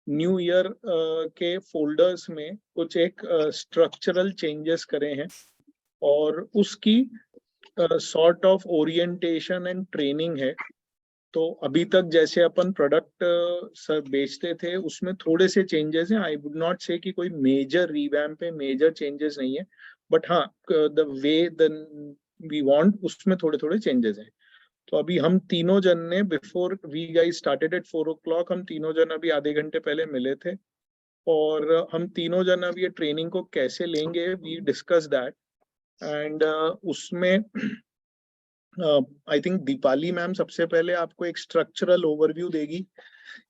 New year के folders में कुछ एक स्ट्रक्चरल चेंजेस करे हैं और उसकी sort of orientation and training है। तो अभी तक जैसे अपन प्रोडक्ट सर बेचते थे उसमें थोड़े से चेंजेस हैं। आई वुड नॉट से कि कोई मेजर रिवैम्प है, मेजर चेंजेस नहीं है, बट हाँ the way the we want उसमें थोड़े थोड़े चेंजेस हैं। तो अभी हम तीनों जन ने before we guys started at 4 o'clock, हम तीनों जन अभी आधे घंटे पहले मिले थे और हम तीनों जन अब ये ट्रेनिंग को कैसे लेंगे वी डिस्कस दैट। एंड उसमें आई थिंक दीपाली मैम सबसे पहले आपको एक स्ट्रक्चरल ओवरव्यू देगी।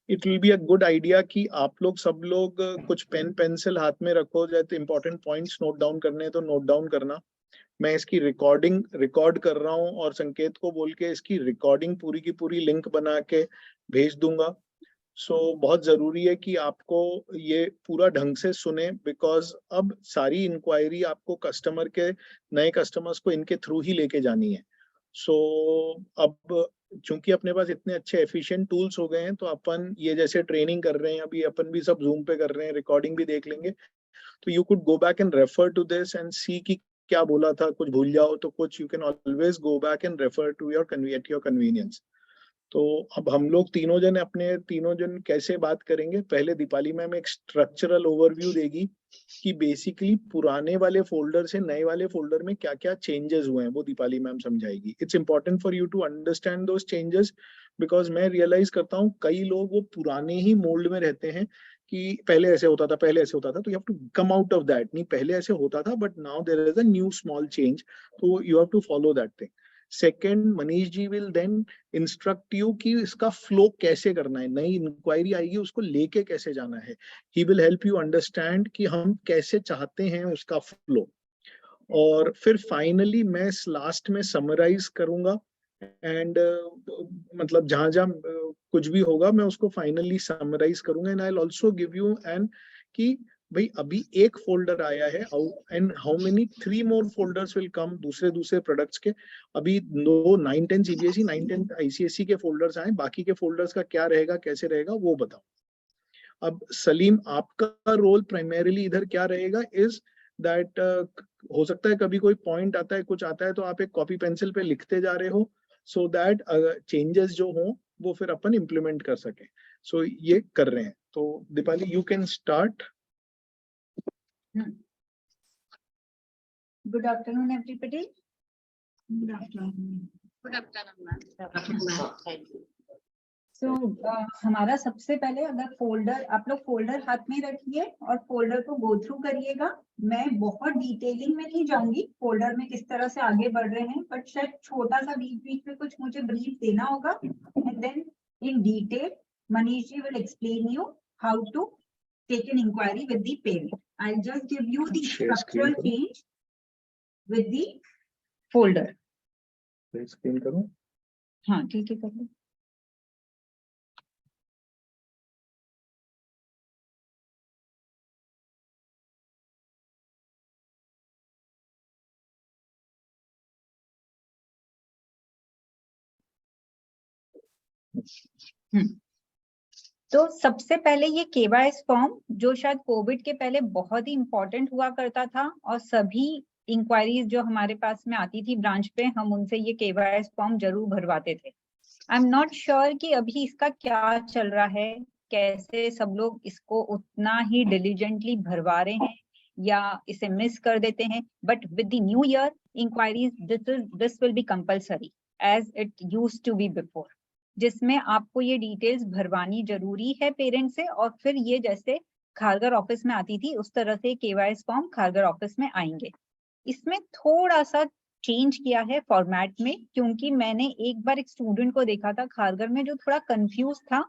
It will be a good idea कि आप लोग सब लोग कुछ पेन पेंसिल हाथ में रखो, जैसे इंपॉर्टेंट पॉइंट्स नोट डाउन करने हैं तो नोट डाउन करना। मैं इसकी रिकॉर्ड कर रहा हूँ और संकेत को बोल के इसकी रिकॉर्डिंग पूरी की पूरी लिंक बना के भेज दूंगा। बहुत जरूरी है कि आपको ये पूरा ढंग से सुने, बिकॉज अब सारी इंक्वायरी आपको कस्टमर के, नए कस्टमर्स को इनके थ्रू ही लेके जानी है। अब चूंकि अपने पास इतने अच्छे एफिशिएंट टूल्स हो गए हैं तो अपन ये जैसे ट्रेनिंग कर रहे हैं अभी अपन भी सब जूम पे कर रहे हैं, रिकॉर्डिंग भी देख लेंगे। तो you could go back and refer to this and see कि क्या बोला था, कुछ भूल जाओ तो कुछ you can always go back and refer to your at your convenience. तो अब हम लोग तीनों जन कैसे बात करेंगे, पहले दीपाली मैम एक स्ट्रक्चरल ओवरव्यू देगी कि बेसिकली पुराने वाले फोल्डर से नए वाले फोल्डर में क्या क्या चेंजेस हुए हैं, वो दीपाली मैम समझाएगी। It's important for you to understand those changes, because मैं रियलाइज करता हूँ कई लोग वो पुराने ही मोल्ड में रहते हैं कि पहले ऐसे होता था, पहले ऐसे होता था। तो you have to come out of that, नहीं पहले ऐसे होता था but now there is a new small change, तो you have to follow that thing. Second, Manish ji will then instruct you कि इसका फ्लो कैसे करना है, नई इंक्वायरी आएगी उसको लेके कैसे जाना है। He will help you understand कि हम कैसे चाहते हैं उसका फ्लो। और फिर फाइनली मैं लास्ट में समराइज करूंगा एंड मतलब जहां जहां कुछ भी होगा मैं उसको फाइनली समराइज करूंगा। And I will also give you an कि भाई अभी एक फोल्डर आया है and how many 3 more folders will come दूसरे दूसरे प्रोडक्ट्स के। अभी दो 9-10 सीबीएसई 9-10 आईसीएसई के फोल्डर्स आए, बाकी के फोल्डर्स का क्या रहेगा कैसे रहेगा वो बताओ। अब सलीम आपका रोल प्राइमरीली इधर क्या रहेगा इज दैट हो सकता है कभी कोई पॉइंट आता है, कुछ आता है तो आप एक कॉपी पेंसिल पे लिखते जा रहे हो सो दैट चेंजेस जो हो वो फिर अपन इम्प्लीमेंट कर सके। ये कर रहे हैं। तो Deepali you can start. Good afternoon, everybody. Good afternoon. Good afternoon, ma'am. Thank you. So, हमारा सबसे पहले अगर फोल्डर आप लोग फोल्डर हाथ में रखिए और फोल्डर को गो थ्रू करिएगा। मैं बहुत डिटेलिंग में नहीं जाऊंगी फोल्डर में किस तरह से आगे बढ़ रहे हैं, बट शायद छोटा सा बीच बीच में कुछ मुझे ब्रीफ देना होगा and then in detail Manish ji will explain you how to take an inquiry with the parent. I just give you the structural change with the folder. Screen करूं? हाँ ठीक है कर लो। तो सबसे पहले ये केवाईएस फॉर्म जो शायद कोविड के पहले बहुत ही इंपॉर्टेंट हुआ करता था और सभी इंक्वायरीज जो हमारे पास में आती थी ब्रांच पे हम उनसे ये केवाईएस फॉर्म जरूर भरवाते थे। आई एम नॉट श्योर कि अभी इसका क्या चल रहा है, कैसे सब लोग इसको उतना ही डिलीजेंटली भरवा रहे हैं या इसे मिस कर देते हैं, but with the new year inquiries this will be compulsory as it used to be before, जिसमें आपको ये डिटेल्स भरवानी जरूरी है पेरेंट्स से। और फिर ये जैसे खारगर ऑफिस में आती थी उस तरह से केवाईएस फॉर्म खारगर ऑफिस में आएंगे। इसमें थोड़ा सा चेंज किया है फॉर्मेट में, क्योंकि मैंने एक बार एक स्टूडेंट को देखा था खारगर में जो थोड़ा कंफ्यूज था।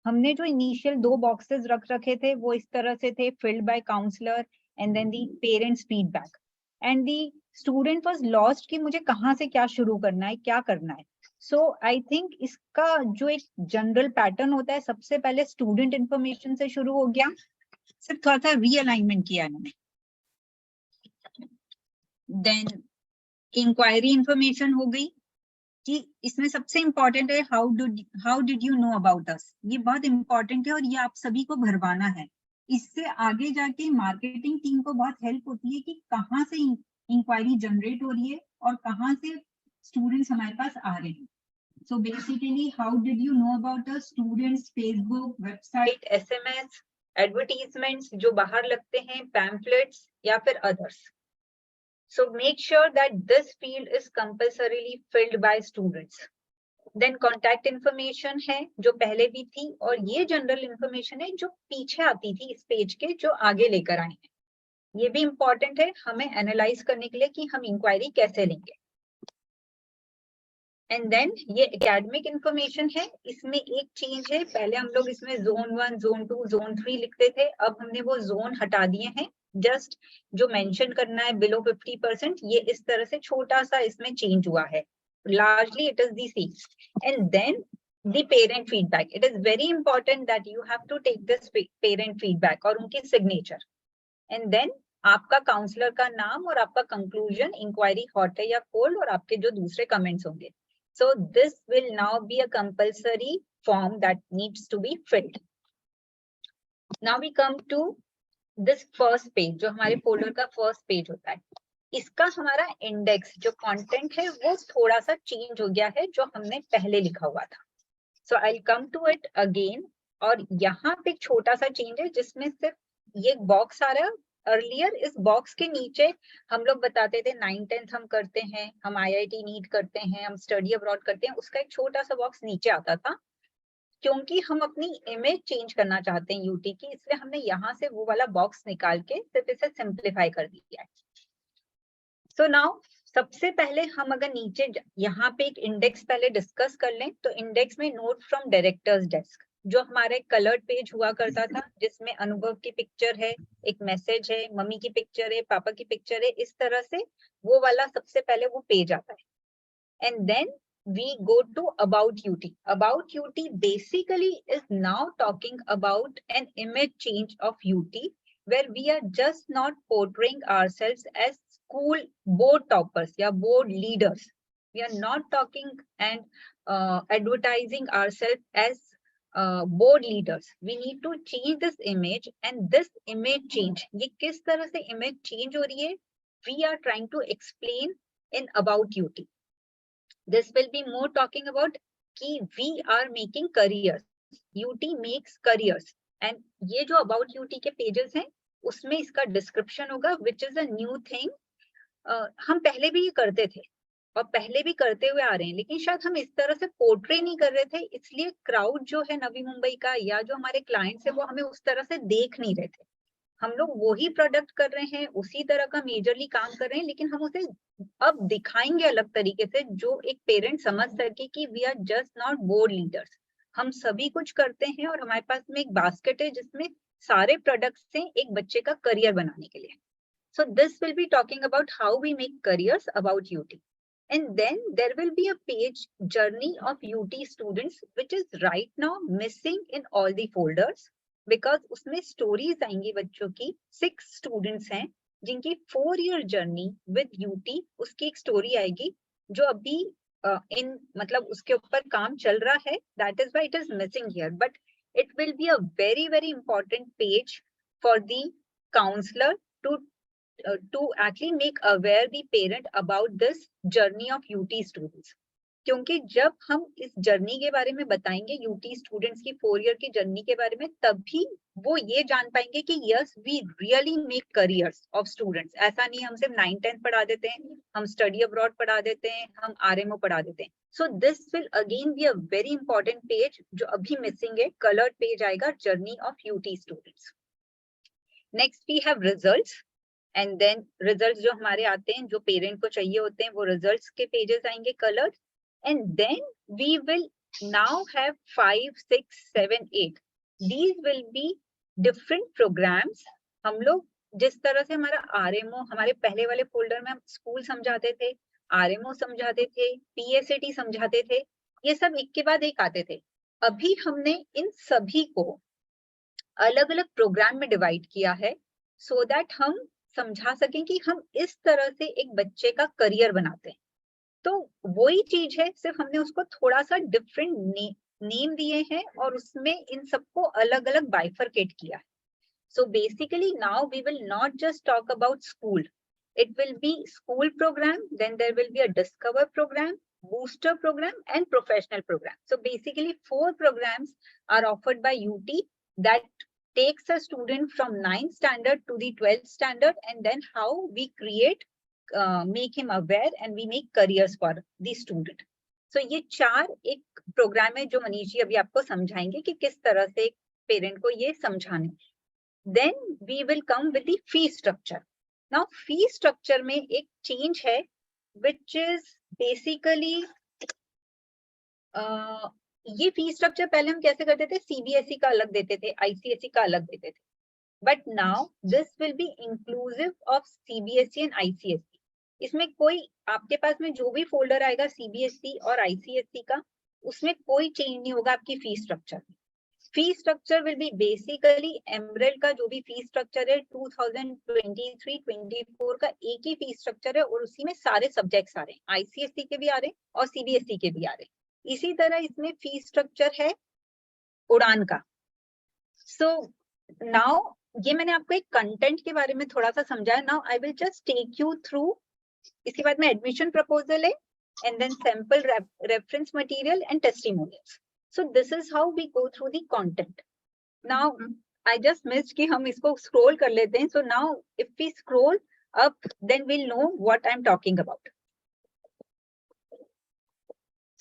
हमने जो इनिशियल 2 बॉक्सेस रख रखे थे वो इस तरह से थे, filled by counsellor and then the parents feedback, and the student was lost कि मुझे कहाँ से क्या शुरू करना है, क्या करना है। सो आई थिंक इसका जो एक जनरल पैटर्न होता है, सबसे पहले स्टूडेंट इंफॉर्मेशन से शुरू हो गया, सिर्फ थोड़ा सा रीअलाइनमेंट किया इन्होंने, देन इंक्वायरी इंफॉर्मेशन हो गई, कि इसमें सबसे इम्पोर्टेंट है how did you know about us. ये बहुत इम्पोर्टेंट है और ये आप सभी को भरवाना है। इससे आगे जाके मार्केटिंग टीम को बहुत हेल्प होती है कि कहाँ से इंक्वायरी जनरेट हो रही है और कहाँ से स्टूडेंट्स हमारे पास आ रहे हैं। So basically, how did you know about us? Students, Facebook, website, SMS, advertisements जो बाहर लगते हैं, pamphlets या फिर others. So make sure that this field is compulsorily filled by students. Then contact information है जो पहले भी थी और ये general information है जो पीछे आती थी इस पेज के जो आगे लेकर आए हैं। ये भी important है हमें analyze करने के लिए कि हम inquiry कैसे लेंगे। एंड देन ये एकेडमिक इंफॉर्मेशन है, इसमें एक चेंज है, पहले हम लोग इसमें जोन 1, जोन 2, जोन 3 लिखते थे, अब हमने वो जोन हटा दिए हैं। जस्ट जो मेंशन करना है बिलो 50%, ये इस तरह से छोटा सा इसमें चेंज हुआ है। Largely it is the same. And then the parent feedback, it is very important that you have to take this parent feedback और उनकी सिग्नेचर। एंड देन आपका काउंसलर का नाम और आपका कंक्लूजन, इंक्वायरी हॉट है या कोल्ड, और आपके जो दूसरे कमेंट्स होंगे। So this will now be a compulsory form that needs to be filled. Now we come to this first page, जो हमारे फोल्डर का फर्स्ट पेज होता है। इसका हमारा इंडेक्स जो कंटेंट है वो थोड़ा सा चेंज हो गया है जो हमने पहले लिखा हुआ था। So I'll come to it again, और यहाँ पे एक छोटा सा चेंज है जिसमें सिर्फ ये बॉक्स आ रहा है। अर्लियर इस बॉक्स के नीचे हम लोग बताते थे 9th-10th हम करते हैं, हम IIT नीट करते हैं, हम स्टडी अब्रॉड करते हैं, उसका एक छोटा सा बॉक्स नीचे आता था। क्योंकि हम अपनी इमेज चेंज करना चाहते हैं यूटी की, इसलिए हमने यहाँ से वो वाला बॉक्स निकाल के सिर्फ इसे सिंप्लीफाई कर दिया है। सो नाउ सबसे पहले हम अगर नीचे यहाँ पे एक इंडेक्स पहले डिस्कस कर लें, तो इंडेक्स में नोट फ्रॉम डायरेक्टर्स डेस्क जो हमारे कलर्ड पेज हुआ करता था, जिसमें अनुभव की पिक्चर है, एक मैसेज है, मम्मी की पिक्चर है, पापा की पिक्चर है, इस तरह से वो वाला सबसे पहले वो पेज आता है। And then we go to about UT. About UT basically is now talking about an image change of UT, where we are just not portraying ourselves as school board toppers या board leaders. We are not talking and advertising ourselves as board leaders. We need to change this image, and this image change, ये किस तरह से image change हो रही है, we are trying to explain in about UT. This will be more talking about कि we are making careers. UT makes careers. And ये जो about UT के pages हैं, उसमें इसका description होगा, which is a new thing. हम पहले भी ये करते थे और पहले भी करते हुए आ रहे हैं, लेकिन शायद हम इस तरह से पोर्ट्रे नहीं कर रहे थे, इसलिए क्राउड जो है नवी मुंबई का या जो हमारे क्लाइंट्स है वो हमें उस तरह से देख नहीं रहे थे। हम लोग वही प्रोडक्ट कर रहे हैं, उसी तरह का मेजरली काम कर रहे हैं, लेकिन हम उसे अब दिखाएंगे अलग तरीके से, जो एक पेरेंट समझ सके कि we are just not board leaders. हम सभी कुछ करते हैं और हमारे पास में एक बास्केट है जिसमें सारे प्रोडक्ट्स हैं एक बच्चे का करियर बनाने के लिए। So this will be talking about how we make careers about UT. And then there will be a page journey of UT students, which is right now missing in all the folders, because उसमें stories आएंगी बच्चों की। 6 students हैं जिनकी 4-year journey with UT, उसकी एक story आएगी जो अभी इन मतलब उसके ऊपर काम चल रहा है। That is why it is missing here, but it will be a very very important page for the counselor to actually make aware the parent about this journey of UT students. क्योंकि जब हम इस journey के बारे में बताएंगे UT students की 4 year की जर्नी के बारे में, तभी वो ये जान पाएंगे कि yes we really make careers of students. ऐसा नहीं हम सिर्फ 9th-10th पढ़ा देते हैं, हम स्टडी अब्रॉड पढ़ा देते हैं, हम RMO पढ़ा देते हैं। So this will again be a very important page जो अभी मिसिंग है। कलर्ड पेज आएगा journey of UT students. Next we have results, and then results जो हमारे आते हैं जो पेरेंट को चाहिए होते हैं वो रिजल्ट्स के पेजेस आएंगे coloured. And then we will now have 5, 6, 7, 8 these will be different programmes. हम लोग जिस तरह से हमारा RMO, हमारे पहले वाले फोल्डर में हम स्कूल समझाते थे, RMO समझाते थे, PSAT समझाते थे, ये सब एक के बाद एक आते थे। अभी हमने इन सभी को अलग अलग प्रोग्राम में डिवाइड किया है सो दैट हम समझा सकें कि हम इस तरह से एक बच्चे का करियर बनाते हैं। तो वही चीज है, सिर्फ हमने उसको थोड़ा सा डिफरेंट नेम दिए हैं और उसमें इन सबको अलग अलग बाइफरकेट किया है. So basically now we will not just talk about school. It will be school program, then there will be a discover program, booster program and professional program. So basically 4 programs are offered by UT that takes a student from 9th standard to the 12th standard, and then how we create, make him aware and we make careers for the student. So ये 4 एक programme है जो मनीष जी अभी आपको समझाएंगे कि किस तरह से एक पेरेंट को ये समझाने. Then we will come with the fee structure. Now fee structure में एक change है which is basically ये fee structure पहले हम कैसे करते थे, CBSE का अलग देते थे, ICSE का अलग देते थे, but now this will be inclusive of CBSE and ICSE. इसमें कोई आपके पास में जो भी फोल्डर आएगा CBSE और ICSE का, उसमें कोई चेंज नहीं होगा आपकी फी स्ट्रक्चर में. Fee structure will be basically emerald का जो भी फी स्ट्रक्चर है 2023-24 का एक ही फी स्ट्रक्चर है और उसी में सारे सब्जेक्ट्स आ रहे हैं, ICSE के भी आ रहे हैं और CBSE के भी आ रहे हैं. इसी तरह इसमें फी स्ट्रक्चर है उड़ान का. सो नाउ ये मैंने आपको एक कंटेंट के बारे में थोड़ा सा समझाया. Now I will just take you through. इसके बाद में एडमिशन प्रपोजल है and then sample reference material and testimonials. So this is how we go through the content. Now I just missed कि हम इसको scroll कर लेते हैं. So now if we scroll up, then we'll know what I'm talking about.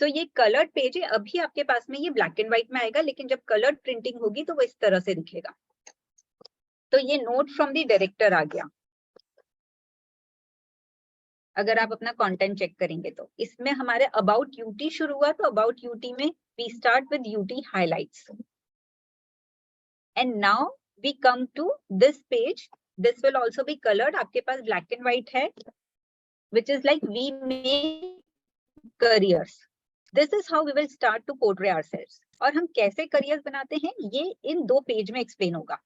So ये colored page है. अभी आपके पास में ये black and white में आएगा, लेकिन जब colored printing होगी तो वो इस तरह से दिखेगा. तो ये note from the director आ गया. अगर आप अपना कंटेंट चेक करेंगे तो इसमें हमारे अबाउट यूटी शुरू हुआ. तो अबाउट यूटी में we start with UT highlights and now we come to this page. This will also be coloured. आपके पास ब्लैक एंड व्हाइट है which is like we make careers. This is how we will start to portray ourselves. और हम कैसे careers बनाते हैं ये इन 2 पेज में एक्सप्लेन होगा.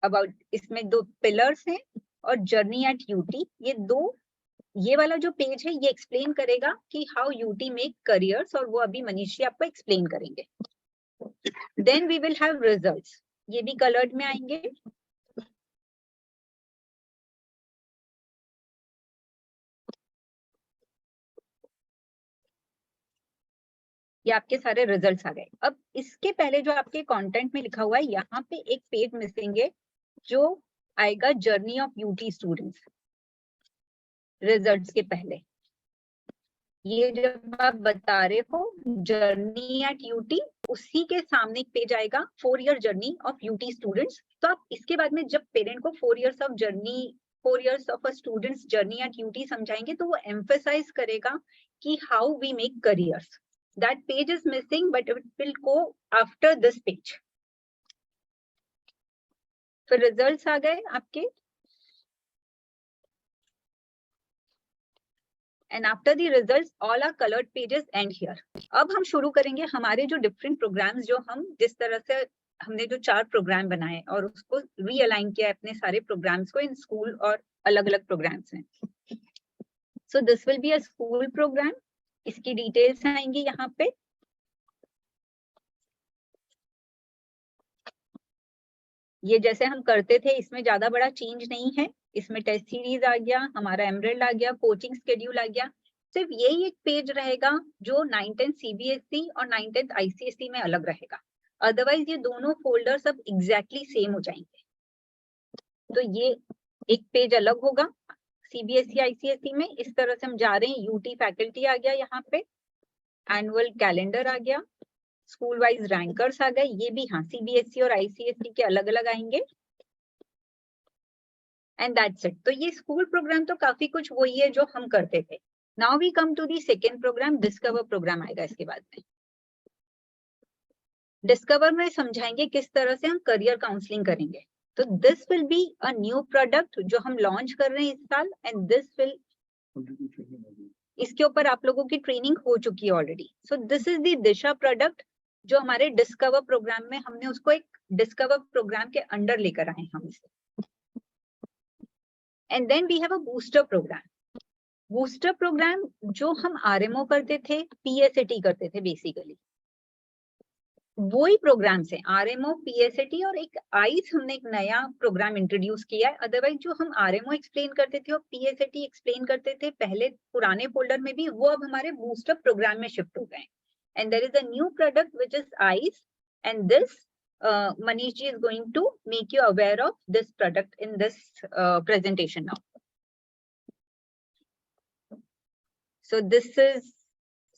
अबाउट इसमें 2 पिलर्स हैं और जर्नी एट यूटी, ये वाला जो पेज है ये एक्सप्लेन करेगा कि हाउ यूटी मेक करियर्स, और वो अभी मनीष जी आपको एक्सप्लेन करेंगे. Then we will have results. ये भी कलर्ड में आएंगे. ये आपके सारे रिजल्ट्स आ गए. अब इसके पहले जो आपके कंटेंट में लिखा हुआ है यहाँ पे एक पेज मिसिंग है जो आएगा journey of UT students. Results के पहले ये जब आप बता रहे हो जर्नी एट यूटी, उसी के सामने एक पेज आएगा 4 year journey of UT students. तो आप इसके बाद में जब पेरेंट को 4 years of a students journey at UT समझाएंगे तो वो एम्फसाइज करेगा कि how we make careers. That page is missing but it will go after this page. फिर रिजल्ट्स आ गए आपके. And after the results, all our colored pages end here. अब हम शुरू करेंगे हमारे जो different programs, जो हम जिस तरह से हमने जो 4 प्रोग्राम बनाए और उसको रीअलाइन किया अपने सारे प्रोग्राम्स को इन स्कूल और अलग अलग प्रोग्राम्स में. So this will be a school program. इसकी डिटेल्स आएंगी यहाँ पे. ये जैसे हम करते थे इसमें ज्यादा बड़ा चेंज नहीं है. इसमें टेस्ट सीरीज आ गया, हमारा एमरेल्ड आ गया, कोचिंग स्केड्यूल आ गया. सिर्फ यही एक पेज रहेगा जो 9th CBSE और 9th ICSE में अलग रहेगा. अदरवाइज ये दोनों फोल्डर सब एग्जैक्टली सेम हो जाएंगे. तो ये एक पेज अलग होगा CBSE ICSE में. इस तरह से हम जा रहे हैं. यूटी फैकल्टी आ गया यहाँ पे, एनुअल कैलेंडर आ गया, स्कूल वाइज रैंकर्स आ गए. ये भी हाँ CBSE और ICSE के अलग अलग आएंगे. And that's it. तो ये स्कूल प्रोग्राम तो काफी कुछ वही है जो हम करते थे. Now we come to the second programme. Discover programme आएगा इसके बाद में. डिस्कवर में समझाएंगे किस तरह से हम करियर काउंसलिंग करेंगे. तो this will be a new product जो हम लॉन्च कर रहे हैं इस साल. एंड दिस विल, इसके ऊपर आप लोगों की ट्रेनिंग हो चुकी है already. So this is the Disha product जो हमारे डिस्कवर प्रोग्राम में हमने उसको एक डिस्कवर प्रोग्राम के अंडर लेकर आए हम इसे. And then we have a booster program. Booster programme जो हम आरएमओ करते थे, पीएसएटी करते थे बेसिकली, वही प्रोग्राम्स है आरएमओ, पीएसएटी और एक आइस हमने एक नया प्रोग्राम इंट्रोड्यूस किया है। अदरवाइज जो हम आरएमओ एक्सप्लेन करते थे और पीएसएटी एक्सप्लेन करते थे पहले पुराने फोल्डर में भी, वो अब हमारे बूस्टर प्रोग्राम में शिफ्ट हो गए हैं। And there is a new product which is ICE, and this Manish ji is going to make you aware of this product in this presentation now. So this is,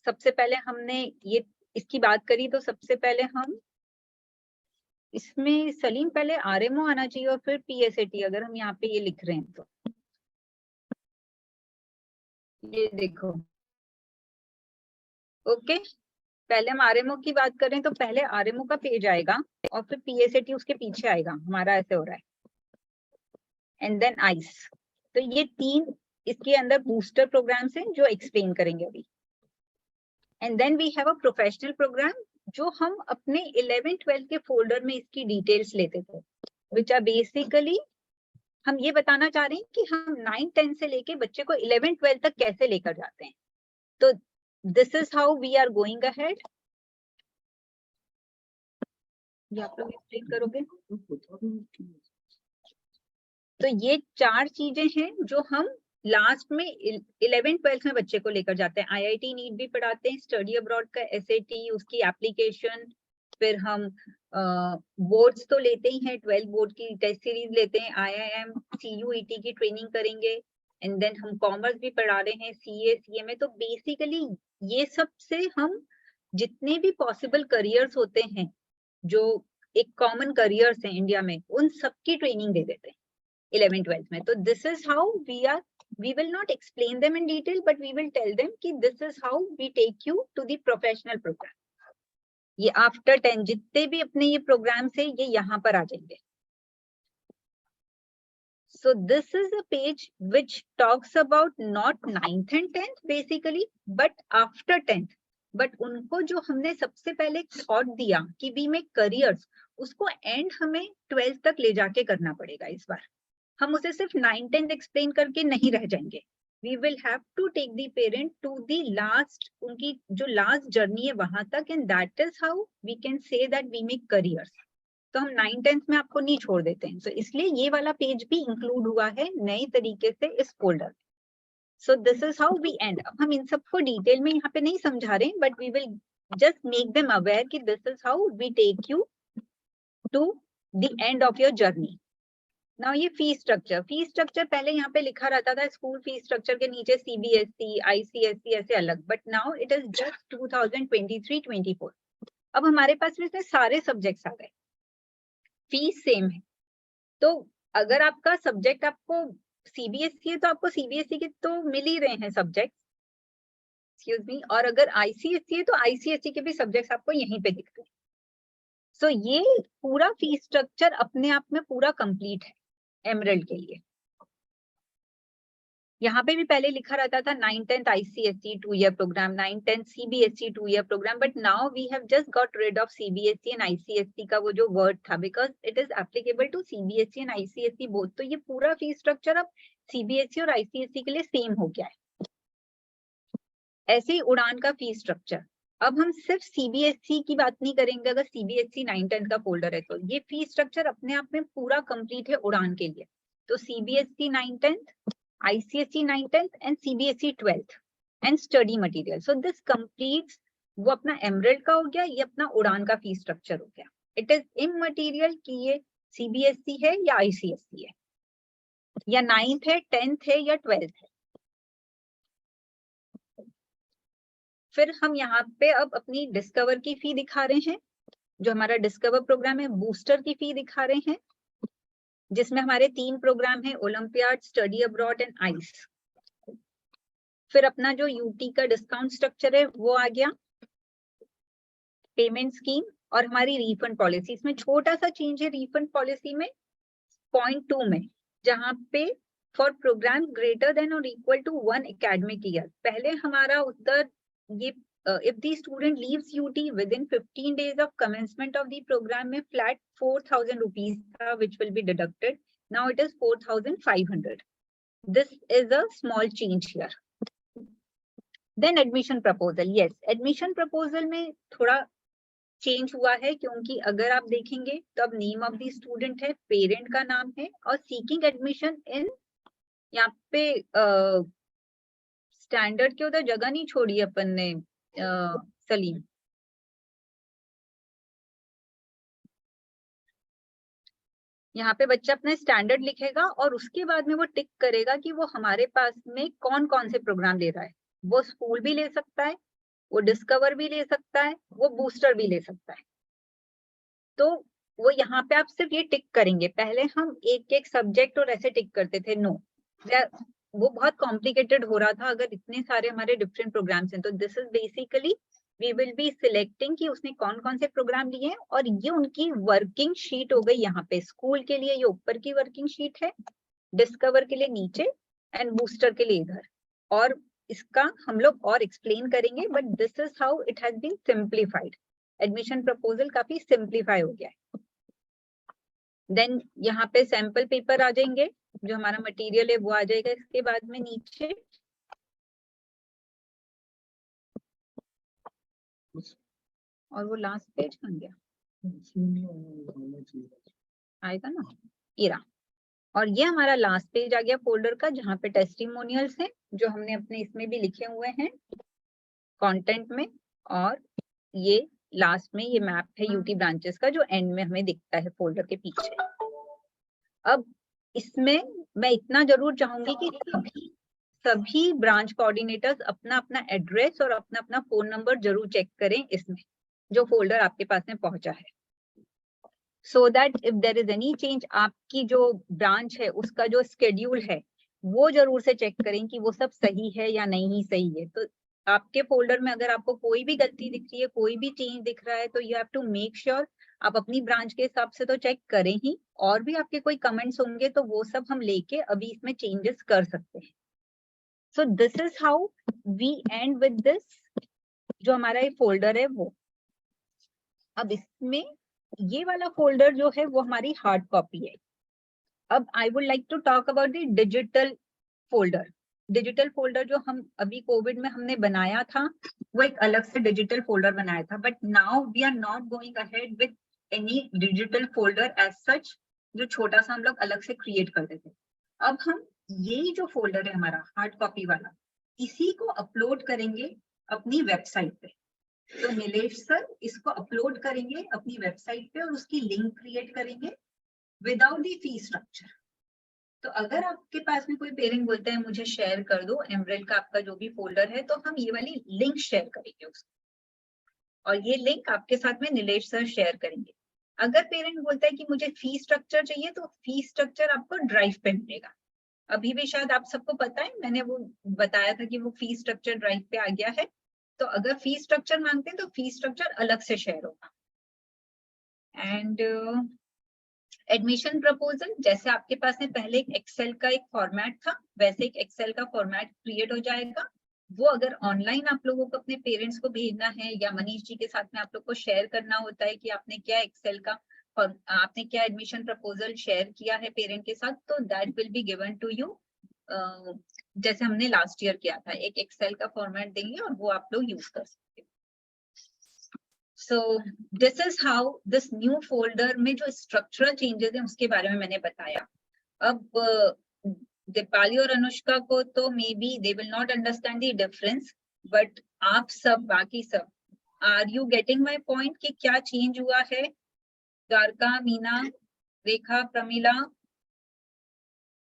सबसे पहले हमने ये इसकी बात करी, तो सबसे पहले हम इसमें सलीम पहले आरएमओ आना चाहिए और फिर पीएसएटी, अगर हम यहाँ पे ये लिख रहे हैं तो ये देखो। ओके, पहले हम आरएमओ की बात करें तो पहले आरएमओ का पेज आएगा और फिर पीएसएटी उसके पीछे आएगा, हमारा ऐसे हो रहा है, एंड देन आइस। तो ये तीन इसके अंदर बूस्टर प्रोग्राम्स हैं जो एक्सप्लेन करेंगे अभी। And then we have a professional programme जो हम अपने 11-12 के फोल्डर में इसकी डिटेल्स लेते थे, विच आर बेसिकली हम ये बताना चाह रहे हैं कि हम 9-10 से लेके बच्चे को 11-12 तक कैसे लेकर जाते हैं। तो this is how we are going ahead. ये आप लोग एक्सप्लेन करोगे। तो ये 4 चीजें हैं जो हम लास्ट में 11-12 में बच्चे को लेकर जाते हैं। आईआईटी नीट भी पढ़ाते हैं, स्टडी अब्रॉड का एसएटी, उसकी एप्लीकेशन, फिर हम बोर्ड्स तो लेते ही हैं, 12 बोर्ड की टेस्ट सीरीज लेते हैं, आईआईएम, सीयूईटी की ट्रेनिंग करेंगे, एंड देन हम कॉमर्स भी पढ़ा रहे हैं, सीए, सीएमए। तो बेसिकली ये सब से हम जितने भी पॉसिबल करियर्स होते हैं, जो एक कॉमन करियर्स हैं इंडिया में, उन सबकी ट्रेनिंग दे देते हैं 11-12 में। तो this is how we will not explain them in detail, but we will tell them कि this is how we take you to the professional program. ये after 10 जितने भी अपने ये programs है, ये यहाँ पर आ जाएंगे। So this is a page which talks about not 9th and 10th basically, but after 10th. But उनको जो हमने सबसे पहले thought दिया कि we make careers, उसको end हमें 12th तक ले जाके करना पड़ेगा। इस बार हम उसे सिर्फ 9-10 एक्सप्लेन करके नहीं रह जाएंगे। We will have to take the parent to the last, उनकी जो लास्ट जर्नी है वहां तक, and that is how we can say that we make careers. तो हम 9-10 में आपको नहीं छोड़ देते हैं, तो इसलिए ये वाला पेज भी इंक्लूड हुआ है नए तरीके से इस फोल्डर में। So this is how we end. अब हम इन सबको डिटेल में यहाँ पे नहीं समझा रहे, but we will just make them aware कि this is how we take you to the end of your journey. Now ये फीस स्ट्रक्चर पहले यहाँ पे लिखा रहता था स्कूल फीस स्ट्रक्चर के नीचे सीबीएसई, आईसीएसई ऐसे अलग, but now it is just 2023-24। अब हमारे पास में सारे सब्जेक्ट्स आ गए, फीस सेम है। तो अगर आपका सब्जेक्ट आपको सीबीएसई है तो आपको सीबीएसई के तो मिल ही रहे हैं सब्जेक्ट, एक्सक्यूज मी, और अगर आईसीएसई है तो आईसीएसई के भी सब्जेक्ट्स आपको यहीं पे दिखते हैं। सो ये पूरा फीस स्ट्रक्चर अपने आप में पूरा कंप्लीट है एमरल्ड के लिए। यहाँ पे भी पहले लिखा रहता था 9-10 ICSE 2-year programme, 9-10 CBSE 2-year programme, but now we have just got rid of CBSE and ICSE का वो जो वर्ड था, because it is applicable to CBSE and ICSE both. तो ये पूरा फीस स्ट्रक्चर अब सीबीएसई और आईसीएसई के लिए सेम हो गया है। ऐसे ही उड़ान का फीस स्ट्रक्चर, अब हम सिर्फ सीबीएसई की बात नहीं करेंगे। अगर सीबीएसई 9-10 का फोल्डर है तो ये फीस स्ट्रक्चर अपने आप में पूरा कंप्लीट है उड़ान के लिए। तो CBSE 9-10, ICSE 9-10 and CBSE 12th and study material. So this completes, वो अपना एमरल्ड का हो गया, ये अपना उड़ान का फीस स्ट्रक्चर हो गया। इट इज इमटेरियल कि ये सीबीएसई है या आईसीएसई है, या 9th है, 10th है या 12th है। फिर हम यहाँ पे अब अपनी डिस्कवर की फी दिखा रहे हैं, जो हमारा डिस्कवर प्रोग्राम है। बूस्टर की फी दिखा रहे हैं, जिसमें हमारे 3 प्रोग्राम है, olympiad, study abroad and ice. फिर अपना जो यूटी का डिस्काउंट स्ट्रक्चर है वो आ गया, पेमेंट स्कीम और हमारी रिफंड पॉलिसी। इसमें छोटा सा चेंज है रिफंड पॉलिसी में, पॉइंट 2 में, जहाँ पे फॉर प्रोग्राम ग्रेटर देन और इक्वल टू 1 academic ईयर, पहले हमारा उधर ये if the student leaves UT within 15 days of commencement of the program में flat 4,000 rupees था, which will be deducted. Now it is 4,500. This is a small change here. Then admission proposal, yes admission proposal में थोड़ा change हुआ है, क्योंकि अगर आप देखेंगे तो अब नेम ऑफ द स्टूडेंट है, पेरेंट का नाम है, और सीकिंग एडमिशन इन, यहाँ पे स्टैंडर्ड के उधर जगह नहीं छोड़ी अपन ने सलीम, यहाँ पे बच्चा अपना स्टैंडर्ड लिखेगा और उसके बाद में वो टिक करेगा कि वो हमारे पास में कौन कौन से प्रोग्राम ले रहा है। वो स्कूल भी ले सकता है, वो डिस्कवर भी ले सकता है, वो बूस्टर भी ले सकता है। तो वो यहाँ पे आप सिर्फ ये टिक करेंगे। पहले हम एक एक सब्जेक्ट और ऐसे टिक करते थे, नो वो बहुत कॉम्प्लिकेटेड हो रहा था अगर इतने सारे हमारे डिफरेंट प्रोग्राम्स हैं। तो this is basically we will be selecting कि उसने कौन कौन से प्रोग्राम लिए हैं, और ये उनकी वर्किंग शीट हो गई। यहाँ पे स्कूल के लिए ये ऊपर की वर्किंग शीट है, डिस्कवर के लिए नीचे, एंड बूस्टर के लिए इधर। और इसका हम लोग और एक्सप्लेन करेंगे, but this is how it has been simplified. Admission proposal काफी सिंप्लीफाई हो गया है। देन यहाँ पे सैंपल पेपर आ जाएंगे, जो हमारा मटेरियल है वो आ जाएगा इसके बाद में नीचे, और वो लास्ट पेज बन गया आएगा ना, इरा। और ये हमारा लास्ट पेज आ गया फोल्डर का, जहाँ पे टेस्टिमोनियल्स हैं जो हमने अपने इसमें भी लिखे हुए हैं कंटेंट में, और ये लास्ट में ये मैप है यूटी ब्रांचेस का, जो एंड में हमें दिखता है फोल्डर के पीछे। अब इसमें मैं इतना जरूर चाहूंगी कि सभी ब्रांच कोऑर्डिनेटर्स अपना अपना एड्रेस और अपना अपना फोन नंबर जरूर चेक करें इसमें, जो फोल्डर आपके पास में पहुंचा है, so that if there is any change, आपकी जो ब्रांच है उसका जो स्केड्यूल है वो जरूर से चेक करें कि वो सब सही है या नहीं सही है। तो आपके फोल्डर में अगर आपको कोई भी गलती दिख रही है, कोई भी चेंज दिख रहा है, तो you have to make sure आप अपनी ब्रांच के हिसाब से तो चेक करें ही, और भी आपके कोई कमेंट्स होंगे तो वो सब हम लेके अभी इसमें चेंजेस कर सकते हैं। So this is how we end with this, जो हमारा ये फोल्डर है वो। अब इसमें ये वाला फोल्डर जो है वो हमारी हार्ड कॉपी है। अब I would like to talk about the digital folder. Digital folder जो हम अभी कोविड में हमने बनाया था, वो एक अलग से डिजिटल फोल्डर बनाया था, but now we are not going ahead with any digital folder as such, जो छोटा सा हम लोग अलग से क्रिएट करते थे। अब हम यही जो फोल्डर है हमारा हार्ड कॉपी वाला, इसी को अपलोड करेंगे अपनी वेबसाइट पे। तो नीलेश सर इसको अपलोड करेंगे अपनी वेबसाइट पे और उसकी लिंक क्रिएट करेंगे विदाउट द फी स्ट्रक्चर। तो अगर आपके पास में कोई पेरेंट बोलता है मुझे शेयर कर दो एमरेल का आपका जो भी फोल्डर है, तो हम ये वाली लिंक शेयर करेंगे उसको, और ये लिंक आपके साथ में नीलेश सर शेयर करेंगे। अगर पेरेंट बोलता है कि मुझे फी स्ट्रक्चर चाहिए, तो फी स्ट्रक्चर आपको ड्राइव पे मिलेगा। अभी भी शायद आप सबको पता है, मैंने वो बताया था कि वो फी स्ट्रक्चर ड्राइव पे आ गया है। तो अगर फी स्ट्रक्चर मांगते हैं तो फी स्ट्रक्चर अलग से शेयर होगा। एंड एडमिशन प्रपोजल, जैसे आपके पास में पहले एक एक्सेल का एक फॉर्मेट था, वैसे एक एक्सेल का फॉर्मेट क्रिएट हो जाएगा। वो अगर ऑनलाइन आप लोगों को अपने पेरेंट्स को भेजना है, या मनीष जी के साथ में आप लोग को शेयर करना होता है कि आपने क्या एक्सेल का आपने क्या एडमिशन प्रपोजल शेयर किया है पेरेंट के साथ, तो that will be given to you. जैसे हमने लास्ट ईयर किया था, एक एक्सेल का फॉर्मेट देंगे और वो आप लोग यूज कर सकते हैं। So this is how this new folder में जो structural changes हैं उसके बारे में मैंने बताया। अब दीपाली और अनुष्का को तो may be they will not understand the difference, but आप सब बाकी सब are you getting my point कि क्या change हुआ है? गारका, मीना, रेखा, प्रमिला,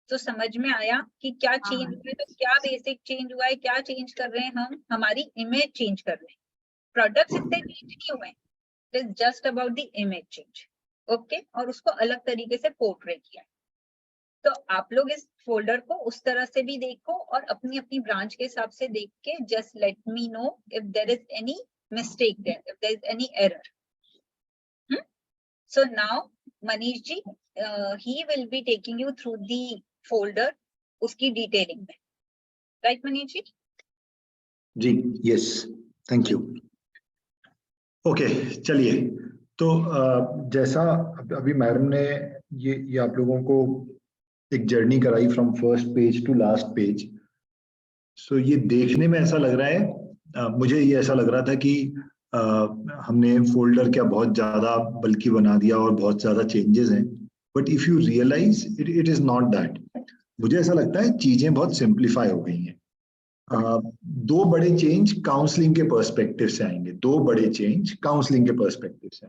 तो समझ में आया कि क्या चेंज हुआ है? तो क्या बेसिक चेंज हुआ है, क्या चेंज कर रहे हैं हम? हमारी इमेज चेंज कर रहे हैं। प्रोडक्ट्स इतने चेंज नहीं हुए, it is just about the image change, okay, और उसको अलग तरीके से पोर्ट्रे किया। तो आप लोग इस फोल्डर को उस तरह से भी देखो और अपनी अपनी ब्रांच के हिसाब से देख के just let me know if there is any mistake there, if there is any error. So now Manish ji he will be taking you through the folder, उसकी डिटेलिंग में, राइट मनीष जी? जी यस, थैंक यू। ओके चलिए, तो जैसा अभी madam ने ये आप लोगों को एक जर्नी कराई from first page to last page, so ये देखने में ऐसा लग रहा है, मुझे ये ऐसा लग रहा था कि हमने फोल्डर क्या बहुत ज्यादा बल्कि बना दिया और बहुत ज्यादा चेंजेस हैं, but if you realise it is not that. मुझे ऐसा लगता है चीजें बहुत सिंप्लीफाई हो गई हैं। दो बड़े चेंज काउंसलिंग के पर्सपेक्टिव से आएंगे, दो बड़े चेंज काउंसलिंग के पर्सपेक्टिव से।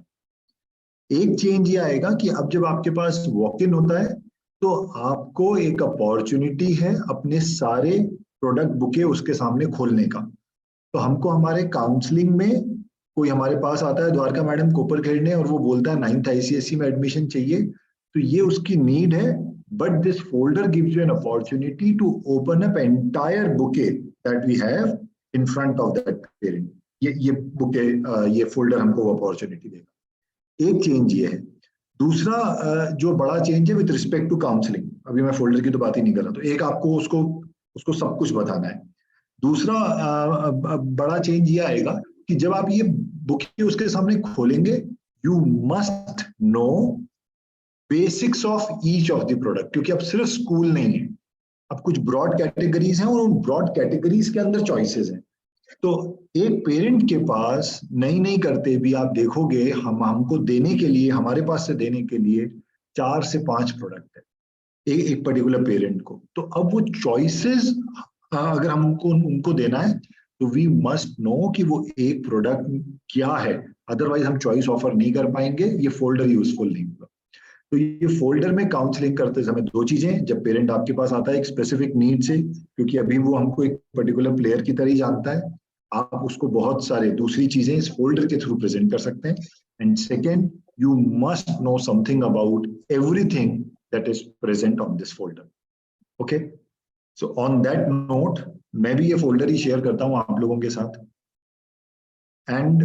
एक चेंज ये आएगा कि अब जब आपके पास वॉक इन होता है तो आपको एक अपॉर्चुनिटी है अपने सारे प्रोडक्ट बुके उसके सामने खोलने का। तो हमको हमारे काउंसलिंग में कोई हमारे पास आता है, द्वारका मैडम कोपर खेलने, और वो बोलता है 9th ICSE में एडमिशन चाहिए, तो ये उसकी नीड है, but this folder gives you an opportunity to open up entire bouquet that we have in front of that parent. ये बुके, ये फोल्डर हमको अपॉर्चुनिटी देगा। एक चेंज ये है। दूसरा जो बड़ा चेंज है विद रिस्पेक्ट टू काउंसलिंग, अभी मैं फोल्डर की तो बात ही नहीं कर रहा, तो एक आपको उसको सब कुछ बताना है। दूसरा बड़ा चेंज ये आएगा कि जब आप ये बुक उसके सामने खोलेंगे, you must know basics of each of the product, क्योंकि अब सिर्फ स्कूल नहीं है, अब कुछ ब्रॉड कैटेगरीज हैं और उन ब्रॉड कैटेगरीज के अंदर चॉइसेस हैं। तो एक पेरेंट के पास नहीं करते भी आप देखोगे हमको देने के लिए, हमारे पास से देने के लिए 4 से 5 प्रोडक्ट है एक पर्टिकुलर पेरेंट को। तो अब वो चॉइसेस अगर हमको उनको देना है तो वी मस्ट नो कि वो एक प्रोडक्ट क्या है, अदरवाइज हम चॉइस ऑफर नहीं कर पाएंगे, ये फोल्डर यूजफुल नहीं होगा। तो ये फोल्डर में काउंसलिंग करते समय दो चीजें, जब पेरेंट आपके पास आता है एक स्पेसिफिक नीड से, क्योंकि अभी वो हमको एक पर्टिकुलर प्लेयर की तरह ही जानता है, आप उसको बहुत सारे दूसरी चीजें इस फोल्डर के थ्रू प्रेजेंट कर सकते हैं। And second, you must know something about everything that is present on this folder. Okay, so on that note मैं भी ये फोल्डर ही शेयर करता हूं आप लोगों के साथ। एंड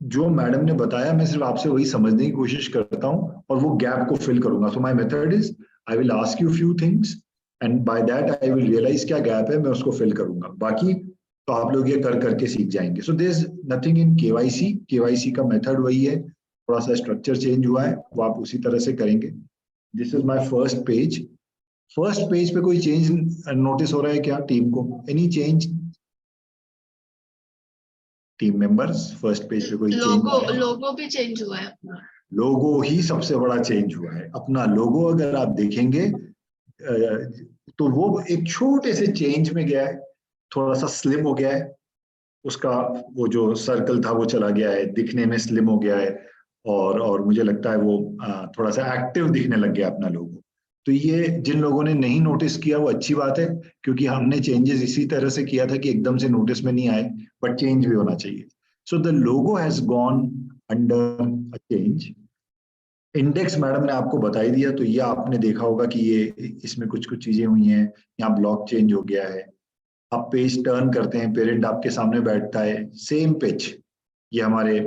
जो मैडम ने बताया मैं सिर्फ आपसे वही समझने की कोशिश करता हूं और वो गैप को फिल करूंगा। So my method is I will ask you few things and by that I will realise क्या गैप है, मैं उसको फिल करूंगा, बाकी तो आप लोग ये कर करके सीख जाएंगे। So there is nothing in KYC का मेथड वही है, थोड़ा सा स्ट्रक्चर चेंज हुआ है, वो आप उसी तरह से करेंगे। This is my first page. First page पे कोई चेंज नोटिस हो रहा है क्या टीम को? Any change team members? First page पे कोई चेंज? लोगो भी चेंज हुआ है अपना। लोगो ही सबसे बड़ा चेंज हुआ है। अपना लोगो अगर आप देखेंगे तो वो एक छोटे से चेंज में गया है, थोड़ा सा स्लिम हो गया है, उसका वो जो सर्कल था वो चला गया है, दिखने में स्लिम हो गया है, और मुझे लगता है वो थोड़ा सा एक्टिव दिखने लग गया अपना लोगो। तो ये जिन लोगों ने नहीं नोटिस किया वो अच्छी बात है, क्योंकि हमने चेंजेस इसी तरह से किया था कि एकदम से नोटिस में नहीं आए, बट चेंज भी होना चाहिए। So the logo has gone under a change. Index madam ने आपको बताई दिया, तो ये आपने देखा होगा कि ये इसमें कुछ चीजें हुई हैं, यहाँ ब्लॉक चेंज हो गया है। आप पेज टर्न करते हैं, पेरेंट आपके सामने बैठता है, सेम पेज। ये हमारे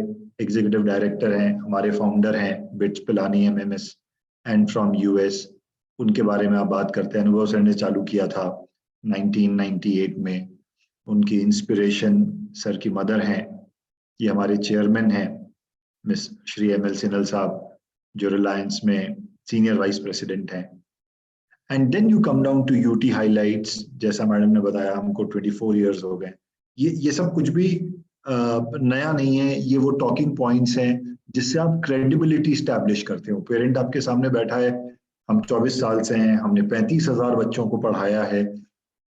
एग्जीक्यूटिव डायरेक्टर हैं, हमारे फाउंडर हैं bits Pilani MMS and from US, उनके बारे में आप बात करते हैं। अनुभव सर ने चालू किया था 1998 में, उनकी इंस्पिरेशन सर की मदर हैं। ये हमारे चेयरमैन हैं मिस श्री ML सिन्हल साहब, जो रिलायंस में सीनियर वाइस प्रेसिडेंट हैं। And then you come down to UT highlights, जैसा मैडम ने बताया हमको 24 इयर्स हो गए। ये सब कुछ भी नया नहीं है, ये वो टॉकिंग पॉइंट्स हैं जिससे आप क्रेडिबिलिटी स्टैब्लिश करते हो। पेरेंट आपके सामने बैठा है, हम 24 साल से हैं, हमने 35,000 बच्चों को पढ़ाया है,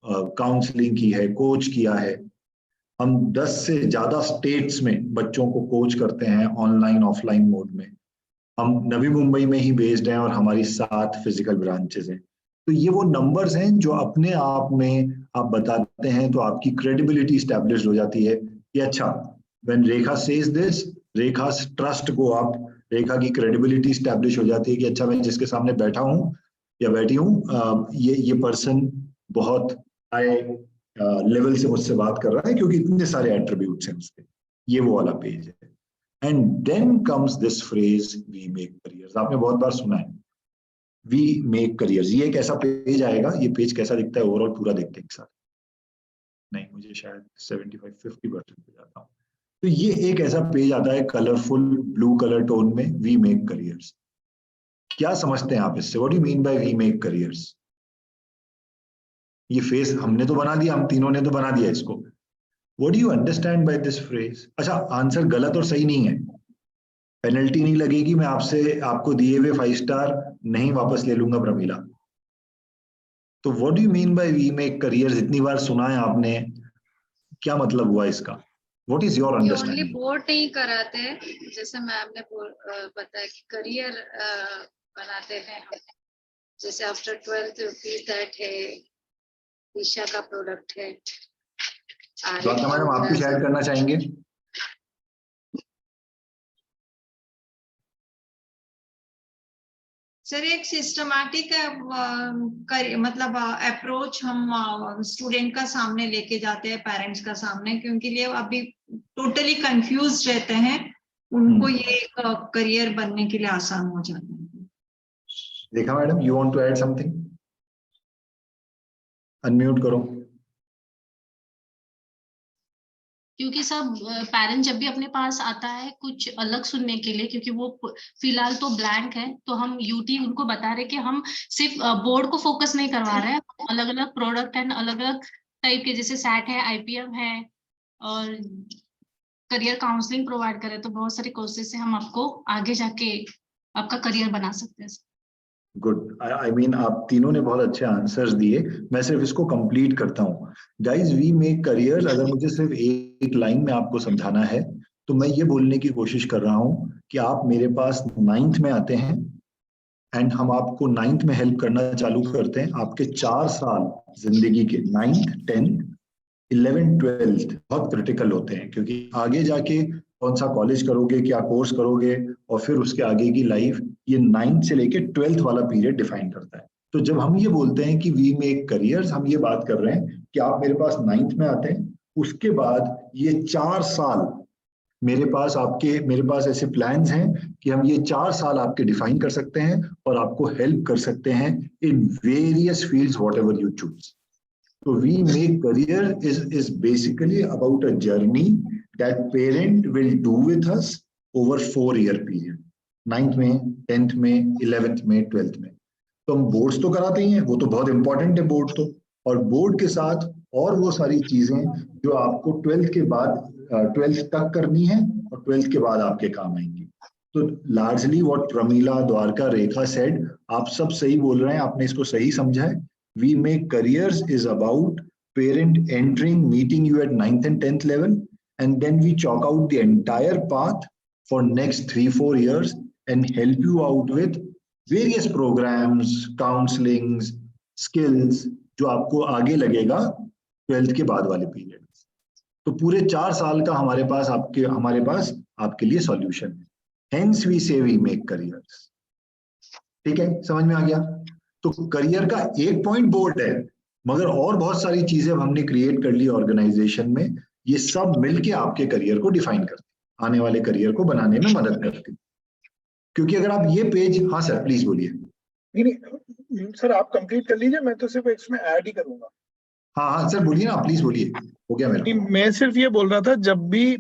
काउंसलिंग की है, कोच किया है। हम 10 से ज्यादा स्टेट्स में बच्चों को कोच करते हैं ऑनलाइन ऑफलाइन मोड में। हम नवी मुंबई में ही बेस्ड हैं और हमारी 7 फिजिकल ब्रांचेस हैं। तो ये वो नंबर्स हैं जो अपने आप में आप बताते हैं तो आपकी क्रेडिबिलिटी स्टैब्लिश हो जाती है कि अच्छा, when Rekha says this, Rekha trust को आप, रेखा की क्रेडिबिलिटी स्टैब्लिश हो जाती है कि अच्छा, मैं जिसके सामने बैठा हूँ या बैठी हूँ, ये पर्सन बहुत हाई लेवल से मुझसे बात कर रहा है, क्योंकि इतने सारे एट्रीब्यूट्स हैं उसके। ये वो वाला पेज है। And then comes this phrase, we make careers. आपने बहुत बार सुना है वी मेक करियर्स। ये एक ऐसा पेज आएगा, ये पेज कैसा दिखता है ओवरऑल पूरा देखते हैं एक साथ। नहीं, मुझे शायद 75-50% पे जाता हूँ। तो ये एक ऐसा पेज आता है कलरफुल ब्लू कलर टोन में, वी मेक करियर्स। क्या समझते हैं आप इससे? What do you mean by we make careers? ये फेस हमने तो बना दिया, हम तीनों ने तो बना दिया इसको। What do you understand by this phrase? अच्छा, आंसर गलत और सही नहीं है, पेनल्टी नहीं लगेगी, मैं आपसे आपको दिए हुए 5 स्टार नहीं वापस ले लूंगा प्रमीला। तो what do you mean by we make careers? इतनी बार सुना है आपने, क्या मतलब हुआ इसका? व्हाट इज योर ये ओनली अंडरस्टैंडिंग? बोर्ड नहीं कराते, जैसे मैम ने बताया कि करियर बनाते हैं हम, जैसे आफ्टर 12th दैट है, ईशा का प्रोडक्ट है। द्वारका मैडम, आप कुछ ऐड करना चाहेंगे? सर एक सिस्टमैटिक मतलब अप्रोच हम स्टूडेंट का सामने लेके जाते हैं, पेरेंट्स का सामने, क्योंकि लिए अभी टोटली कंफ्यूज रहते हैं, उनको ये करियर बनने के लिए आसान हो जाता है। देखा madam, you want to add something? Unmute करो। क्योंकि सब पेरेंट जब भी अपने पास आता है कुछ अलग सुनने के लिए, क्योंकि वो फिलहाल तो ब्लैंक है, तो हम यूटी उनको बता रहे कि हम सिर्फ बोर्ड को फोकस नहीं करवा रहे हैं, अलग अलग प्रोडक्ट एंड अलग अलग टाइप के, जैसे सैट है, आईपीएम है और करियर काउंसलिंग प्रोवाइड करें, तो बहुत सारे कोर्सेज से हम आपको आगे जाके आपका करियर बना सकते हैं। गुड, आई मीन आप तीनों ने बहुत अच्छे आंसर्स दिए, मैं सिर्फ इसको कंप्लीट करता हूँ। गाइज, वी मेक करियर्स, अगर मुझे सिर्फ एक लाइन में आपको समझाना है तो मैं ये बोलने की कोशिश कर रहा हूँ कि आप मेरे पास 9th में आते हैं एंड हम आपको 9th में हेल्प करना चालू करते हैं। आपके 4 साल जिंदगी के 9th, 10th, 11th, 12th बहुत क्रिटिकल होते हैं, क्योंकि आगे जाके कौन सा कॉलेज करोगे, क्या कोर्स करोगे, और फिर उसके आगे की लाइफ, ये 9th से लेके 12th वाला पीरियड डिफाइन करता है। तो जब हम ये बोलते हैं कि वी मेक करियर्स, हम ये बात कर रहे हैं कि आप मेरे पास 9th में आते हैं, उसके बाद ये 4 साल मेरे पास ऐसे प्लान्स हैं कि हम ये 4 साल आपके डिफाइन कर सकते हैं और आपको हेल्प कर सकते हैं in various fields, whatever you choose. So we make career is basically about a journey that parent will do with us over 4-year period. 9th में, 10th में, 11th में, 12th में। तो हम बोर्ड्स तो कराते ही हैं, वो तो बहुत इंपॉर्टेंट है बोर्ड तो, और बोर्ड के साथ और वो सारी चीजें जो आपको 12th के बाद 12th तक करनी है और 12th के बाद आपके काम आएंगी। तो largely what Pramila, Dwarka, Rekha said, आप सब सही बोल रहे हैं, आपने इसको सही समझा है। We make careers is about parent entering, meeting you at 9th and 10th level, and then we chalk out the entire path for next 3-4 years and help you out with various programs, counselings, skills, जो आपको आगे लगेगा 12th के बाद वाले period. तो पूरे 4 साल का हमारे पास आपके लिए सॉल्यूशन है। Hence we say we make careers। ठीक है, समझ में आ गया? तो करियर का एक पॉइंट बोर्ड है, मगर और बहुत सारी चीजें हमने क्रिएट कर ली ऑर्गेनाइजेशन में, ये सब मिलके आपके करियर को डिफाइन करते हैं, आने वाले करियर को बनाने में मदद करते हैं। क्योंकि अगर आप ये पेज, हाँ सर प्लीज बोलिए। नहीं सर, आप कंप्लीट कर लीजिए, मैं तो सिर्फ इसमें ऐड ही करूंगा। हाँ सर बोलिए ना, प्लीज बोलिए, हो गया मेरा। मैं सिर्फ ये बोल रहा था, जब भी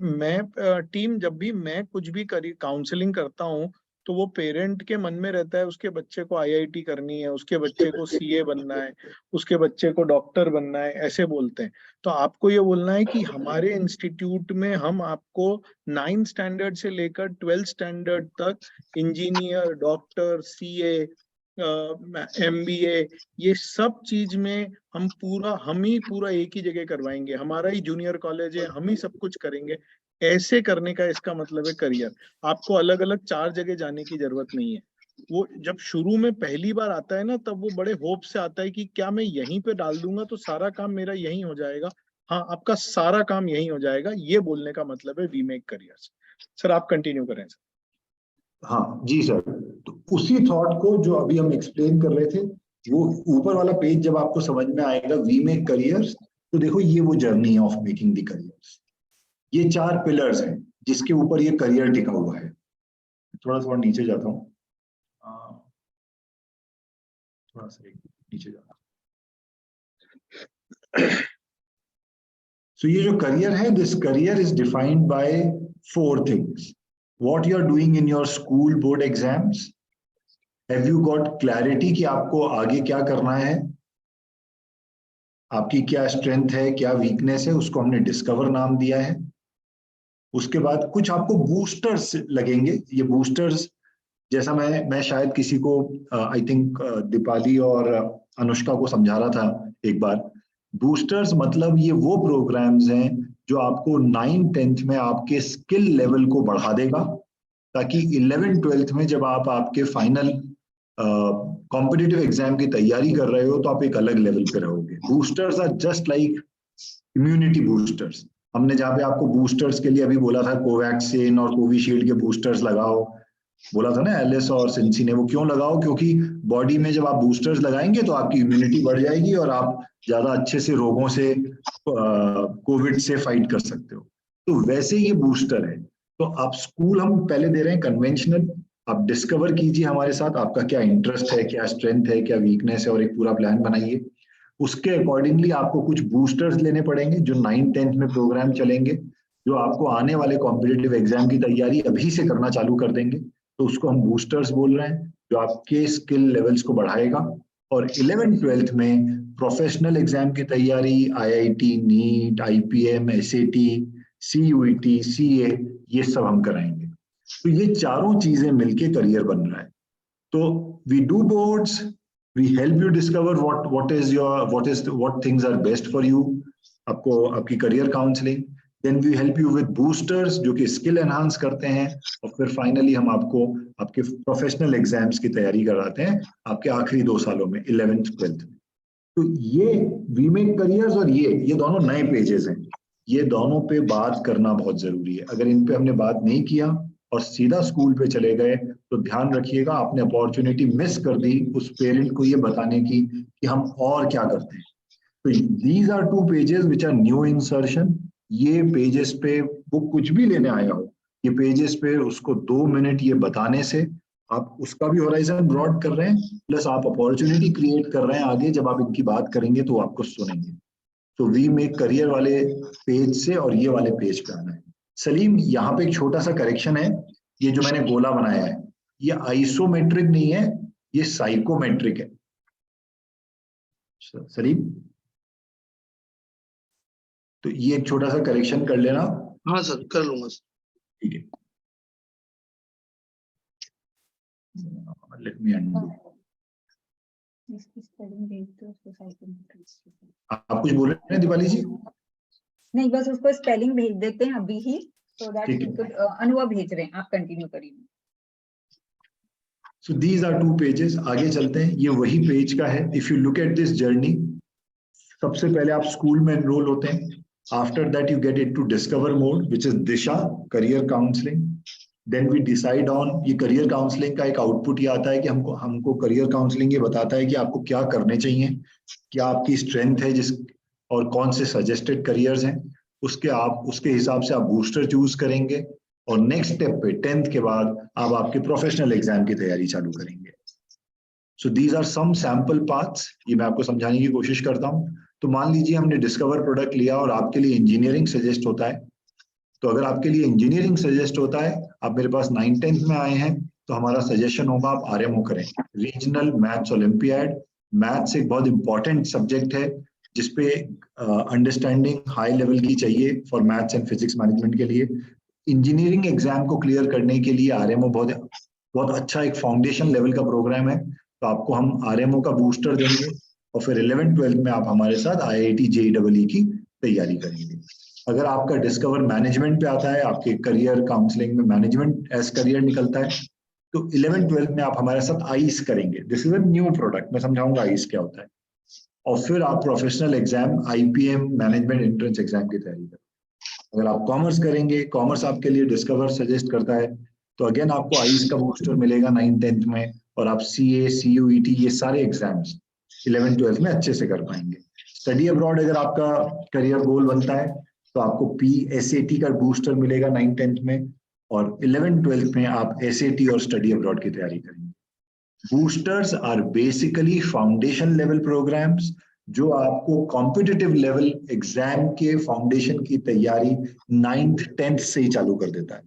मैं कुछ भी काउंसलिंग करता हूँ, तो वो पेरेंट के मन में रहता है उसके बच्चे को आईआईटी करनी है, उसके बच्चे को सीए बनना है, उसके बच्चे को डॉक्टर बनना है, ऐसे बोलते हैं। तो आपको ये बोलना है कि हमारे इंस्टीट्यूट में हम आपको 9th स्टैंडर्ड से लेकर 12th स्टैंडर्ड तक इंजीनियर, डॉक्टर, सीए, MBA, ये सब चीज में हम ही पूरा एक ही जगह करवाएंगे, हमारा ही जूनियर कॉलेज है, हम ही सब कुछ करेंगे। ऐसे करने का इसका मतलब है करियर। आपको अलग अलग 4 जगह जाने की जरूरत नहीं है। वो जब शुरू में पहली बार आता है ना, तब वो बड़े होप से आता है कि क्या मैं यहीं पे डाल दूंगा तो सारा काम मेरा यहीं हो जाएगा। हाँ, आपका सारा काम यहीं हो जाएगा, ये बोलने का मतलब है वी मेक करियर्स। सर आप कंटिन्यू करें सर। हाँ जी सर, तो उसी थॉट को जो अभी हम एक्सप्लेन कर रहे थे, वो ऊपर वाला पेज जब आपको समझ में आएगा, वी मेक करियर्स, तो देखो ये वो जर्नी है ऑफ मेकिंग द करियर्स। ये 4 पिलर्स हैं जिसके ऊपर ये करियर टिका हुआ है। थोड़ा सा नीचे जाता हूँ, थोड़ा सा नीचे जाता हूँ। So ये जो करियर है, this career is defined by 4 things. What you are doing in your school board exams? Have you got clarity कि आपको आगे क्या करना है? आपकी क्या स्ट्रेंथ है, क्या वीकनेस है, उसको हमने डिस्कवर नाम दिया है। उसके बाद कुछ आपको बूस्टर्स लगेंगे। ये बूस्टर्स जैसा मैं शायद किसी को आई थिंक दीपाली और अनुष्का को समझा रहा था एक बार। बूस्टर्स मतलब ये वो प्रोग्राम्स हैं जो आपको 9th-10th में आपके स्किल लेवल को बढ़ा देगा, ताकि 11th-12th में जब आप आपके फाइनल कॉम्पिटिटिव एग्जाम की तैयारी कर रहे हो तो आप एक अलग लेवल पे रहोगे। Boosters are just like immunity boosters. हमने जहाँ पे आपको बूस्टर्स के लिए अभी बोला था कोवैक्सीन और कोविशील्ड के बूस्टर्स लगाओ, बोला था ना एलिस और सिंसी ने, वो क्यों लगाओ? क्योंकि बॉडी में जब आप बूस्टर्स लगाएंगे तो आपकी इम्यूनिटी बढ़ जाएगी और आप ज्यादा अच्छे से रोगों से, कोविड से फाइट कर सकते हो। तो वैसे ये बूस्टर है। तो आप स्कूल हम पहले दे रहे हैं कन्वेंशनल, आप डिस्कवर कीजिए हमारे साथ आपका क्या इंटरेस्ट है, क्या स्ट्रेंथ है, क्या वीकनेस है, और एक पूरा प्लान बनाइए। उसके अकॉर्डिंगली आपको कुछ बूस्टर्स लेने पड़ेंगे जो 9th-10th में प्रोग्राम चलेंगे, जो आपको आने वाले कॉम्पिटिटिव एग्जाम की तैयारी अभी से करना चालू कर देंगे। तो उसको हम बूस्टर्स बोल रहे हैं, जो आपके स्किल लेवल्स को बढ़ाएगा। और 11th-12th में प्रोफेशनल एग्जाम की तैयारी, IIT, NEET, IPM, SAT, CUET, CA, ये सब हम कराएंगे। तो ये चारों चीजें मिलके करियर बन रहा है। तो we do boards, we help you discover what things are best for you, आपको आपकी career counselling. Then we help you with boosters जो कि स्किल एनहांस करते हैं, और फिर फाइनली हम आपको आपके प्रोफेशनल एग्जाम्स की तैयारी कराते हैं आपके आखिरी 2 सालों में 11th-12th में। तो ये वी मेक करियर्स और ये दोनों नए पेजेस हैं। ये दोनों पे बात करना बहुत जरूरी है। अगर इन पे हमने बात नहीं किया और सीधा स्कूल पे चले गए तो ध्यान रखिएगा आपने अपॉर्चुनिटी मिस कर दी उस पेरेंट को ये बताने की कि हम और क्या करते हैं। तो these are 2 pages which are new insertion. ये पेजेस पे वो कुछ भी लेने आया हो, ये पेजेस पे उसको 2 मिनट ये बताने से आप उसका भी होराइजन ब्रॉड कर रहे हैं, प्लस आप अपॉर्चुनिटी क्रिएट कर रहे हैं आगे जब आप इनकी बात करेंगे तो आपको सुनेंगे। तो वी मेक करियर वाले पेज से और ये वाले पेज पे आना है। सलीम, यहाँ पे एक छोटा सा करेक्शन है। ये जो मैंने गोला बनाया है ये आइसोमेट्रिक नहीं है, ये साइकोमेट्रिक है। सलीम, तो ये एक छोटा सा करेक्शन कर लेना। हाँ सर, कर लूंगा सर। ठीक है, लेट मी अनडू। आप कुछ बोल रहे हैं दीपाली जी? नहीं, बस उसको स्पेलिंग भेज देते हैं अभी ही, so that ठीक है। he could, अनुभव भेज रहे हैं, आप कंटिन्यू करिए। So these are 2 pages। आगे चलते हैं, ये वही पेज का है। If you look at this journey, सबसे पहले आप स्कूल में एनरोल होते हैं। After that you get into discover mode, which is Disha career counseling। Then we decide on, ये career counseling का एक आउटपुट ये आता है कि हमको career counseling ये बताता है कि आपको क्या करने चाहिए, क्या आपकी स्ट्रेंथ है जिस, और कौन से सजेस्टेड करियर्स हैं। उसके हिसाब से आप बूस्टर चूज करेंगे, और नेक्स्ट स्टेप पे 10th के बाद आप आपके प्रोफेशनल एग्जाम की तैयारी चालू करेंगे। So these are some sample paths, ये मैं आपको समझाने की कोशिश करता हूँ। तो मान लीजिए हमने डिस्कवर प्रोडक्ट लिया और आपके लिए इंजीनियरिंग सजेस्ट होता है। तो अगर आपके लिए इंजीनियरिंग सजेस्ट होता है, आप मेरे पास 9th-10th में आए हैं, तो हमारा सजेशन होगा आप RMO करें, रीजनल मैथ्स ओलंपियाड। मैथ्स एक बहुत इंपॉर्टेंट सब्जेक्ट है जिसपे अंडरस्टैंडिंग हाई लेवल की चाहिए for maths and physics management के लिए। इंजीनियरिंग एग्जाम को क्लियर करने के लिए RMO बहुत अच्छा एक फाउंडेशन लेवल का प्रोग्राम है। तो आपको हम RMO का बूस्टर देंगे, और फिर 11th-12th में आप हमारे साथ IIT JEE की तैयारी करेंगे। अगर आपका डिस्कवर मैनेजमेंट पे आता है, आपके करियर काउंसलिंग में मैनेजमेंट एज करियर निकलता है, तो 11th-12th में आप हमारे साथ आइस करेंगे। This is a new product, मैं समझाऊंगा आइस क्या होता है। और फिर आप professional exam IPM management entrance exam की तैयारी करें। अगर आप कॉमर्स करेंगे, कॉमर्स आपके लिए डिस्कवर सजेस्ट करता है, तो अगेन आपको आइस का बूस्टर मिलेगा 9th-10th में, और आप CA, CUET ये सारे एग्जाम्स 11th-12th में अच्छे से कर पाएंगे। स्टडी अब्रॉड अगर आपका करियर गोल बनता है तो आपको PSAT का बूस्टर मिलेगा 9th-10th में, और 11th-12th में आप SAT और स्टडी अब्रॉड की तैयारी करेंगे। Boosters are basically foundation level programs जो आपको कॉम्पिटिटिव लेवल एग्जाम के फाउंडेशन की तैयारी 9th-10th से ही चालू कर देता है।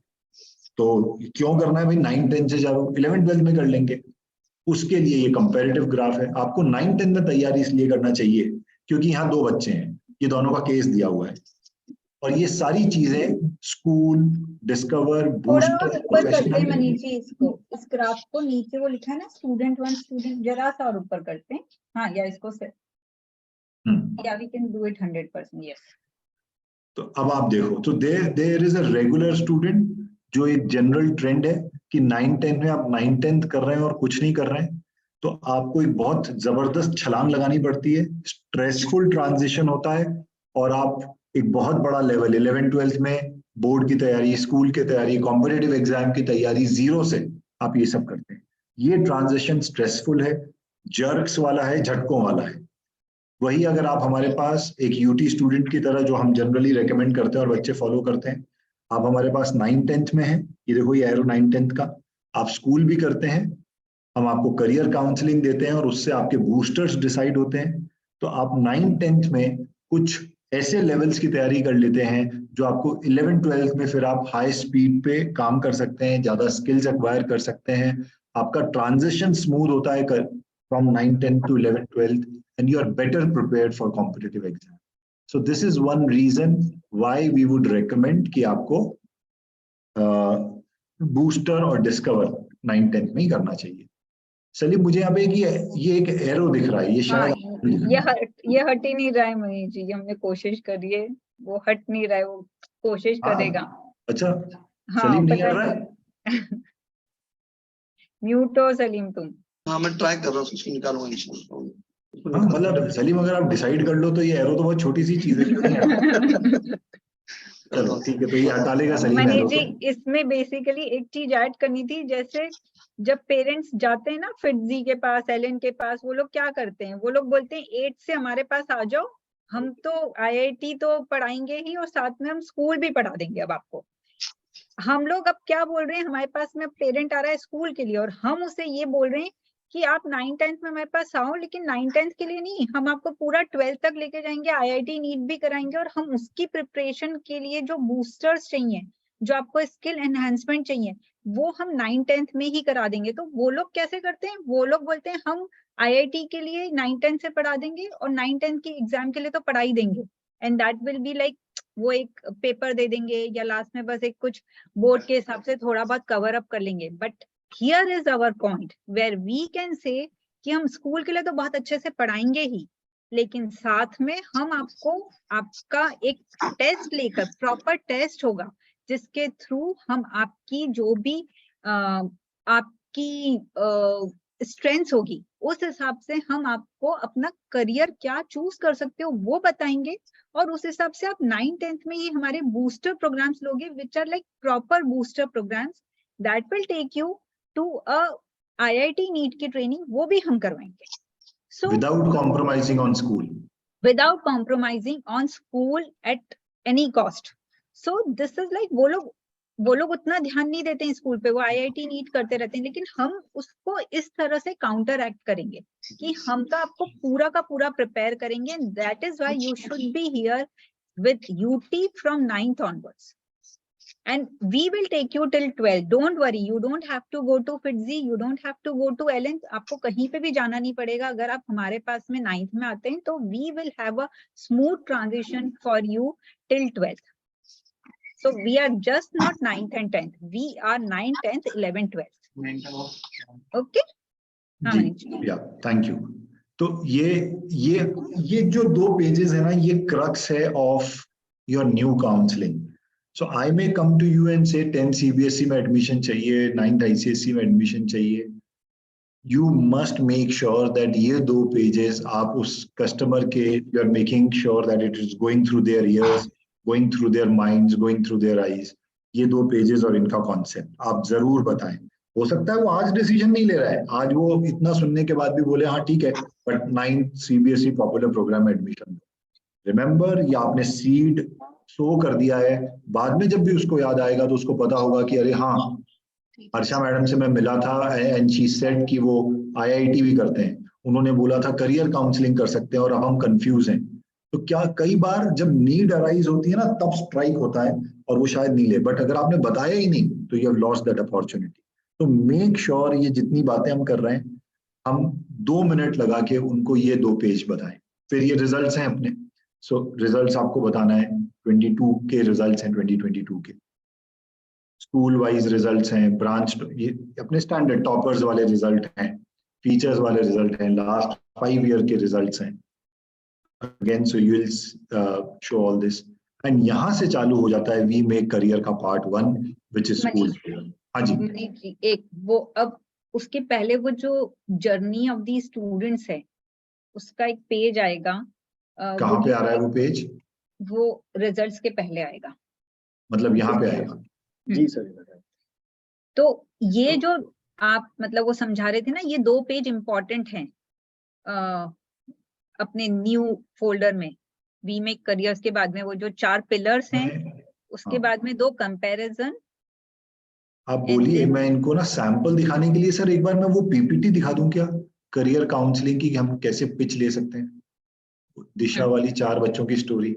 तो क्यों करना है भाई 9th-10th से चालू, 11th-12th में कर लेंगे। उसके लिए ये कंपैरेटिव ग्राफ है। आपको 9th-10th में तैयारी इसलिए करना चाहिए क्योंकि यहाँ 2 बच्चे हैं, ये दोनों का केस दिया हुआ है। और ये सारी चीजें स्कूल, डिस्कवर, थोड़ा और बूस्टर, ऊपर करते हैं प्रोफेशनल, मनीष जी, इसको, इस ग्राफ को नीचे वो लिखा है ना स्टूडेंट 1 स्टूडेंट, जरा सा और ऊपर करते हैं। हाँ, या इसको से, या we can do it 100%, yes. तो अब आप देखो, तो there is a regular student, जो एक जनरल ट्रेंड है कि 9-10 में आप 9-10 कर रहे हैं और कुछ नहीं कर रहे हैं, तो आपको एक बहुत जबरदस्त छलांग लगानी पड़ती है, स्ट्रेसफुल ट्रांजिशन होता है, और आप एक बहुत बड़ा लेवल 11-12 में बोर्ड की तैयारी, स्कूल की तैयारी, कॉम्पिटिटिव एग्जाम की तैयारी, 0 से आप ये सब करते हैं। ये ट्रांजिशन स्ट्रेसफुल है, जर्क्स वाला है, झटकों वाला है। वही अगर आप हमारे पास एक यूटी स्टूडेंट की तरह, जो हम जनरली रेकमेंड करते हैं और बच्चे फॉलो करते हैं, आप हमारे पास 9-10 में हैं, ये देखो ये एरो 9-10 का, आप स्कूल भी करते हैं, हम आपको करियर काउंसलिंग देते हैं और उससे आपके बूस्टर्स डिसाइड होते हैं। तो आप 9-10 में कुछ ऐसे लेवल्स की तैयारी कर लेते हैं जो आपको 11-12 में फिर आप हाई स्पीड पे काम कर सकते हैं, ज्यादा स्किल्स एक्वायर कर सकते हैं, आपका ट्रांजिशन स्मूथ होता है from 9-10 to 11-12, and you are better prepared for competitive exam. So this is one reason why we would recommend कि आपको बूस्टर और डिस्कवर 9-10 में ही करना चाहिए। सलीम, मुझे यहाँ पे ये एक एरो दिख रहा है, ये शायद ये हट ही नहीं रहा है मनीष जी, हमने कोशिश करी है, वो हट नहीं रहा है, वो कोशिश करेगा। अच्छा, हाँ, सलीम नहीं पता कर रहा है? म्यूट हो सलीम तुम। हाँ, मैं ट्राई कर रहा हूँ, उसको निकालूंगा इंशाल्लाह। हाँ, मतलब सलीम अगर आप डिसाइड कर लो तो ये एरो तो बहुत छोटी सी चीज है, क्यों नहीं हटा? चलो ठीक है, तो ये हटा लेगा सलीम मनीष एरो जी, को। इसमें बेसिकली एक चीज ऐड करनी थी, जैसे जब पेरेंट्स जाते हैं ना फिटजी के पास, एलन के पास, वो लोग क्या करते हैं, वो लोग बोलते हैं 8 से हमारे पास आ जाओ, हम तो आईआईटी तो पढ़ाएंगे ही और साथ में हम स्कूल भी पढ़ा देंगे। अब आपको हम लोग अब क्या बोल रहे हैं, हमारे पास में पेरेंट आ रहा है स्कूल के लिए और हम उसे ये बोल रहे हैं कि आप 9-10 में हमारे पास आओ, लेकिन 9-10 के लिए नहीं, हम आपको पूरा 12 तक लेके जाएंगे, आईआईटी नीट भी कराएंगे, और हम उसकी प्रिपरेशन के लिए जो बूस्टर्स चाहिए, जो आपको स्किल एनहांसमेंट चाहिए, वो हम 9-10 में ही करा देंगे। तो वो लोग कैसे करते हैं, वो लोग बोलते हैं हम आईआईटी के लिए 9-10 से पढ़ा देंगे और 9-10 की एग्जाम के लिए तो पढ़ा ही देंगे, and that will be like, वो एक पेपर दे देंगे या लास्ट में बस एक कुछ बोर्ड के हिसाब से थोड़ा बहुत कवर अप कर लेंगे। But here is our point where we can say कि हम स्कूल के लिए तो बहुत अच्छे से पढ़ाएंगे ही, लेकिन साथ में हम आपको आपका एक टेस्ट लेकर, प्रॉपर टेस्ट होगा जिसके थ्रू हम आपकी जो भी आपकी स्ट्रेंथ्स होगी, उस हिसाब से हम आपको अपना करियर क्या चूज कर सकते हो वो बताएंगे, और उस हिसाब से आप 9-10 में ही हमारे बूस्टर प्रोग्राम्स लोगे, which are like proper booster programs that will take you to a IIT NEET की ट्रेनिंग, वो भी हम करवाएंगे। So without compromising on school, without compromising on school at any cost. So this is like, वो लोग उतना ध्यान नहीं देते हैं स्कूल पे, वो आईआईटी नीट करते रहते हैं, लेकिन हम उसको इस तरह से काउंटर एक्ट करेंगे कि हम तो आपको पूरा का पूरा प्रिपेयर करेंगे, and that is why you should be here with UT from 9th onwards, and we will take you till 12th. Don't worry, you don't have to go to FITZY, you don't have to go to Ellen, आपको कहीं पे भी जाना नहीं पड़ेगा। अगर आप हमारे पास में 9th में आते हैं तो we will have a smooth transition for you till 12th. So we are just not 9th and 10th, we are 9th, 10th, 11th, 12th. Okay? हाँ मनीष जी। या थैंक यू। तो ये जो 2 पेजेस है ना, ये क्रक्स है of your new counselling. So I may come to you and say 10th CBSE में एडमिशन चाहिए, 9th ICSE में एडमिशन चाहिए। You must make sure that ये 2 पेजेस आप उस कस्टमर के, you are making sure that it is going through their ears, going through their minds, going through their eyes. ये 2 pages और इनका कॉन्सेप्ट आप जरूर बताएं। हो सकता है वो आज डिसीजन नहीं ले रहा है, आज वो इतना सुनने के बाद भी बोले हाँ ठीक है, but 9th CBSE popular program में एडमिशन दो। रिमेंबर, ये आपने सीड सो कर दिया है, बाद में जब भी उसको याद आएगा तो उसको पता होगा कि अरे हाँ, हर्षा मैडम से मैं मिला था एंड शी सेड कि वो IIT भी करते हैं, उन्होंने बोला था करियर काउंसलिंग कर सकते हैं और अब हम कंफ्यूज हैं। तो क्या कई बार जब नीड अराइज होती है ना, तब स्ट्राइक होता है और वो शायद नहीं ले, बट अगर आपने बताया ही नहीं तो you have lost that opportunity. तो मेक श्योर ये जितनी बातें हम कर रहे हैं, हम 2 मिनट लगा के उनको ये 2 पेज बताएं। फिर ये रिजल्ट्स हैं अपने, सो रिजल्ट्स आपको बताना है, 22 के रिजल्ट्स हैं 2022 के, स्कूल वाइज रिजल्ट्स हैं, ब्रांच, ये अपने स्टैंडर्ड टॉपर्स वाले रिजल्ट हैं, फीचर्स वाले रिजल्ट हैं, लास्ट 5 ईयर के रिजल्ट्स हैं। Again so you will show all this, and यहाँ से चालू हो जाता है वी मेक करियर का पार्ट 1 विच इज स्कूल। हाँ जी मनीष जी, एक वो अब उसके पहले वो जो जर्नी ऑफ दी स्टूडेंट्स है उसका एक पेज आएगा। कहाँ पे आ रहा है वो पेज? वो रिजल्ट्स के पहले आएगा, मतलब यहाँ पे आएगा? जी सर। तो ये जो आप मतलब वो समझा रहे थे ना, ये 2 पेज इंपॉर्टेंट हैं अपने न्यू फोल्डर में। वी मेक करियर्स के बाद में वो जो 4 पिलर्स हैं, उसके बाद में 2 कंपैरिजन। आप बोलिए, मैं इनको ना सैंपल दिखाने के लिए सर एक बार मैं वो पीपीटी दिखा दूं क्या, करियर काउंसलिंग की, हम कैसे पिच ले सकते हैं, दिशा वाली 4 बच्चों की स्टोरी।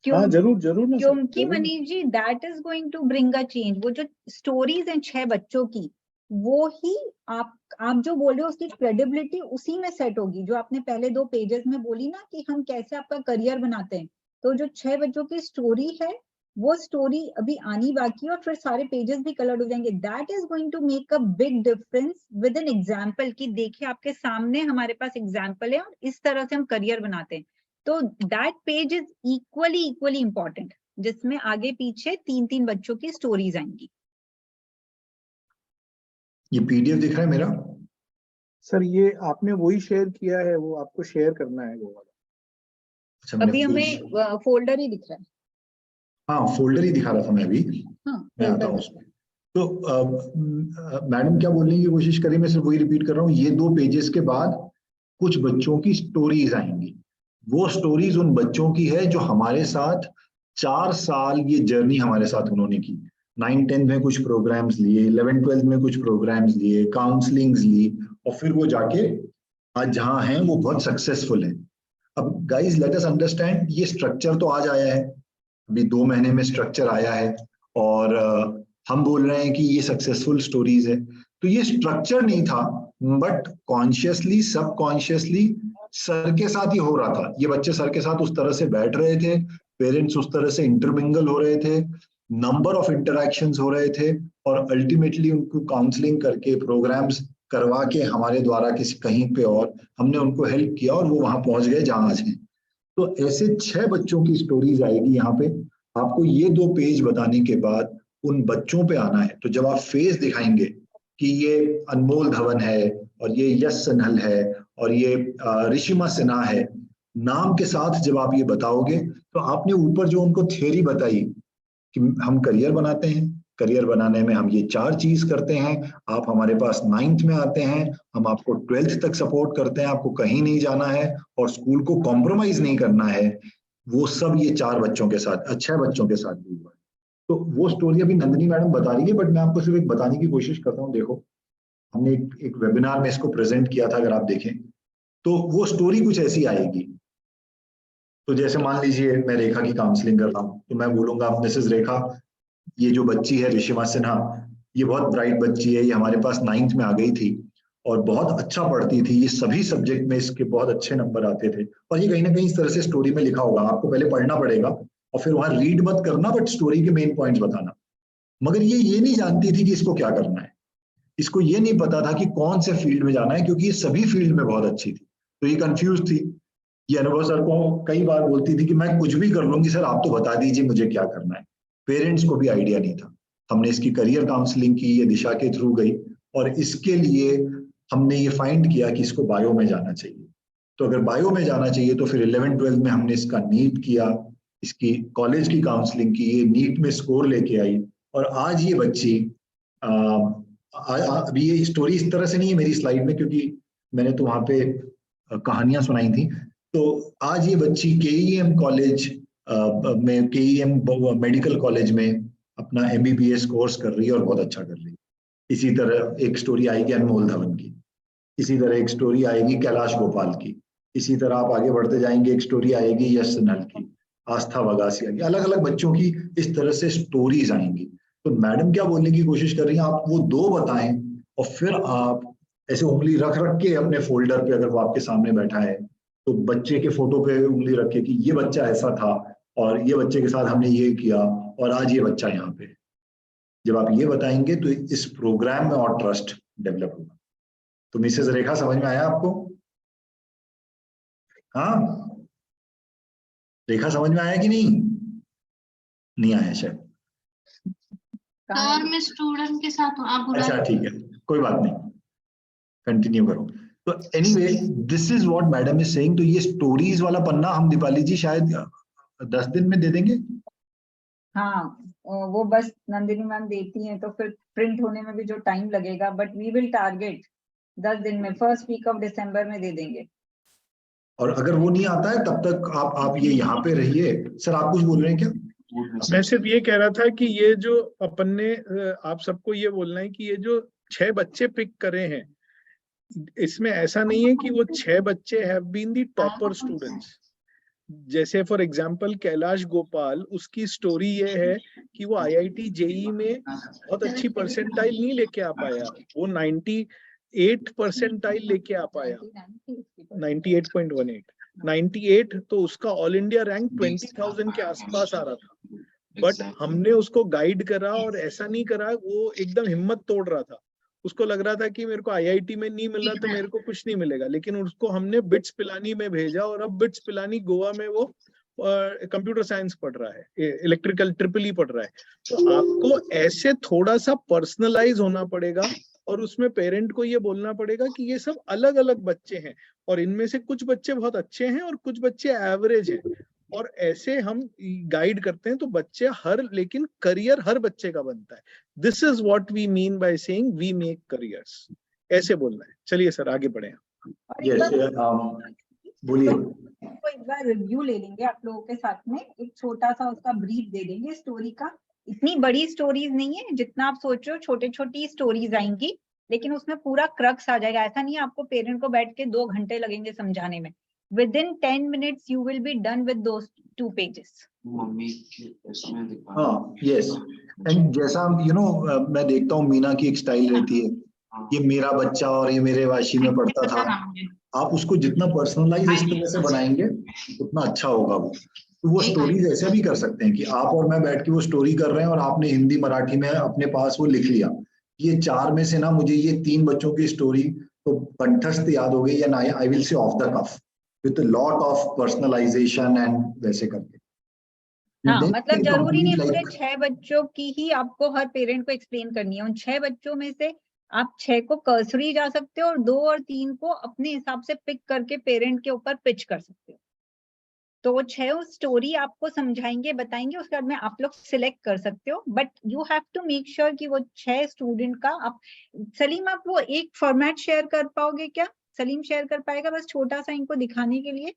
हाँ जरूर जरूर ना सर, क्योंकि जरूर। Manish ji that is going to bring a change. वो जो स्टोरीज हैं 6 बच्चों की, वो ही आप जो बोल रहे हो उसकी क्रेडिबिलिटी उसी में सेट होगी, जो आपने पहले 2 पेजेस में बोली ना कि हम कैसे आपका करियर बनाते हैं। तो जो 6 बच्चों की स्टोरी है वो स्टोरी अभी आनी बाकी है, और फिर सारे पेजेस भी कलर्ड हो जाएंगे। That is going to make a big difference with an example, कि देखिए आपके सामने हमारे पास एग्जाम्पल है और इस तरह से हम करियर बनाते हैं। तो that page is equally important, जिसमें आगे पीछे 3-3 बच्चों की स्टोरीज आएंगी। ये पीडीएफ दिख रहा है मेरा? सर ये आपने वही शेयर किया है, वो आपको शेयर करना है वो वाला। अच्छा, अभी हमें फोल्डर ही दिख रहा है। हाँ फोल्डर ही दिखा रहा था मैं अभी। हाँ, मैं आता हूँ उसमें। तो मैडम क्या बोलने की कोशिश करी, मैं सिर्फ वही रिपीट कर रहा हूँ, ये 2 पेजेस के बाद कुछ बच्चों की स्टोरीज आएंगी। वो स्टोरीज उन बच्चों की है जो हमारे साथ 4 साल ये जर्नी हमारे साथ उन्होंने की। 9th-10th में कुछ प्रोग्राम्स लिए, 11th-12th में कुछ प्रोग्राम्स लिए, काउंसलिंग्स ली, और फिर वो जाके आज जहाँ हैं वो बहुत सक्सेसफुल है। अब गाइज लेट अस अंडरस्टैंड, ये स्ट्रक्चर तो आज आया है, अभी 2 महीने में स्ट्रक्चर आया है, और हम बोल रहे हैं कि ये सक्सेसफुल स्टोरीज है। तो ये स्ट्रक्चर नहीं था, बट कॉन्शियसली सबकॉन्शियसली सर के साथ ही हो रहा था। ये बच्चे सर के साथ उस तरह से बैठ रहे थे, पेरेंट्स उस तरह से इंटरमिंगल हो रहे थे, नंबर ऑफ इंटरैक्शंस हो रहे थे, और अल्टीमेटली उनको काउंसलिंग करके प्रोग्राम्स करवा के हमारे द्वारा किसी कहीं पे और हमने उनको हेल्प किया और वो वहां पहुंच गए जहां आज हैं। तो ऐसे 6 बच्चों की स्टोरीज आएगी यहाँ पे। आपको ये 2 पेज बताने के बाद उन बच्चों पे आना है। तो जब आप फेस दिखाएंगे कि ये अनमोल धवन है, और ये यश सिन्हल है, और ये ऋषिमा सिन्हा है, नाम के साथ जब आप ये बताओगे, तो आपने ऊपर जो उनको थ्योरी बताई कि हम करियर बनाते हैं, करियर बनाने में हम ये 4 चीज करते हैं, आप हमारे पास 9th में आते हैं, हम आपको 12th तक सपोर्ट करते हैं, आपको कहीं नहीं जाना है और स्कूल को कॉम्प्रोमाइज नहीं करना है, वो सब ये 4 बच्चों के साथ, 6 बच्चों के साथ भी हुआ है। तो वो स्टोरी अभी नंदिनी मैडम बता रही है, बट मैं आपको सिर्फ एक बताने की कोशिश करता हूँ। देखो, हमने एक वेबिनार में इसको प्रेजेंट किया था, अगर आप देखें तो वो स्टोरी कुछ ऐसी आएगी। तो जैसे मान लीजिए मैं रेखा की काउंसलिंग कर रहा हूँ, तो मैं बोलूंगा मिसेस रेखा, ये जो बच्ची है ऋषिमा सिन्हा, ये बहुत ब्राइट बच्ची है, ये हमारे पास 9th में आ गई थी और बहुत अच्छा पढ़ती थी, ये सभी सब्जेक्ट में इसके बहुत अच्छे नंबर आते थे। और ये कहीं ना कहीं इस तरह से स्टोरी में लिखा होगा, आपको पहले पढ़ना पड़ेगा और फिर वहां रीड मत करना, बट स्टोरी के मेन पॉइंट्स बताना। मगर ये नहीं जानती थी कि इसको क्या करना है, इसको ये नहीं पता था कि कौन से फील्ड में जाना है, क्योंकि ये सभी फील्ड में बहुत अच्छी थी। तो ये कंफ्यूज थी। ये अनुभव सर को कई बार बोलती थी कि मैं कुछ भी कर लूंगी सर, आप तो बता दीजिए मुझे क्या करना है। पेरेंट्स को भी आइडिया नहीं था। हमने इसकी करियर काउंसलिंग की, ये दिशा के थ्रू गई, और इसके लिए हमने ये फाइंड किया कि इसको बायो में जाना चाहिए। तो अगर बायो में जाना चाहिए तो फिर 11th-12th में हमने इसका नीट किया, इसकी कॉलेज की काउंसलिंग की, ये नीट में स्कोर लेके आई, और आज ये बच्ची अभी ये स्टोरी इस तरह से नहीं है मेरी स्लाइड में, क्योंकि मैंने तो वहां पे कहानियां सुनाई थी। तो आज ये बच्ची केईएम कॉलेज में, केईएम मेडिकल कॉलेज में अपना MBBS कोर्स कर रही है और बहुत अच्छा कर रही है। इसी तरह एक स्टोरी आएगी अनमोल धवन की, इसी तरह एक स्टोरी आएगी कैलाश गोपाल की, इसी तरह आप आगे बढ़ते जाएंगे, एक स्टोरी आएगी यश सिन्हल की, आस्था वगासिया की, अलग अलग बच्चों की इस तरह से स्टोरीज आएंगी। तो मैडम क्या बोलने की कोशिश कर रही हैं, आप वो 2 बताएं और फिर आप ऐसे उंगली रख रख के अपने फोल्डर पे, अगर वो आपके सामने बैठा है तो बच्चे के फोटो पे उंगली रखे कि ये बच्चा ऐसा था और ये बच्चे के साथ हमने ये किया और आज ये बच्चा यहाँ पे। जब आप ये बताएंगे तो इस प्रोग्राम में और ट्रस्ट डेवलप होगा। तो मिसेस रेखा, समझ में आया आपको? हाँ, रेखा समझ में आया कि नहीं आया शायद? सर मैं स्टूडेंट के साथ हूँ, आप बुला अच्छा ठीक है, कोई बात नहीं, कंटिन्यू करो। तो anyway, this is what madam is saying. तो ये स्टोरीज वाला पन्ना हम दीपाली जी शायद 10 दिन में दे देंगे। हाँ, वो बस नंदिनी मैम देती हैं तो फिर प्रिंट होने में भी जो टाइम लगेगा, बट वी विल टारगेट 10 दिन में, फर्स्ट वीक ऑफ दिसंबर में दे देंगे। और अगर वो नहीं आता है तब तक आप ये यहाँ पे रहिए। सर आप कुछ बोल रहे हैं क्या? मैं सिर्फ ये कह रहा था कि ये जो अपन ने आप सबको ये बोलना है कि ये जो 6 बच्चे पिक करे हैं, इसमें ऐसा नहीं है कि वो 6 बच्चे have been the topper students. जैसे फॉर एग्जांपल कैलाश गोपाल, उसकी स्टोरी ये है कि वो आईआईटी जेईई में बहुत अच्छी परसेंटाइल नहीं लेके आ पाया, वो 98 परसेंटाइल लेके आ पाया, 98.18, 98, तो उसका ऑल इंडिया रैंक 20,000 के आसपास आ रहा था। बट हमने उसको गाइड करा और ऐसा नहीं करा, वो एकदम हिम्मत तोड़ रहा था। उसको लग रहा था कि मेरे को आईआईटी में नहीं मिला तो मेरे को कुछ नहीं मिलेगा, लेकिन उसको हमने बिट्स पिलानी में भेजा और अब बिट्स पिलानी गोवा में वो कंप्यूटर साइंस पढ़ रहा है, इलेक्ट्रिकल ट्रिपल पढ़ रहा है। तो आपको ऐसे थोड़ा सा पर्सनलाइज होना पड़ेगा और उसमें पेरेंट को ये बोलना पड़ेगा कि ये सब अलग अलग बच्चे हैं और इनमें से कुछ बच्चे बहुत अच्छे हैं और कुछ बच्चे एवरेज हैं, और ऐसे हम गाइड करते हैं तो बच्चे लेकिन करियर हर बच्चे का बनता है। This is what we mean by saying we make careers, ऐसे बोलना है। चलिए सर आगे बढ़े। बोलिए। तो एक बार रिव्यू ले लेंगे आप लोगों के साथ में, एक छोटा सा उसका ब्रीफ दे देंगे स्टोरी का। इतनी बड़ी स्टोरीज नहीं है जितना आप सोचो, छोटी छोटी स्टोरीज आएंगी, लेकिन उसमें पूरा क्रक्स आ जाएगा। ऐसा नहीं है आपको पेरेंट को बैठ के 2 घंटे लगेंगे समझाने में। Within 10 minutes you will be done with those 2 pages. हाँ, यस। एंड जैसा मैं देखता हूँ मीना की एक स्टाइल रहती है, ये मेरा बच्चा और ये मेरे वाशी में पढ़ता था। आप उसको जितना पर्सनलाइज इस तरह से बनाएंगे उतना अच्छा होगा वो। तो वो स्टोरीज ऐसे भी कर सकते हैं कि आप और मैं बैठ के वो स्टोरी कर रहे हैं और आपने हिंदी मराठी में अपने पास वो लिख लिया, ये 4 में से ना मुझे ये 3 बच्चों की स्टोरी तो कंठस्थ याद हो गई, या I will say off the cuff with a lot of personalization and वैसे करके। हाँ, मतलब जरूरी नहीं पूरे 6 बच्चों की ही आपको हर पेरेंट को एक्सप्लेन करनी है। उन 6 बच्चों में से आप 6 को कर्सरी जा सकते हो और 2 और 3 को अपने हिसाब से पिक करके पेरेंट के ऊपर पिच कर सकते हो। तो वो 6 स्टोरी आपको समझाएंगे, बताएंगे, उसके बाद में आप लोग सिलेक्ट कर सकते हो। But you have to make sure कि वो 6 स्टूडेंट का आप, सलीम आप वो एक फॉर्मेट शेयर कर पाओगे क्या? सलीम शेयर कर पाएगा बस छोटा सा इनको दिखाने के लिए?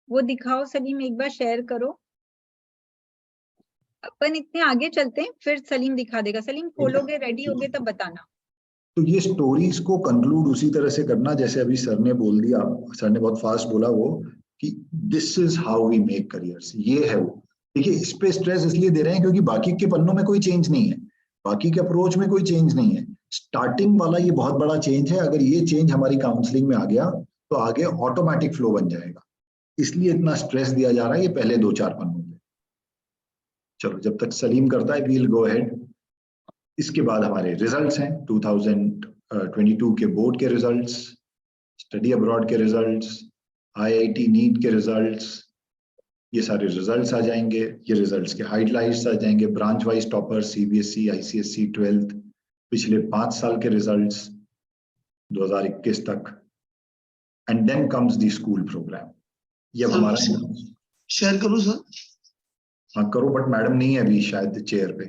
वो दिखाओ सलीम, एक बार शेयर करो। अपन इतने आगे चलते हैं फिर सलीम दिखा देगा। सलीम खोलोगे, रेडी होगे तब बताना। तो ये स्टोरीज को कंक्लूड उसी तरह से करना जैसे अभी सर ने बोल दिया, सर ने बहुत फास्ट बोला वो, कि this is how we make careers, ये है वो। देखिए इस पे स्ट्रेस इसलिए दे रहे हैं क्योंकि बाकी के पन्नों में कोई चेंज नहीं है, बाकी के अप्रोच में कोई चेंज नहीं है। स्टार्टिंग वाला ये बहुत बड़ा चेंज है। अगर ये चेंज हमारी काउंसलिंग में आ गया तो आगे ऑटोमेटिक फ्लो बन जाएगा, इसलिए इतना स्ट्रेस दिया जा रहा है ये पहले 2-4 पन्नों पे। चलो जब तक सलीम करता है वील गो अहेड। इसके बाद हमारे रिजल्ट्स हैं 2022 के बोर्ड के रिजल्ट्स, स्टडी अब्रॉड के रिजल्ट्स, आईआईटी नीट के रिजल्ट्स, ये सारे रिजल्ट्स आ जाएंगे। ये रिजल्ट्स के हाइलाइट्स आ जाएंगे, branch wise topper, CBSE, ICSE, 12th, पिछले 5 साल के रिजल्ट्स 2021 तक, and then comes the school program. ये हमारा शेयर करूं सर? हाँ करो, बट मैडम नहीं है अभी शायद चेयर पे।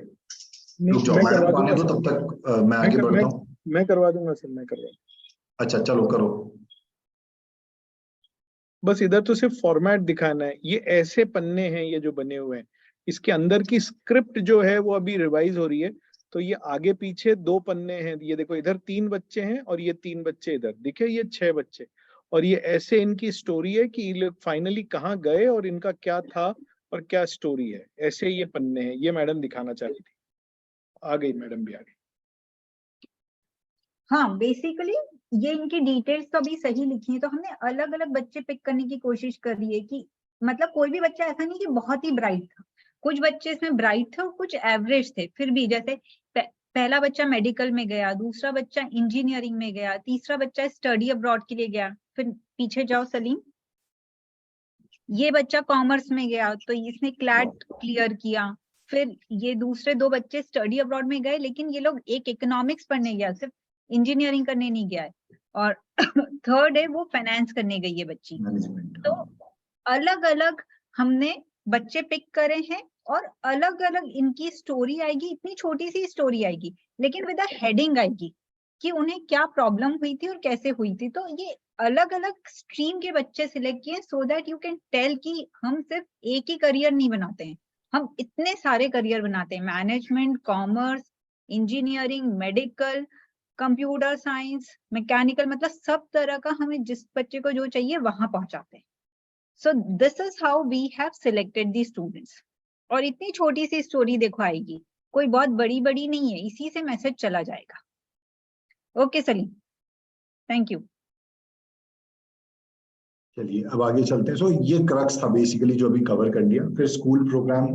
रुक जाओ, मैडम आने दो तब तक मैं आगे बढ़ता हूँ। मैं करवा दूंगा सर, मैं करवा दूंगा। अच्छा चलो करो। बस इधर तो सिर्फ फॉर्मेट दिखाना है। ये ऐसे पन्ने हैं ये जो बने हुए हैं, इसके अंदर की स्क्रिप्ट जो है वो अभी रिवाइज हो रही है। तो ये आगे पीछे 2 पन्ने हैं, ये देखो इधर 3 बच्चे हैं और ये 3 बच्चे इधर, दिखे ये 6 बच्चे। और ये ऐसे इनकी स्टोरी है कि ये लोग फाइनली कहाँ गए और इनका क्या था और क्या स्टोरी है, ऐसे ये पन्ने हैं। ये मैडम दिखाना चाह रही थी, आ गई मैडम भी आ गई। हाँ, बेसिकली ये इनकी डिटेल्स तो अभी सही लिखी है, तो हमने अलग अलग बच्चे पिक करने की कोशिश करी है कि मतलब कोई भी बच्चा ऐसा नहीं कि बहुत ही ब्राइट था, कुछ बच्चे इसमें ब्राइट थे और कुछ एवरेज थे, फिर भी जैसे पहला बच्चा मेडिकल में गया, दूसरा बच्चा इंजीनियरिंग में गया, तीसरा बच्चा स्टडी अब्रॉड के लिए गया, फिर पीछे जाओ सलीम, ये बच्चा कॉमर्स में गया तो इसने क्लैट क्लियर किया, फिर ये दूसरे दो बच्चे स्टडी अब्रॉड में गए, लेकिन ये लोग एक इकोनॉमिक्स पढ़ने गया, सिर्फ इंजीनियरिंग करने नहीं गया है, और थर्ड है वो फाइनेंस करने गई है बच्ची। तो अलग अलग हमने बच्चे पिक करे हैं और अलग अलग इनकी स्टोरी आएगी, इतनी छोटी सी स्टोरी आएगी लेकिन विद अ हेडिंग आएगी कि उन्हें क्या प्रॉब्लम हुई थी और कैसे हुई थी। तो ये अलग अलग स्ट्रीम के बच्चे सिलेक्ट किए so that you can tell कि हम सिर्फ एक ही करियर नहीं बनाते हैं, हम इतने सारे करियर बनाते हैं, management, commerce, engineering, medical, computer science, mechanical, मतलब सब तरह का हमें जिस बच्चे को जो चाहिए वहां पहुंचाते हैं। So this is how we have selected the students. और इतनी छोटी सी स्टोरी देखो आएगी, कोई बहुत बड़ी बड़ी नहीं है, इसी से मैसेज चला जाएगा। Okay Salim, thank you. चलिए अब आगे चलते हैं। सो ये क्रक्स था बेसिकली जो अभी कवर कर लिया। फिर school program,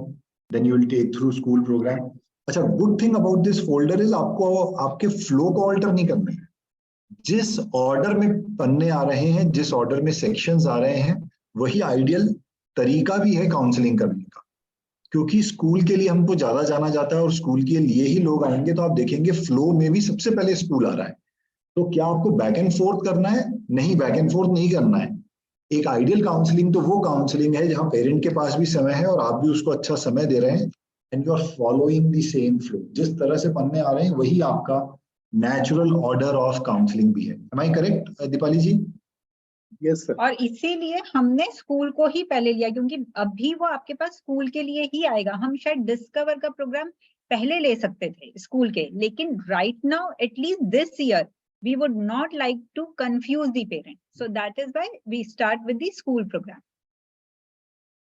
then you will take through school program. अच्छा, good thing about this folder is आपको आपके फ्लो को ऑल्टर नहीं करना है। जिस ऑर्डर में पन्ने आ रहे हैं, जिस ऑर्डर में सेक्शंस आ रहे हैं, वही आइडियल तरीका भी है काउंसलिंग करने का, क्योंकि स्कूल के लिए हमको ज्यादा जाना जाता है और स्कूल के लिए ही लोग आएंगे। तो आप देखेंगे फ्लो में भी सबसे पहले स्कूल आ रहा है। तो क्या आपको बैक एंड फोर्थ करना है? नहीं, बैक एंड फोर्थ नहीं करना है। एक आइडियल काउंसलिंग तो वो काउंसलिंग है जहां पेरेंट के पास भी समय है और आप भी उसको अच्छा समय दे रहे हैं, and you are following the same flow. जिस तरह से पन्ने आ रहे हैं वही आपका नेचुरल ऑर्डर ऑफ काउंसलिंग भी है। Am I correct Deepali ji? Yes sir. और इसीलिए हमने स्कूल को ही पहले लिया, क्योंकि अभी वो आपके पास स्कूल के लिए ही आएगा। हम शायद डिस्कवर का प्रोग्राम पहले ले सकते थे स्कूल के, लेकिन right now at least this year we would not like to confuse the parent, so that is why we start with the school program.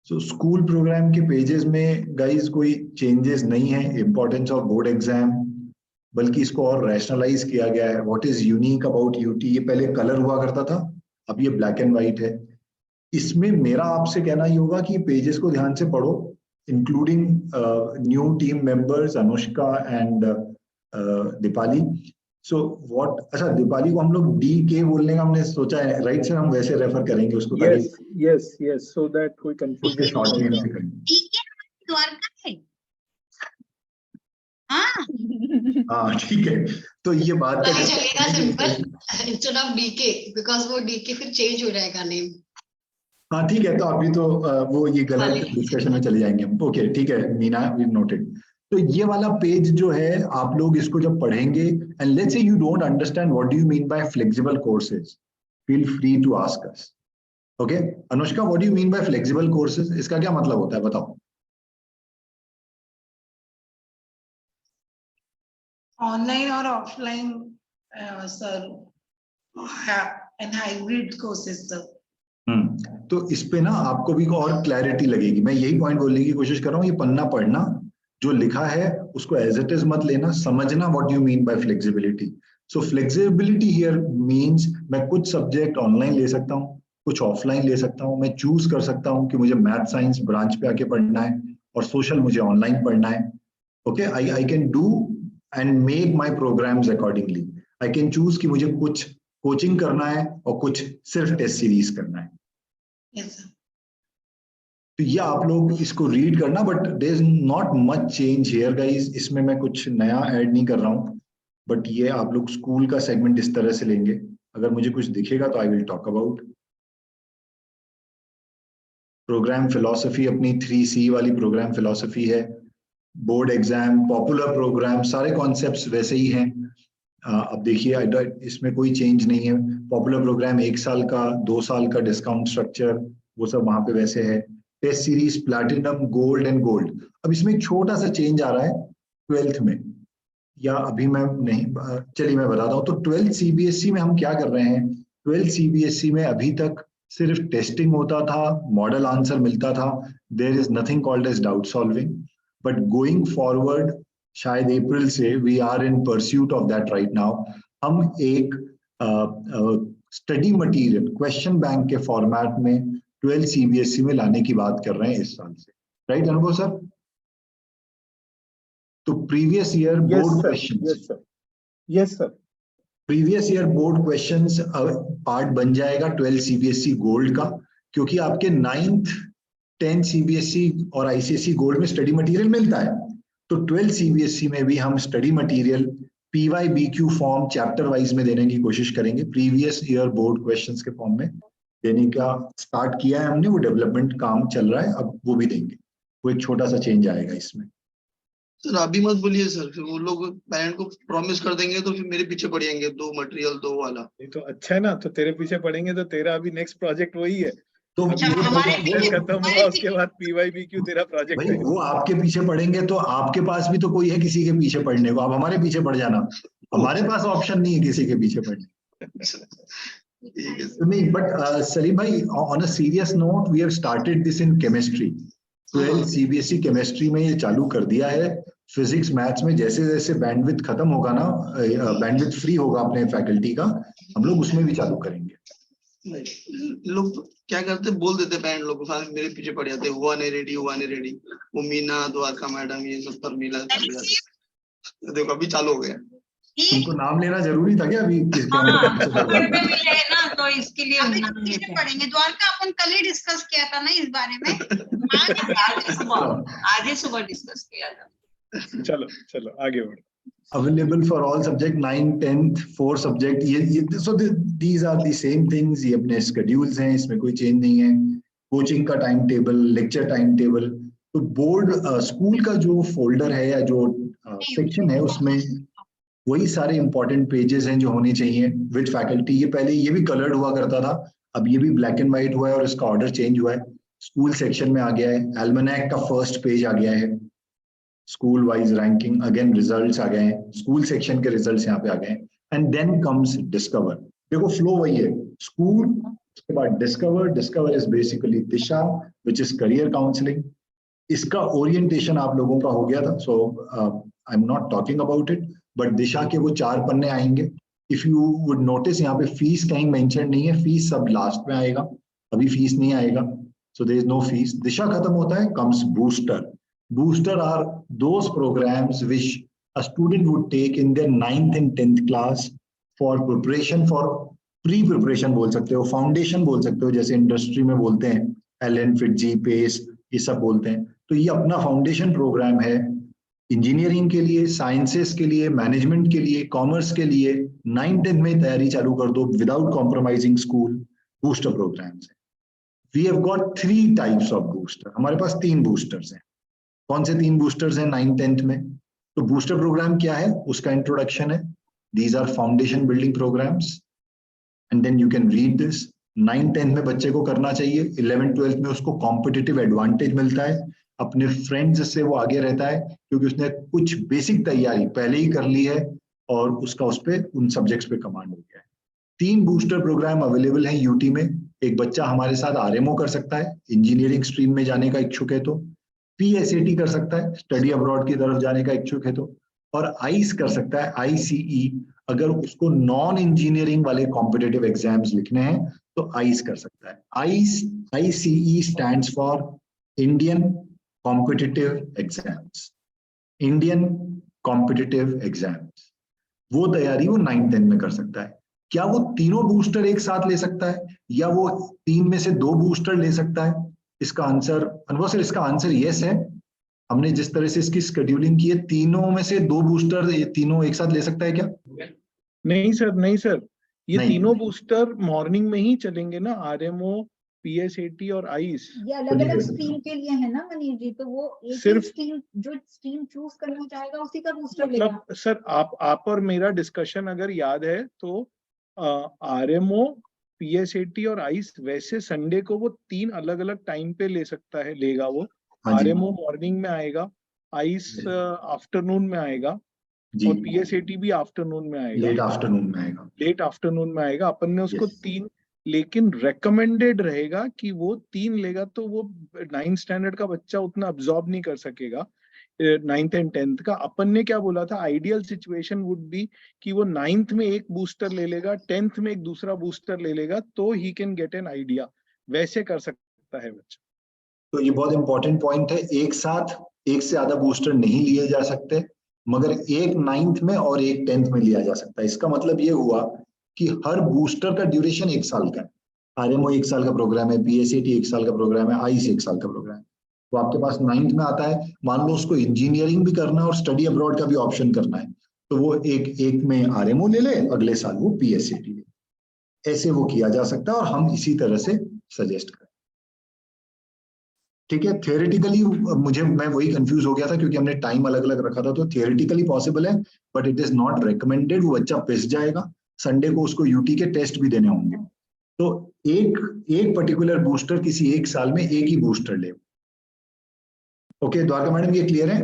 So school program के पेजेस में गाइस कोई चेंजेस नहीं है। इंपॉर्टेंस ऑफ बोर्ड एग्जाम, बल्कि इसको और rationalise किया गया है। What is unique about UT, ये पहले कलर हुआ करता था, अब ये ब्लैक एंड व्हाइट है। इसमें मेरा आपसे कहना ही होगा कि पेजेस को ध्यान से पढ़ो, including new team members Anushka and Deepali. So what, अच्छा दीपाली को हम लोग डी के बोलने का हमने सोचा है, राइट सर? हम वैसे रेफर करेंगे उसको। Yes yes yes, so that कोई कंफ्यूजन शॉर्ट नेम से करेंगे। द्वारका है। हाँ ठीक है। तो ये बात नहीं चलेगा simple instead of DK, because वो डीके फिर चेंज हो जाएगा नेम। हाँ ठीक है, तो अभी तो वो ये गलत डिस्कशन में चले जाएंगे हम। ओके ठीक है मीना, वी नोटेड। तो ये वाला पेज जो है, आप लोग इसको जब पढ़ेंगे, and let's say you don't understand what do you mean by flexible courses, feel free to ask us. Okay Anushka, what do you mean by flexible courses? इसका क्या मतलब होता है, बताओ। ऑनलाइन और offline sir, and hybrid courses sir. तो इस पे ना आपको भी और क्लैरिटी लगेगी। मैं यही पॉइंट बोलने की कोशिश कर रहा हूँ। ये पन्ना पढ़ना, जो लिखा है उसको एज इट इज मत लेना, समझना what you mean bye flexibility. So flexibility here means मैं कुछ सब्जेक्ट ऑनलाइन ले सकता हूँ, कुछ ऑफलाइन ले सकता हूँ। मैं चूज कर सकता हूँ कि मुझे मैथ साइंस ब्रांच पे आके पढ़ना है और सोशल मुझे ऑनलाइन पढ़ना है। Okay, I can do and make my programs accordingly. I can choose कि मुझे कुछ कोचिंग करना है और कुछ सिर्फ टेस्ट सीरीज करना है। Yes sir. तो ये आप लोग इसको रीड करना, but there is not much change here guys. इसमें मैं कुछ नया ऐड नहीं कर रहा हूँ, बट ये आप लोग स्कूल का सेगमेंट इस तरह से लेंगे। अगर मुझे कुछ दिखेगा तो I will talk about. Program philosophy अपनी 3C वाली प्रोग्राम फिलॉसफी है। बोर्ड एग्जाम, पॉपुलर प्रोग्राम, सारे कॉन्सेप्ट्स वैसे ही हैं। अब देखिए इसमें कोई चेंज नहीं है। पॉपुलर प्रोग्राम 1 साल का, 2 साल का डिस्काउंट स्ट्रक्चर, वो सब वहां पे वैसे है। Test series platinum, gold and gold. अब इसमें एक छोटा सा चेंज आ रहा है 12th में, या अभी मैं नहीं, चलिए मैं बताता हूँ। तो 12th CBSE में हम क्या कर रहे हैं? 12th CBSE में अभी तक सिर्फ टेस्टिंग होता था, मॉडल आंसर मिलता था, there is nothing called as doubt solving. But going forward शायद अप्रैल से we are in pursuit of that right now. हम एक स्टडी मटेरियल क्वेश्चन बैंक के फॉर्मेट में 12 CBSE में लाने की बात कर रहे हैं इस साल से, राइट अनुभव सर? तो previous year board questions, yes sir, previous year board questions part बन जाएगा 12 CBSE गोल्ड का, क्योंकि आपके 9th 10 CBSE और ICSE गोल्ड में स्टडी मटेरियल मिलता है। तो 12 CBSE में भी हम study material PYBQ form chapter wise में देने की कोशिश करेंगे, प्रीवियस ईयर बोर्ड क्वेश्चंस के फॉर्म में देने का स्टार्ट किया है हमने, वो डेवलपमेंट काम चल रहा है, अब वो भी देंगे। वो एक छोटा सा चेंज आएगा इसमें। सर अभी मत बोलिए सर, फिर वो लोग पेरेंट को प्रॉमिस कर देंगे तो फिर मेरे पीछे पड़ेंगे 2 मटेरियल 2 वाला। ये तो अच्छा है ना, तो तेरे पीछे पड़ेंगे तो तेरा अभी नेक्स्ट प्रोजेक्ट वही है। तो अभी वो खत्म हुआ उसके बाद PYBQ तेरा प्रोजेक्ट भाई है। वो आपके पीछे पड़ेंगे तो आपके पास भी तो कोई है किसी के पीछे पड़ने को, आप हमारे पीछे पड़ जाना, हमारे पास ऑप्शन नहीं है किसी के पीछे पड़ने। ठीक है तो नहीं, बट सलीम भाई on a serious note we have started this in chemistry. 12 CBSE chemistry में ये चालू कर दिया है। फिजिक्स मैथ्स में जैसे जैसे बैंडविड्थ खत्म होगा ना, बैंडविड्थ फ्री होगा अपने फैकल्टी का, हम लोग उसमें भी चालू करेंगे। लोग क्या करते, बोल देते पेरेंट लोग को, मेरे पीछे पड़ जाते, हुआ नहीं रेडी, हुआ नहीं रेडी। वो मीना, द्वारका मैडम, ये सब पर मिला कर जाते। देखो अभी चालू हो गया। तुमको नाम लेना जरूरी था क्या अभी किस मिले ना, तो इसके लिए अभी तो पीछे पड़ेंगे। द्वारका अपन कल ही डिस्कस किया था ना इस बारे में। आज ही सुबह डिस्कस किया था। चलो चलो आगे बढ़ो। Available for all subject 9th 10th 4 subject, ये so these are the same things, ये अपने स्केड्यूल्स हैं, इसमें कोई चेंज नहीं है। कोचिंग का time table, lecture time table, तो बोर्ड स्कूल का जो फोल्डर है या जो सेक्शन है उसमें वही सारे इंपॉर्टेंट पेजेस हैं जो होने चाहिए विद फैकल्टी। ये पहले ये भी कलर्ड हुआ करता था, अब ये भी ब्लैक एंड व्हाइट हुआ है और इसका ऑर्डर चेंज हुआ है। स्कूल सेक्शन में आ गया है, एल्मनैक का फर्स्ट पेज आ गया है, school wise ranking, again results आ गए हैं, स्कूल सेक्शन के रिजल्ट्स यहाँ पे आ गए हैं, एंड देन कम्स डिस्कवर। देखो फ्लो वही है, स्कूल, उसके बाद discover. Discover is basically Disha which is career counselling. इसका ओरिएंटेशन आप लोगों का हो गया था, so I am not talking about it, but Disha के वो 4 पन्ने आएंगे। इफ यू वुड नोटिस यहाँ पे फीस कहीं मेंशन नहीं है, फीस सब लास्ट में आएगा, अभी फीस नहीं आएगा, so there is no fees. Disha खत्म होता है, comes booster. Booster are those programs which a student would take in their 9th and 10th class for preparation, for pre-preparation बोल सकते हो, foundation बोल सकते हो, जैसे इंडस्ट्री में बोलते हैं एलन, फिटजी, पेस, ये सब बोलते हैं। तो ये अपना फाउंडेशन प्रोग्राम है इंजीनियरिंग के लिए, साइंसेस के लिए, मैनेजमेंट के लिए, कॉमर्स के लिए। 9th 10th में तैयारी चालू कर दो without compromising school. Booster programs है। We have got 3 types of booster, हमारे पास 3 बूस्टर्स हैं। कौन से 3 बूस्टर्स हैं 9th 10th में? तो बूस्टर प्रोग्राम क्या है, उसका इंट्रोडक्शन है। These are foundation building programs and then you can read this. 9th 10th में बच्चे को करना चाहिए, 11th 12th में उसको कॉम्पिटिटिव एडवांटेज मिलता है, अपने फ्रेंड्स से वो आगे रहता है, क्योंकि उसने कुछ बेसिक तैयारी पहले ही कर ली है और उसका उस पे उन सब्जेक्ट्स पे कमांड हो गया है। 3 बूस्टर प्रोग्राम अवेलेबल हैं यूटी में। एक बच्चा हमारे साथ आरएमओ कर सकता है, इंजीनियरिंग स्ट्रीम में जाने का इच्छुक है तो। PSAT कर सकता है, स्टडी अब्रॉड की तरफ जाने का इच्छुक है तो। और आइस कर सकता है, ICE, अगर उसको नॉन इंजीनियरिंग वाले कॉम्पिटिटिव एग्जाम्स लिखने हैं तो आइस कर सकता है। ICE stands for Indian competitive exams, Indian competitive exams. वो तैयारी वो 9th 10th में कर सकता है। क्या वो तीनों बूस्टर एक साथ ले सकता है या वो 3 में से 2 बूस्टर ले सकता है? इसका आंसर अनुभव सर, इसका आंसर यस है। हमने जिस तरह से इसकी शेड्यूलिंग की है, तीनों में से 2 बूस्टर ये तीनों एक साथ ले सकता है क्या? नहीं सर, नहीं सर, ये नहीं। तीनों बूस्टर मॉर्निंग में ही चलेंगे ना, RMO, PSAT और आइस। ये अलग अलग स्ट्रीम के लिए है ना मनीष जी, तो वो एक सिर्फ स्ट्रीम जो स्ट्रीम चूज करना चाहेगा उसी का बूस्टर लेगा। मतलब सर आप और मेरा डिस्कशन अगर याद है तो RMO, PSAT और आइस वैसे संडे को वो 3 अलग अलग टाइम पे ले सकता है, लेगा वो। हाँ जी। RMO मॉर्निंग में आएगा, आइस आफ्टरनून में आएगा जी, और PSAT भी आफ्टरनून में आएगा, लेट आफ्टरनून में आएगा। लेट आफ्टरनून में आएगा। अपन ने उसको Yes. 3, लेकिन रेकमेंडेड रहेगा कि वो 3 लेगा तो वो 9th स्टैंडर्ड का बच्चा उतना अब्सॉर्ब नहीं कर सकेगा, 9th एंड 10th का, अपन ने क्या बोला था, आइडियल सिचुएशन वुड बी कि वो 9th में एक बूस्टर ले लेगा, 10th में एक दूसरा बूस्टर ले लेगा, तो he can get an idea. वैसे कर सकता है बच्चा। तो ये बहुत इंपॉर्टेंट पॉइंट है, एक साथ एक से ज्यादा बूस्टर नहीं लिए जा सकते, मगर एक 9th में और एक 10th में लिया जा सकता है। इसका मतलब ये हुआ कि हर बूस्टर का ड्यूरेशन 1 साल का है। आरएमओ 1 साल का प्रोग्राम है, पीएसएटी 1 साल का प्रोग्राम है, आईस 1 साल का प्रोग्राम है। तो आपके पास 9th में आता है, मान लो उसको इंजीनियरिंग भी करना है और स्टडी अब्रॉड का भी ऑप्शन करना है, तो वो एक में आरएमओ ले ले, अगले साल वो पीएसएटी ले। ऐसे वो किया जा सकता है और हम इसी तरह से सजेस्ट करें। ठीक है, थियोरेटिकली मैं वही कंफ्यूज हो गया था क्योंकि हमने टाइम अलग अलग रखा था। तो थियोरेटिकली पॉसिबल है, but it is not recommended. वो बच्चा पिस जाएगा, संडे को उसको यूटी के टेस्ट भी देने होंगे। तो एक पर्टिकुलर बूस्टर किसी 1 साल में एक ही बूस्टर ले। ओके द्वारका मैडम, ये क्लियर है?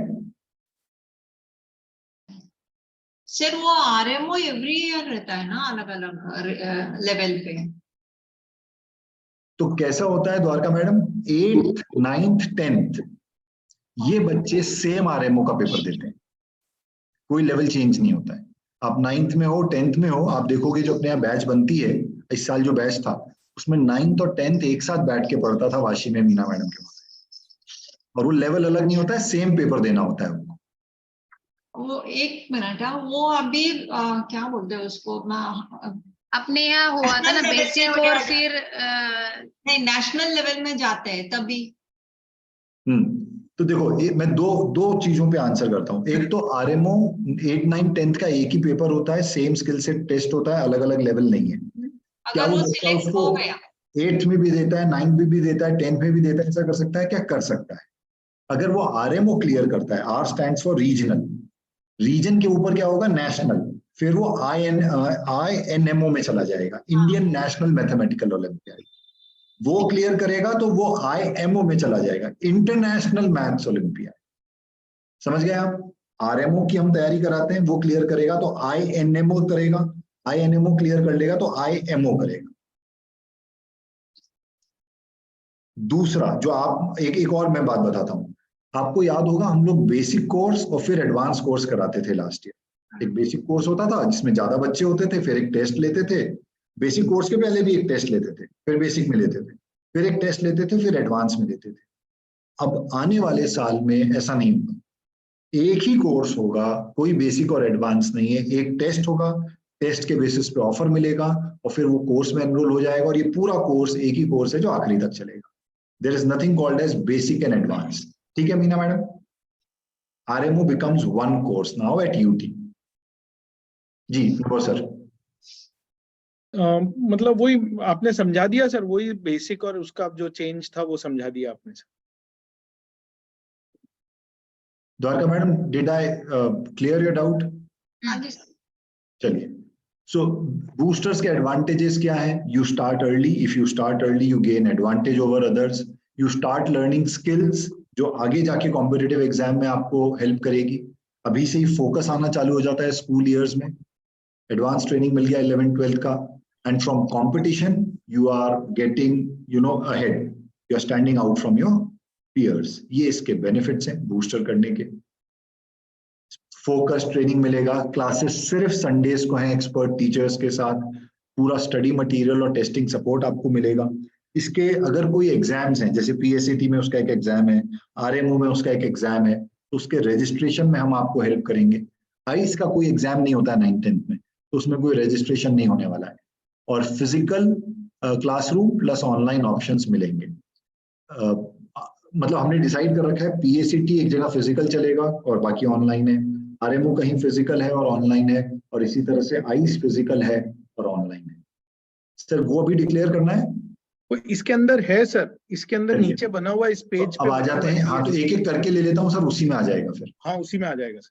सर वो आरएमओ एवरी ईयर रहता है ना, अलग अलग लेवल पे? तो कैसा होता है Dwarka madam, 8th 9th 10th ये बच्चे सेम आरएमओ का पेपर देते हैं, कोई लेवल चेंज नहीं होता है। आप 9th में हो 10th में हो, आप देखोगे जो अपने यहाँ बैच बनती है, इस साल जो बैच था उसमें 9th और 10th एक साथ बैठ के पढ़ता था वाशी में मीना मैडम के वहां, और वो लेवल अलग नहीं होता है, सेम पेपर देना होता है उनको। वो 1 मिनट है, वो अभी क्या बोलते हैं उसको, अपने यहाँ हुआ था ना बेसिक, और फिर नहीं नेशनल लेवल में जाते हैं तभी। तो देखो मैं दो चीजों पे आंसर करता हूँ। एक तो आरएमओ 8, 9, 10th का एक ही पेपर होता है, सेम स्किल सेट टेस्ट होता है, अलग अलग लेवल नहीं है। क्या अगर वो वो बच्चा सिलेक्ट उसको हो गया 8th में भी देता है, 9th में भी देता है, 10th में भी देता है, ऐसा कर सकता है क्या? कर सकता है। अगर वो आरएमओ क्लियर करता है, R stands for regional, region के ऊपर क्या होगा, नेशनल, फिर वो INMO में चला जाएगा, इंडियन नेशनल मैथमेटिकल ओलंपियाड। वो क्लियर करेगा तो वो IMO में चला जाएगा, इंटरनेशनल मैथ्स ओलंपियाड। समझ गए आप? आरएमओ की हम तैयारी कराते हैं, वो क्लियर करेगा तो INMO करेगा, INMO क्लियर कर लेगा तो IMO करेगा। दूसरा जो आप एक और मैं बात बताता हूं, आपको याद होगा हम लोग बेसिक कोर्स और फिर एडवांस कोर्स कराते थे लास्ट ईयर। एक बेसिक कोर्स होता था जिसमें ज्यादा बच्चे होते थे, फिर एक टेस्ट लेते थे, बेसिक कोर्स के पहले भी एक टेस्ट लेते थे, फिर बेसिक में लेते थे, फिर एक टेस्ट लेते थे, फिर एडवांस में लेते थे। अब आने वाले साल में ऐसा नहीं होगा, एक ही कोर्स होगा, कोई बेसिक और एडवांस नहीं है, एक टेस्ट होगा, टेस्ट के बेसिस पे ऑफर मिलेगा और फिर वो कोर्स में एनरोल हो जाएगा, और ये पूरा कोर्स एक ही कोर्स है जो आखिरी तक चलेगा। There is nothing called as basic and advance. ठीक है Meena madam? RMO becomes one course now at UT. जी वो सर। मतलब वही आपने समझा दिया सर, वही बेसिक और उसका जो चेंज था वो समझा दिया आपने sir. Dwarka madam, did I clear your doubt? चलिए, सो बूस्टर्स के एडवांटेजेस क्या है? You start early, if you start early you gain advantage over others, you start learning skills जो आगे जाके कॉम्पिटिटिव एग्जाम में आपको हेल्प करेगी। अभी से ही फोकस आना चालू हो जाता है स्कूल ईयर्स में, एडवांस ट्रेनिंग मिल गया 11th 12th का, and from competition you are getting ahead, you are standing out from your peers. ये इसके बेनिफिट्स हैं बूस्टर करने के। फोकस ट्रेनिंग मिलेगा, क्लासेस सिर्फ संडेज को हैं एक्सपर्ट टीचर्स के साथ, पूरा स्टडी मटेरियल और टेस्टिंग सपोर्ट आपको मिलेगा। इसके अगर कोई एग्जाम्स हैं, जैसे पीएसएटी में उसका एक एग्जाम है, आरएमओ में उसका एक एग्जाम है, तो उसके रजिस्ट्रेशन में हम आपको हेल्प करेंगे। आईस का कोई एग्जाम नहीं होता है 9th 10th में, तो उसमें कोई रजिस्ट्रेशन नहीं होने वाला है, और physical classroom plus online options मिलेंगे। मतलब हमने डिसाइड कर रखा है पीएसएटी एक जगह फिजिकल चलेगा और बाकी ऑनलाइन है, आरएमओ कहीं फिजिकल है और ऑनलाइन है, और इसी तरह से आईस फिजिकल है और ऑनलाइन है। सर वो भी डिक्लेयर करना है? इसके अंदर है सर, इसके अंदर नीचे बना हुआ इस पेज अब आ जाते हैं। हाँ तो एक एक करके ले लेता हूँ सर, उसी में आ जाएगा फिर। हाँ उसी में आ जाएगा सर।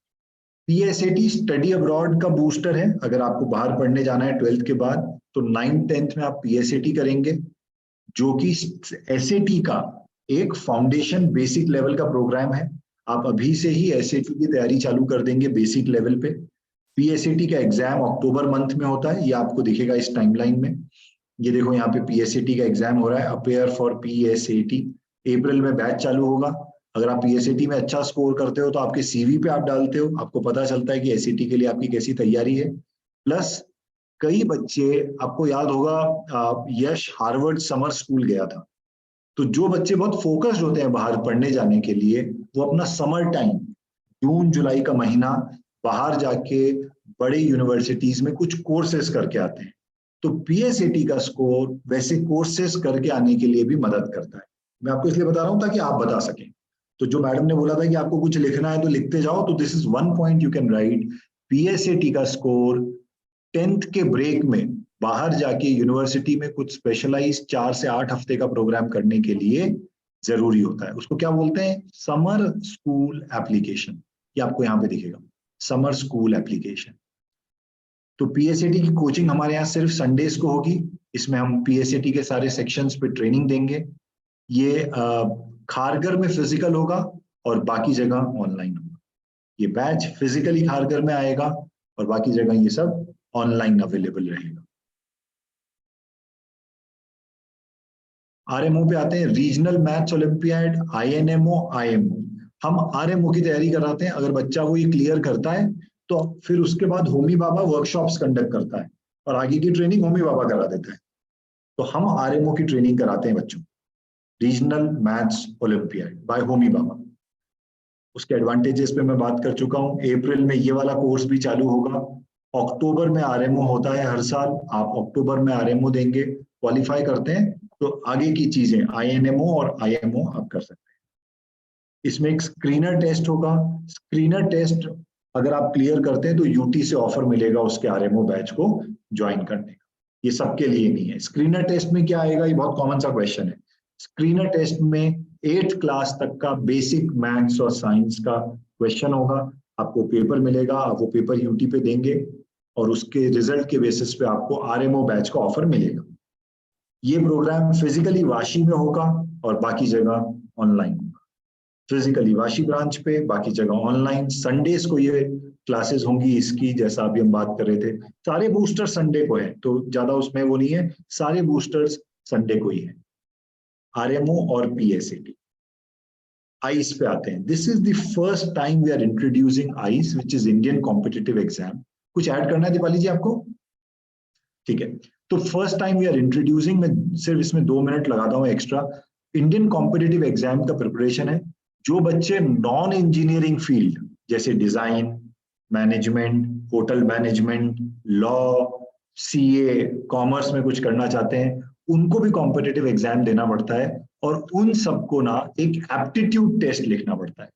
पीएसएटी स्टडी अब्रॉड का बूस्टर है। अगर आपको बाहर पढ़ने जाना है 12th के बाद, तो 9th 10th में आप पीएसएटी करेंगे, जो कि एसएटी का एक फाउंडेशन बेसिक लेवल का प्रोग्राम है। आप अभी से ही एसएटी की तैयारी चालू कर देंगे बेसिक लेवल पे। पीएसएटी का एग्जाम अक्टूबर मंथ में होता है, ये आपको दिखेगा इस टाइमलाइन में। ये देखो यहाँ पे पीएसएटी का एग्जाम हो रहा है, अपेयर फॉर पीएसएटी। अप्रैल में बैच चालू होगा, अगर आप पीएसएटी में अच्छा स्कोर करते हो तो आपके सीवी पे आप डालते हो, आपको पता चलता है कि एसईटी के लिए आपकी कैसी तैयारी है। प्लस कई बच्चे, आपको याद होगा यश हार्वर्ड समर स्कूल गया था, तो जो बच्चे बहुत फोकस्ड होते हैं बाहर पढ़ने जाने के लिए, वो अपना समर टाइम जून जुलाई का महीना बाहर जाके बड़े यूनिवर्सिटीज में कुछ कोर्सेज करके आते हैं। तो पीएसएटी का स्कोर वैसे कोर्सेज करके आने के लिए भी मदद करता है। मैं आपको इसलिए बता रहा हूं ताकि आप बता सकें। तो जो मैडम ने बोला था कि आपको कुछ लिखना है तो लिखते जाओ, तो this is one point you can write. PSAT का स्कोर 10th के ब्रेक में बाहर जाके यूनिवर्सिटी में कुछ स्पेशलाइज 4 से 8 हफ्ते का प्रोग्राम करने के लिए जरूरी होता है। उसको क्या बोलते हैं? Summer school application. ये आपको यहाँ पे दिखेगा, समर स्कूल एप्लीकेशन। तो पीएसएटी की कोचिंग हमारे यहाँ सिर्फ संडेज को होगी। इसमें हम पीएसएटी के सारे सेक्शंस पे ट्रेनिंग देंगे। ये खारगर में फिजिकल होगा और बाकी जगह ऑनलाइन होगा। ये बैच फिजिकली खारगर में आएगा और बाकी जगह ये सब ऑनलाइन अवेलेबल रहेगा। आरएमओ पे आते हैं, रीजनल मैथ्स ओलंपियाड, आईएनएमओ, आईएमओ। हम आरएमओ की तैयारी कराते हैं। अगर बच्चा वो ये क्लियर करता है तो फिर उसके बाद होमी बाबा वर्कशॉप्स कंडक्ट करता है और आगे की ट्रेनिंग होमी बाबा करा देता है। तो हम आरएमओ की ट्रेनिंग कराते हैं बच्चों, regional maths olympiad by Homi Bhabha. उसके एडवांटेजेस पे मैं बात कर चुका हूँ। अप्रैल में ये वाला कोर्स भी चालू होगा। अक्टूबर में आरएमओ होता है हर साल। आप अक्टूबर में आरएमओ देंगे, क्वालिफाई करते हैं तो आगे की चीजें आईएनएमओ और आईएमओ आप कर सकते हैं। इसमें एक स्क्रीनर टेस्ट होगा। स्क्रीनर टेस्ट अगर आप क्लियर करते हैं तो यूटी से ऑफर मिलेगा उसके आरएमओ बैच को ज्वाइन करने का। ये सबके लिए नहीं है। स्क्रीनर टेस्ट में क्या आएगा, ये बहुत कॉमन सा क्वेश्चन है। स्क्रीनर टेस्ट में 8th क्लास तक का बेसिक मैथ्स और साइंस का क्वेश्चन होगा। आपको पेपर मिलेगा, आप वो पेपर यूटी पे देंगे और उसके रिजल्ट के बेसिस पे आपको आरएमओ बैच का ऑफर मिलेगा। ये प्रोग्राम फिजिकली वाशी में होगा और बाकी जगह ऑनलाइन होगा। फिजिकली वाशी ब्रांच पे, बाकी जगह ऑनलाइन। संडेज को ये क्लासेस होंगी इसकी, जैसा अभी हम बात कर रहे थे। सारे बूस्टर संडे को है, तो ज्यादा उसमें वो नहीं है, सारे बूस्टर्स संडे को ही है। आरएमओ और पीएसएटी। आइस पे आते हैं। This is the first time we are introducing ICE, which is Indian competitive exam. कुछ ऐड करना है दीपाली जी आपको? ठीक है, तो first time we are introducing, मैं सिर्फ इसमें 2 मिनट लगाता हूँ एक्स्ट्रा। इंडियन कॉम्पिटिटिव एग्जाम का प्रिपरेशन है। जो बच्चे नॉन इंजीनियरिंग फील्ड जैसे design, management, hotel management, law, CA, commerce में कुछ करना चाहते हैं, उनको भी कॉम्पिटिटिव एग्जाम देना पड़ता है और उन सबको ना एक एप्टीट्यूड टेस्ट लिखना पड़ता है।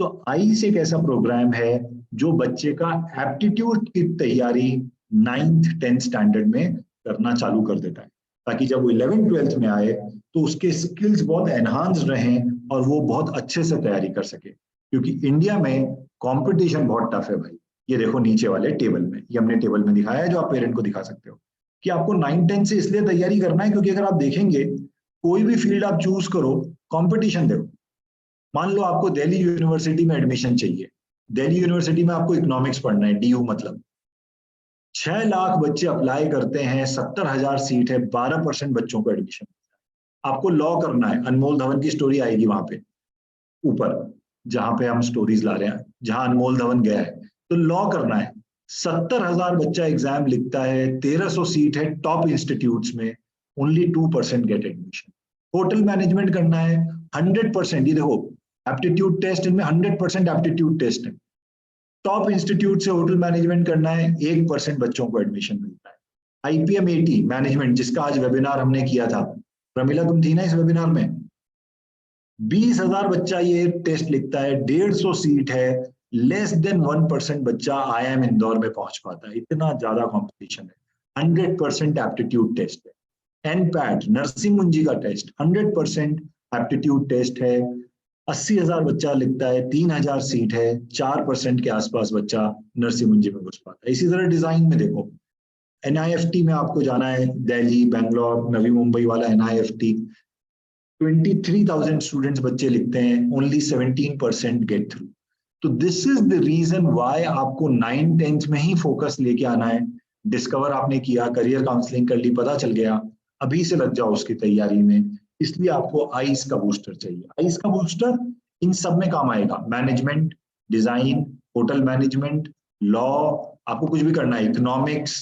तो आइस एक ऐसा प्रोग्राम है जो बच्चे का एप्टीट्यूड की तैयारी 9th 10th स्टैंडर्ड में करना चालू कर देता है, ताकि जब वो 11th 12th में आए तो उसके स्किल्स बहुत एनहांस रहें और वो बहुत अच्छे से तैयारी कर सके। क्योंकि इंडिया में कंपटीशन बहुत टफ है भाई। ये देखो नीचे वाले टेबल में, ये हमने टेबल में दिखाया है जो आप पेरेंट को दिखा सकते हो, कि आपको 9-10 से इसलिए तैयारी करना है क्योंकि अगर आप देखेंगे कोई भी फील्ड आप चूज करो, कंपटीशन देखो। मान लो आपको दिल्ली यूनिवर्सिटी में एडमिशन चाहिए, दिल्ली यूनिवर्सिटी में आपको इकोनॉमिक्स पढ़ना है, डीयू मतलब 6 लाख बच्चे अप्लाई करते हैं, 70,000 सीट है, 12% बच्चों को एडमिशन। आपको लॉ करना है, अनमोल धवन की स्टोरी आएगी वहां पे ऊपर, जहां पे हम स्टोरीज ला रहे हैं, जहां अनमोल धवन गया है, तो लॉ करना है। 70,000 बच्चा एग्जाम लिखता है, 1300 सीट है टॉप इंस्टीट्यूट्स में, only 2% get admission. Hotel management करना है, 100%, ये देखो एप्टीट्यूड टेस्ट, इनमें 100% एप्टीट्यूड टेस्ट है। टॉप इंस्टीट्यूट से होटल मैनेजमेंट करना है, 1% बच्चों को एडमिशन मिलता है। आईपीएम 80 मैनेजमेंट, जिसका आज वेबिनार हमने किया था, प्रमिला तुम थी ना इस वेबिनार में, 20,000 बच्चा ये टेस्ट लिखता है, 150 सीट है, लेस देन 1% बच्चा आईआईएम इंदौर में पहुंच पाता है। इतना ज्यादा कंपटीशन है। 100% एप्टीट्यूड टेस्ट है। एनपैट नरसिंह मुंजी का टेस्ट 100% एप्टीट्यूड टेस्ट है। 80,000 बच्चा लिखता है, 3,000 सीट है, 4% के आसपास बच्चा नरसिंह मुंजी में घुस पाता है। इसी तरह डिजाइन में देखो, एनआईएफटी में आपको जाना है, दिल्ली, बेंगलोर, नवी मुंबई वाला एनआईएफटी, 23,000 स्टूडेंट्स बच्चे लिखते हैं, ओनली 17% गेट थ्रू। तो this is the reason why आपको 9-10th में ही फोकस लेके आना है। डिस्कवर आपने किया, करियर काउंसलिंग कर ली, पता चल गया, अभी से लग जाओ उसकी तैयारी में। इसलिए आपको आइस का बूस्टर चाहिए। आइस का बूस्टर इन सब में काम आएगा। Management, design, hotel management, law, आपको कुछ भी करना है, इकोनॉमिक्स,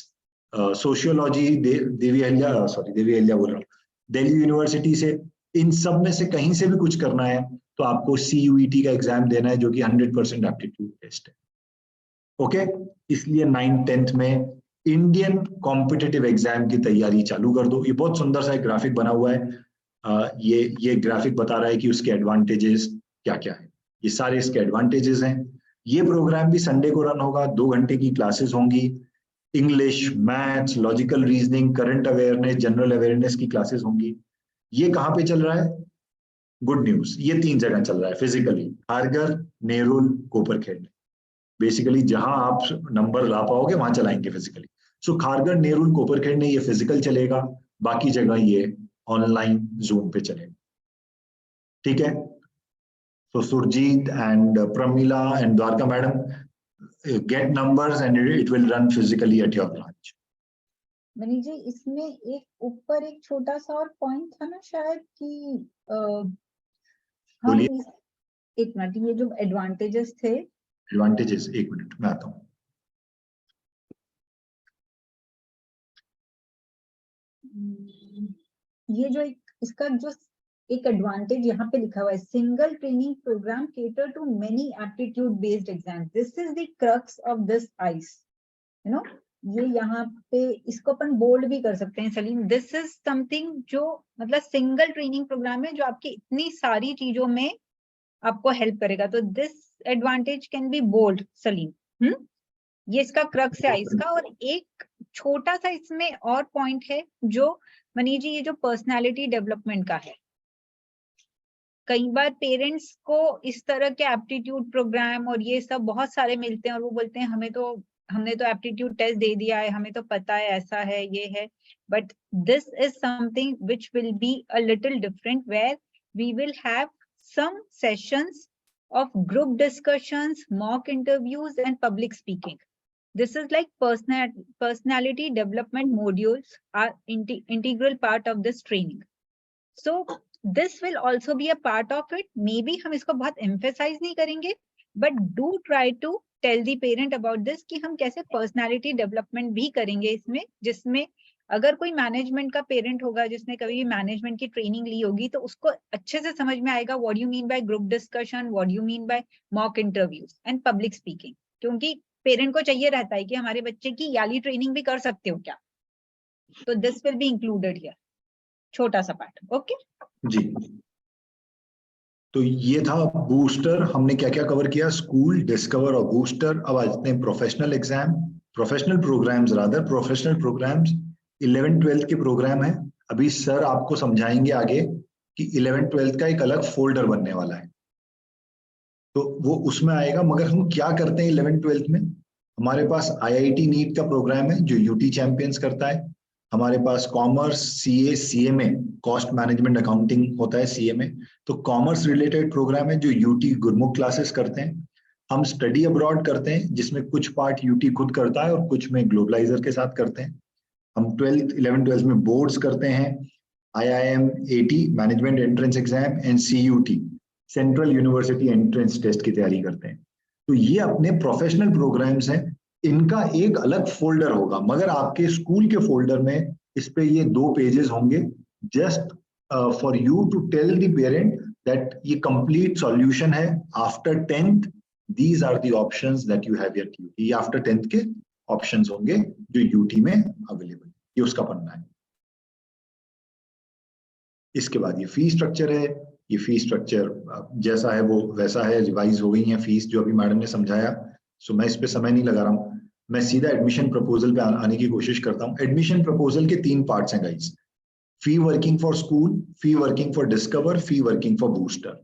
सोशियोलॉजी, देवी अहिल्या बोल रहा हूँ, दिल्ली यूनिवर्सिटी से, इन सब में से कहीं से भी कुछ करना है तो आपको CUET का एग्जाम देना है जो कि 100% एप्टीट्यूड टेस्ट है। ओके, इसलिए 9th-10th में इंडियन कॉम्पिटिटिव एग्जाम की तैयारी चालू कर दो। ये बहुत सुंदर सा एक ग्राफिक बना हुआ है। ये ग्राफिक बता रहा है कि उसके एडवांटेजेस क्या क्या है। ये सारे इसके एडवांटेजेस हैं। ये प्रोग्राम भी संडे को रन होगा, 2 घंटे की क्लासेस होंगी। English, maths, logical reasoning, current awareness, general awareness की क्लासेस होंगी। ये कहाँ पे चल रहा है? गुड न्यूज, ये 3 जगह चल रहा है फिजिकली, खारगर, नेरुल, कोपरखेड़। बेसिकली जहां आप नंबर ला पाओगे वहां चलाएंगे फिजिकली। सो खारगर, नेरुल, कोपरखेड़ में ये फिजिकल चलेगा, बाकी जगह ये ऑनलाइन जूम पे चलेगा। ठीक है, so Surjit and Pramila and Dwarka madam, get numbers and it will run physically at your branch. Manish ji, इसमें एक ऊपर एक छोटा सा और पॉइंट था ना शायद कि हम एक मिनट, ये जो एडवांटेजेस थे, एडवांटेजेस, एक मिनट मैं आता हूँ। ये जो इसका जो एक एडवांटेज यहाँ पे लिखा हुआ है, single training program cater to many aptitude based exam, this is the crux of this ice, you know. ये यहाँ पे इसको अपन बोल्ड भी कर सकते हैं सलीम। दिस इज समथिंग जो मतलब सिंगल ट्रेनिंग प्रोग्राम है जो आपकी इतनी सारी चीजों में आपको हेल्प करेगा, तो this advantage can be bold Salim. ये इसका क्रक्स है आइस का। और एक छोटा सा इसमें और पॉइंट है जो मनीष जी, ये जो पर्सनालिटी डेवलपमेंट का है, कई बार पेरेंट्स को इस तरह के एप्टीट्यूड प्रोग्राम और ये सब बहुत सारे मिलते हैं और वो बोलते हैं हमने तो एप्टीट्यूड टेस्ट दे दिया है, हमें तो पता है, ऐसा है, ये है। But this is something which will be a little different, where we will have some sessions of group discussions, mock interviews and public speaking. This is like personality development modules are integral part of this training. So this will also be a part of it. Maybe हम इसको बहुत emphasize नहीं करेंगे, but do try to tell the parent about this कि हम कैसे personality development भी करेंगे इसमें, जिसमें अगर कोई मैनेजमेंट का पेरेंट होगा जिसने कभी भी मैनेजमेंट की ट्रेनिंग ली होगी तो उसको अच्छे से समझ में आएगा what you mean bye group discussion, what you mean bye mock interviews and public speaking. क्योंकि पेरेंट को चाहिए रहता है कि हमारे बच्चे की याली ट्रेनिंग भी कर सकते हो क्या, तो this will be included here, छोटा सा पार्ट। ओके जी, तो ये था बूस्टर। हमने क्या क्या कवर किया? स्कूल, डिस्कवर और बूस्टर। अब आते हैं professional exam, professional programs rather, professional programs 11th-12th के प्रोग्राम है। अभी सर आपको समझाएंगे आगे कि 11th-12th का एक अलग फोल्डर बनने वाला है, तो वो उसमें आएगा। मगर हम क्या करते हैं 11th-12th में? हमारे पास IIT नीट का प्रोग्राम है जो UT चैंपियंस करता है। हमारे पास commerce, CA, CMA, cost management accounting होता है CA में, तो कॉमर्स रिलेटेड प्रोग्राम है जो UT गुरमुख क्लासेस करते हैं। हम स्टडी अब्रॉड करते हैं जिसमें कुछ पार्ट UT खुद करता है और कुछ में ग्लोबलाइजर के साथ करते हैं। हम 11th-12th में बोर्ड्स करते हैं, IIM AT management entrance exam and CUT central university entrance test की तैयारी करते हैं। तो ये अपने प्रोफेशनल प्रोग्राम्स हैं, इनका एक अलग फोल्डर होगा। मगर आपके स्कूल के फोल्डर में इस पे ये 2 पेजेस होंगे, just for you to tell the parent that ये कंप्लीट सॉल्यूशन है। After 10th these are the options that you have at UT। ये आफ्टर 10th के ऑप्शंस होंगे जो UT में अवेलेबल, ये उसका पढ़ना है। इसके बाद ये फी स्ट्रक्चर है। ये फी स्ट्रक्चर जैसा है वो वैसा है, रिवाइज हो गई है फीस जो अभी मैडम ने समझाया, सो मैं इस पे समय नहीं लगा रहा हूँ। मैं सीधा एडमिशन प्रपोजल पे आने की कोशिश करता हूँ। एडमिशन प्रपोजल के 3 पार्ट्स हैं guys, fee working for school, fee working for discover, fee working for booster.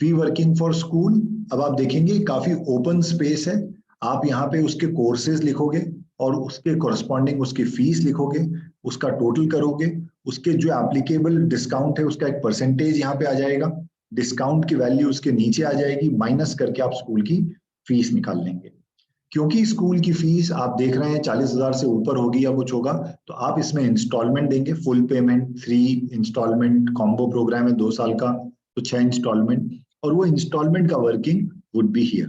Fee working for school, अब आप देखेंगे काफी ओपन स्पेस है। आप यहाँ पे उसके कोर्सेज लिखोगे और उसके कोरस्पॉन्डिंग उसकी फीस लिखोगे, उसका टोटल करोगे, उसके जो एप्लीकेबल डिस्काउंट है उसका एक परसेंटेज यहाँ पे आ जाएगा, डिस्काउंट की वैल्यू उसके नीचे आ जाएगी, माइनस करके आप स्कूल की फीस निकाल लेंगे। क्योंकि स्कूल की फीस आप देख रहे हैं 40,000 से ऊपर होगी या कुछ होगा, तो आप इसमें इंस्टॉलमेंट देंगे, full payment, 3 installment, combo program है 2 साल का तो 6 इंस्टॉलमेंट। और वो इंस्टॉलमेंट का वर्किंग वुड बी हियर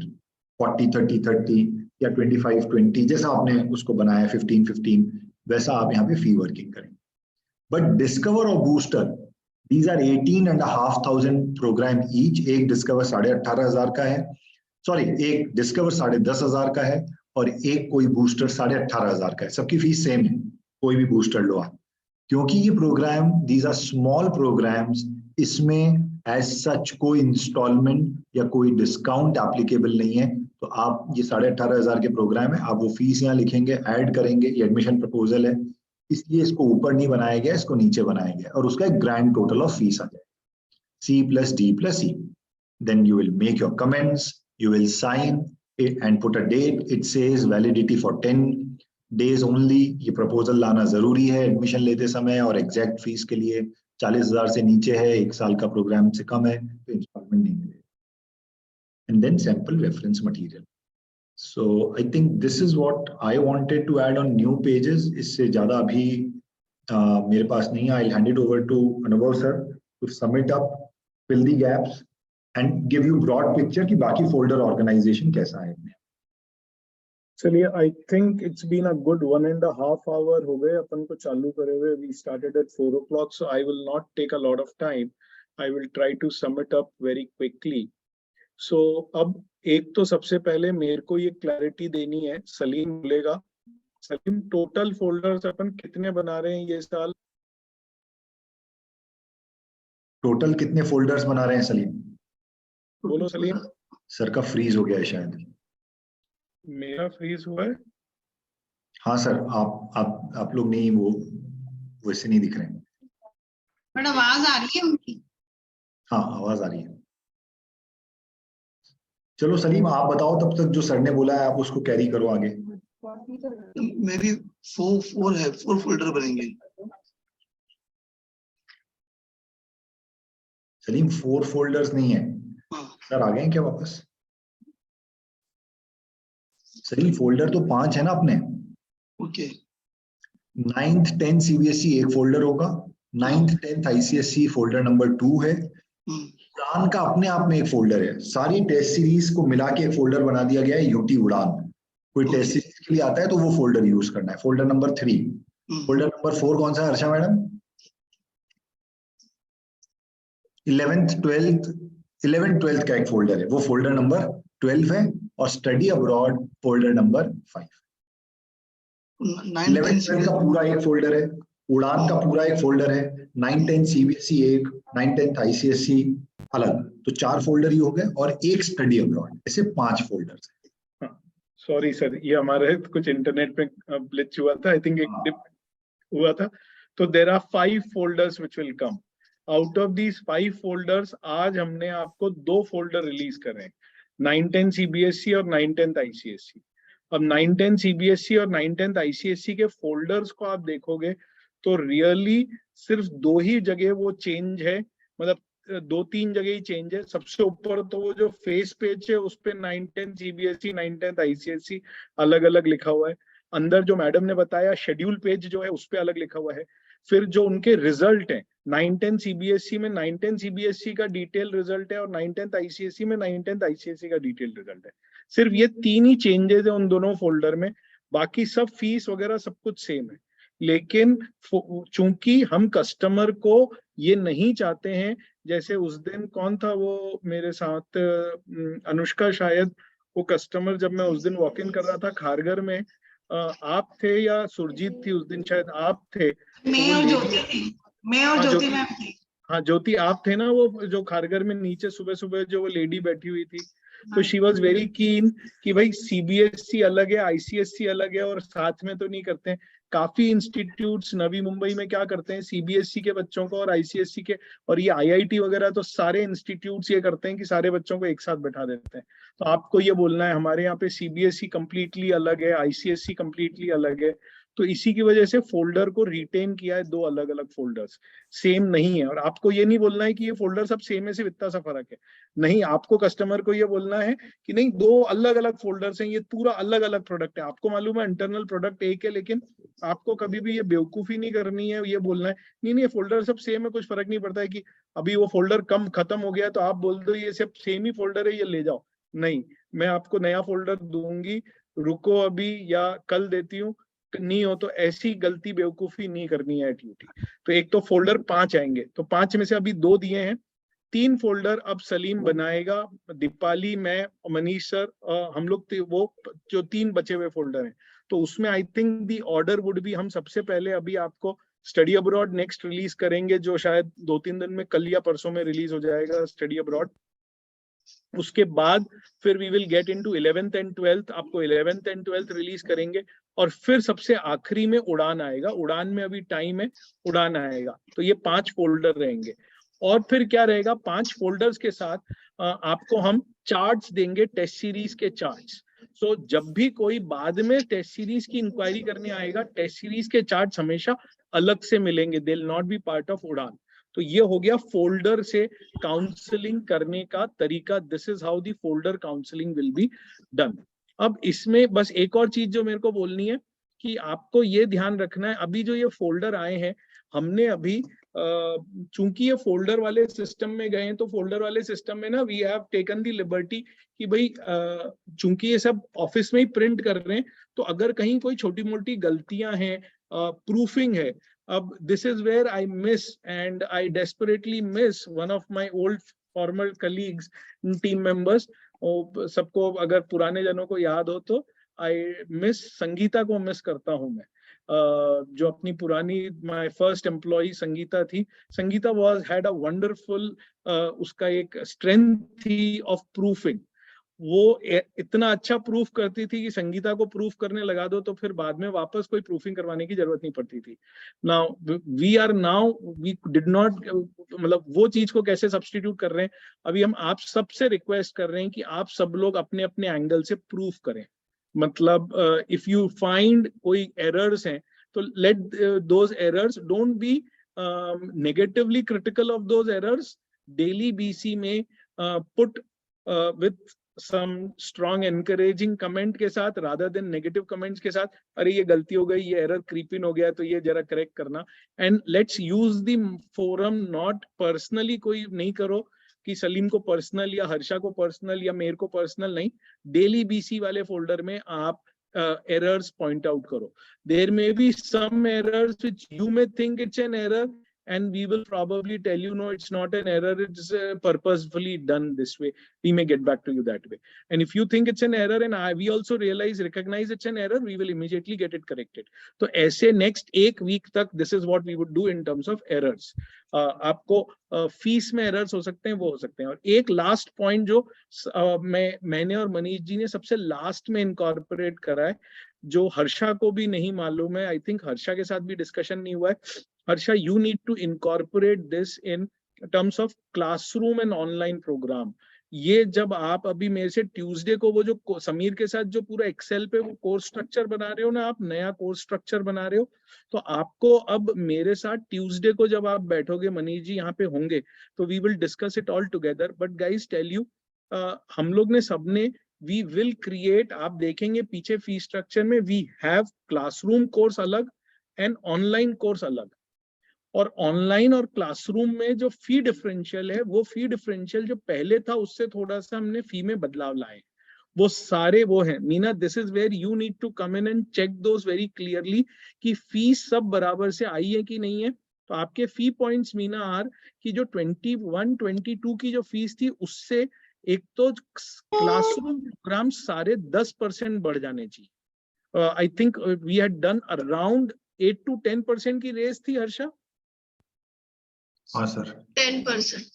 40-30-30 या 25-20 जैसा आपने उसको बनाया 15-15 वैसा आप यहाँ पे फी वर्किंग करेंगे. बट डिस्कवर और booster these are 18,500 program each. एक डिस्कवर 18,500 का है, सॉरी एक डिस्कवर 10,500 का है और एक कोई बूस्टर 18,500 का है. सबकी फीस सेम है, कोई भी बूस्टर लो आप, क्योंकि ये program these are small programs. इसमें एज सच कोई इंस्टॉलमेंट या कोई डिस्काउंट एप्लीकेबल नहीं है. तो आप ये 18,500 के प्रोग्राम है, आप वो फीस यहाँ लिखेंगे, ऐड करेंगे. ये एडमिशन प्रपोजल है, इसलिए इसको ऊपर नहीं बनाया गया, इसको नीचे बनाया गया और उसका एक ग्रैंड टोटल ऑफ फीस आ जाए C+D+E. Then you will make your comments, you will sign it and put a date. It says validity for 10 days only. ये प्रपोजल लाना जरूरी है एडमिशन लेते समय, और एग्जैक्ट फीस के लिए 40,000 से नीचे है, 1 साल का प्रोग्राम से कम है तो इंस्टॉलमेंट नहीं मिलेगा. And then sample reference material. So I think this is what I wanted to add on new pages. इससे ज्यादा अभी मेरे पास नहीं है. I'll hand it over to Anubhav sir to sum it up, fill the gaps and give you broad picture कि बाकी folder organization कैसा है. चलिए, I think it's been a good 1.5 hour हो गए अपन को चालू करे हुए. We started at 4 o'clock, so I will not take a lot of time. I will try to sum it up very quickly. So अब एक तो सबसे पहले मेरे को ये क्लैरिटी देनी है, सलीम बोलेगा. सलीम, टोटल फोल्डर्स अपन कितने बना रहे हैं ये साल? टोटल कितने फोल्डर्स बना रहे हैं सलीम? बोलो सलीम. सर का फ्रीज हो गया है शायद. मेरा फ्रीज हुआ है. हाँ सर, आप लोग नहीं, वो वैसे नहीं दिख रहे हैं. बट आवाज आ रही है उनकी. हाँ, आवाज आ रही है. चलो सलीम, आप बताओ तब तक, जो सर ने बोला है आप उसको कैरी करो आगे. मेरी 4 फोल्डर बनेंगे. सलीम 4 फोल्डर्स नहीं है. सर आ गए हैं क्या वापस? सलीम फोल्डर तो 5 है ना अपने. ओके. 9th 10th CBSE एक फोल्डर होगा, 9th 10th ICSE folder number 2 है. उड़ान का अपने आप में एक फोल्डर है. सारी टेस्ट सीरीज को मिला के एक फोल्डर बना दिया गया है, UT उड़ान. कोई टेस्ट सीरीज के लिए आता है तो वो फोल्डर यूज करना है. Folder number 3. फोल्डर नंबर 4 कौन सा है हर्षा मैडम? 11th 12th का एक फोल्डर है, वो फोल्डर नंबर 12 है. और study abroad folder number 5. 11th 12th का पूरा एक फोल्डर है, उड़ान का पूरा एक फोल्डर है, 9th 10th CBSE एक, 9th 10th ICSE अलग. तो 4 फोल्डर ही हो गए और एक स्टडी अब्रॉड. ऐसे 5 फोल्डर्स है. सॉरी सर, ये हमारे कुछ इंटरनेट पे ग्लिच हुआ था. आई थिंक एक डिप हुआ था. तो there are 5 folders which will come. Out of these 5 folders आज हमने आपको 2 फोल्डर रिलीज करे हैं, 9th 10th CBSE और 9th 10th ICSE. अब 9th 10th CBSE और 9th 10th ICSE के फोल्डर्स को आप देखोगे तो रियली सिर्फ 2 ही जगह वो चेंज है, मतलब 2-3 जगह ही चेंज है. सबसे ऊपर तो वो जो फेस पेज है उस पे 9th 10th CBSE 9th 10th ICSE अलग अलग लिखा हुआ है. अंदर जो मैडम ने बताया शेड्यूल पेज जो है उस पे अलग लिखा हुआ है. फिर जो उनके रिजल्ट है 9th 10th CBSE में 9th 10th CBSE का डिटेल रिजल्ट है और 9th 10th ICSE में 9th 10th ICSE का डिटेल रिजल्ट है. सिर्फ ये 3 ही चेंजेस है उन दोनों फोल्डर में. बाकी सब फीस वगैरह सब कुछ सेम है. लेकिन चूंकि हम कस्टमर को ये नहीं चाहते हैं, जैसे उस दिन कौन था वो मेरे साथ, अनुष्का शायद, वो कस्टमर जब मैं उस दिन वॉक इन कर रहा था खारगर में, आप थे या सुरजीत थी उस दिन, शायद आप थे. मैं और ज्योति थी. मैं और ज्योति मैम थी. हाँ ज्योति आप थे ना, वो जो खारगर में नीचे सुबह सुबह जो वो लेडी बैठी हुई थी. तो शी वॉज वेरी कीन कि भाई CBSE अलग है, ICSE अलग है और साथ में तो नहीं करते हैं. काफी इंस्टीट्यूट्स नवी मुंबई में क्या करते हैं, CBSE के बच्चों को और ICSE के, और ये IIT वगैरह तो सारे इंस्टीट्यूट्स ये करते हैं कि सारे बच्चों को एक साथ बैठा देते हैं. तो आपको ये बोलना है हमारे यहाँ पे CBSE कम्प्लीटली अलग है, ICSE कम्प्लीटली अलग है. तो इसी की वजह से फोल्डर को रिटेन किया है, 2 अलग अलग फोल्डर्स सेम नहीं है. और आपको ये नहीं बोलना है कि ये फोल्डर सब सेम है, सिर्फ इतना सा फर्क है. नहीं, आपको कस्टमर को ये बोलना है कि नहीं 2 अलग अलग फोल्डर्स हैं, ये पूरा अलग अलग प्रोडक्ट है. आपको मालूम है इंटरनल प्रोडक्ट एक है, लेकिन आपको कभी भी ये बेवकूफी नहीं करनी है, ये बोलना है नहीं नहीं ये फोल्डर सब सेम है, कुछ फर्क नहीं पड़ता है कि अभी वो फोल्डर कम खत्म हो गया तो आप बोल दो ये सब सेम ही फोल्डर है, ये ले जाओ। नहीं, मैं आपको नया फोल्डर दूंगी, रुको अभी या कल देती हूँ, नहीं हो तो ऐसी गलती बेवकूफी नहीं करनी है एट यूटी। तो एक तो फोल्डर 5 आएंगे, तो 5 में से अभी 2 दिए हैं, 3 फोल्डर अब सलीम बनाएगा, दीपाली, मैं, मनीष सर, हम लोग वो जो 3 बचे हुए फोल्डर हैं, तो उसमें I think the order would भी, हम सबसे पहले अभी आपको स्टडी अब्रॉड नेक्स्ट रिलीज करेंगे, जो शायद 2-3 दिन में, कल या परसों में रिलीज हो जाएगा स्टडी अब्रॉड। उसके बाद फिर we will get into 11th and 12th, आपको 11th एंड 12th रिलीज करेंगे, और फिर सबसे आखिरी में उड़ान आएगा। उड़ान में अभी टाइम है, उड़ान आएगा। तो ये 5 फोल्डर रहेंगे। और फिर क्या रहेगा, 5 फोल्डर्स के साथ आपको हम चार्ट्स देंगे, टेस्ट सीरीज के चार्ट्स। सो जब भी कोई बाद में टेस्ट सीरीज की इंक्वायरी करने आएगा, टेस्ट सीरीज के चार्ट्स हमेशा अलग से मिलेंगे, they will not be part of उड़ान। तो ये हो गया फोल्डर से काउंसलिंग करने का तरीका। This is how the folder counselling will be done. अब इसमें बस एक और चीज जो मेरे को बोलनी है कि आपको ये ध्यान रखना है, अभी जो ये फोल्डर आए हैं, हमने अभी चूंकि ये फोल्डर वाले सिस्टम में गए हैं, तो फोल्डर वाले सिस्टम में ना we have taken the liberty कि भाई चूंकि ये सब ऑफिस में ही प्रिंट कर रहे हैं, तो अगर कहीं कोई छोटी मोटी गलतियां हैं, प्रूफिंग है, अब this is where I miss and I desperately miss one of my old former colleagues, team members. सबको अगर पुराने जनों को याद हो तो आई मिस संगीता को मिस करता हूं मैं, जो अपनी पुरानी माय फर्स्ट एम्प्लॉय संगीता थी। Sangeeta was had a wonderful, उसका एक स्ट्रेंथ थी ऑफ प्रूफिंग। वो इतना अच्छा प्रूफ करती थी कि संगीता को प्रूफ करने लगा दो तो फिर बाद में वापस कोई प्रूफिंग करवाने की जरूरत नहीं पड़ती थी। नाउ वी डिड नॉट, मतलब वो चीज को कैसे सब्स्टिट्यूट कर रहे हैं, अभी हम आप सबसे रिक्वेस्ट कर रहे हैं कि आप सब लोग अपने अपने एंगल से प्रूफ करें। मतलब इफ यू फाइंड कोई एरर्स हैं तो let those errors, don't be negatively critical of those errors, daily BC में put with some strong encouraging comment के साथ, rather than negative comments के साथ, अरे ये गलती हो गई, ये error creep in हो गया, तो ये जरा correct करना। and let's use the forum not personally, कोई नहीं करो कि सलीम को पर्सनल या हर्षा को पर्सनल या मेरे को पर्सनल, नहीं, डेली बीसी वाले फोल्डर में आप errors point out करो। there may be some errors which you may think it's an error, and we will probably tell you, no, it's not an error, it's purposefully done this way. We may get back to you that way. And if you think it's an error and we also recognize it's an error, we will immediately get it corrected. तो ऐसे next एक week तक this is what we would do in terms of errors. आपको fees में errors हो सकते हैं, वो हो सकते हैं। और एक last point जो मैंने और मनीष जी ने सबसे last में incorporate करा है, जो हर्षा को भी नहीं मालूम है, आई थिंक हर्षा के साथ भी डिस्कशन नहीं हुआ है। Harsha, you need to incorporate this in terms of classroom and online program. ये जब आप अभी मेरे से ट्यूसडे को वो जो समीर के साथ जो पूरा एक्सेल पे वो कोर्स स्ट्रक्चर बना रहे हो ना, आप नया कोर्स स्ट्रक्चर बना रहे हो, तो आपको अब मेरे साथ ट्यूसडे को जब आप बैठोगे, मनीष जी यहाँ पे होंगे, तो we will discuss it all together. But guys tell you, हम लोग ने सबने, वी विल क्रिएट, आप देखेंगे पीछे फी स्ट्रक्चर में वी हैव क्लासरूम कोर्स अलग एंड ऑनलाइन कोर्स अलग। और ऑनलाइन और क्लासरूम में जो फी डिफरेंशियल है, वो फी डिफरेंशियल जो पहले था उससे थोड़ा सा हमने फी में बदलाव लाए, वो सारे वो हैं। Meena, this is where you need to come in and check those very clearly कि फीस सब बराबर से आई है कि नहीं है। तो आपके फी पॉइंट्स मीना आर की जो 21-22 की जो फीस थी, उससे एक तो क्लासरूम प्रोग्राम सारे 10% बढ़ जाने चाहिए। I think we had done around 8 to 10% की रेस थी हर्षा। हाँ सर, 10%।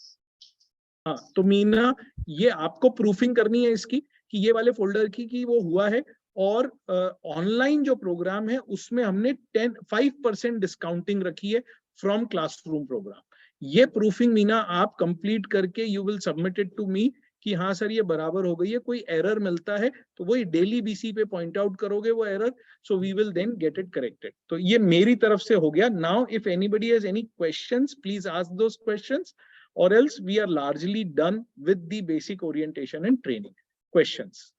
हाँ, तो मीना ये आपको प्रूफिंग करनी है इसकी कि ये वाले फोल्डर की वो हुआ है। और ऑनलाइन जो प्रोग्राम है उसमें हमने 5% डिस्काउंटिंग रखी है फ्रॉम क्लासरूम प्रोग्राम। ये प्रूफिंग मीना आप कंप्लीट करके you will submit it to me कि हाँ सर ये बराबर हो गई है। कोई एरर मिलता है तो वही डेली बीसी पे पॉइंट आउट करोगे वो error, so we will then get it corrected. तो ये मेरी तरफ से हो गया। Now if anybody has any questions, please ask those questions, or else we are largely done with the basic orientation and training. Questions?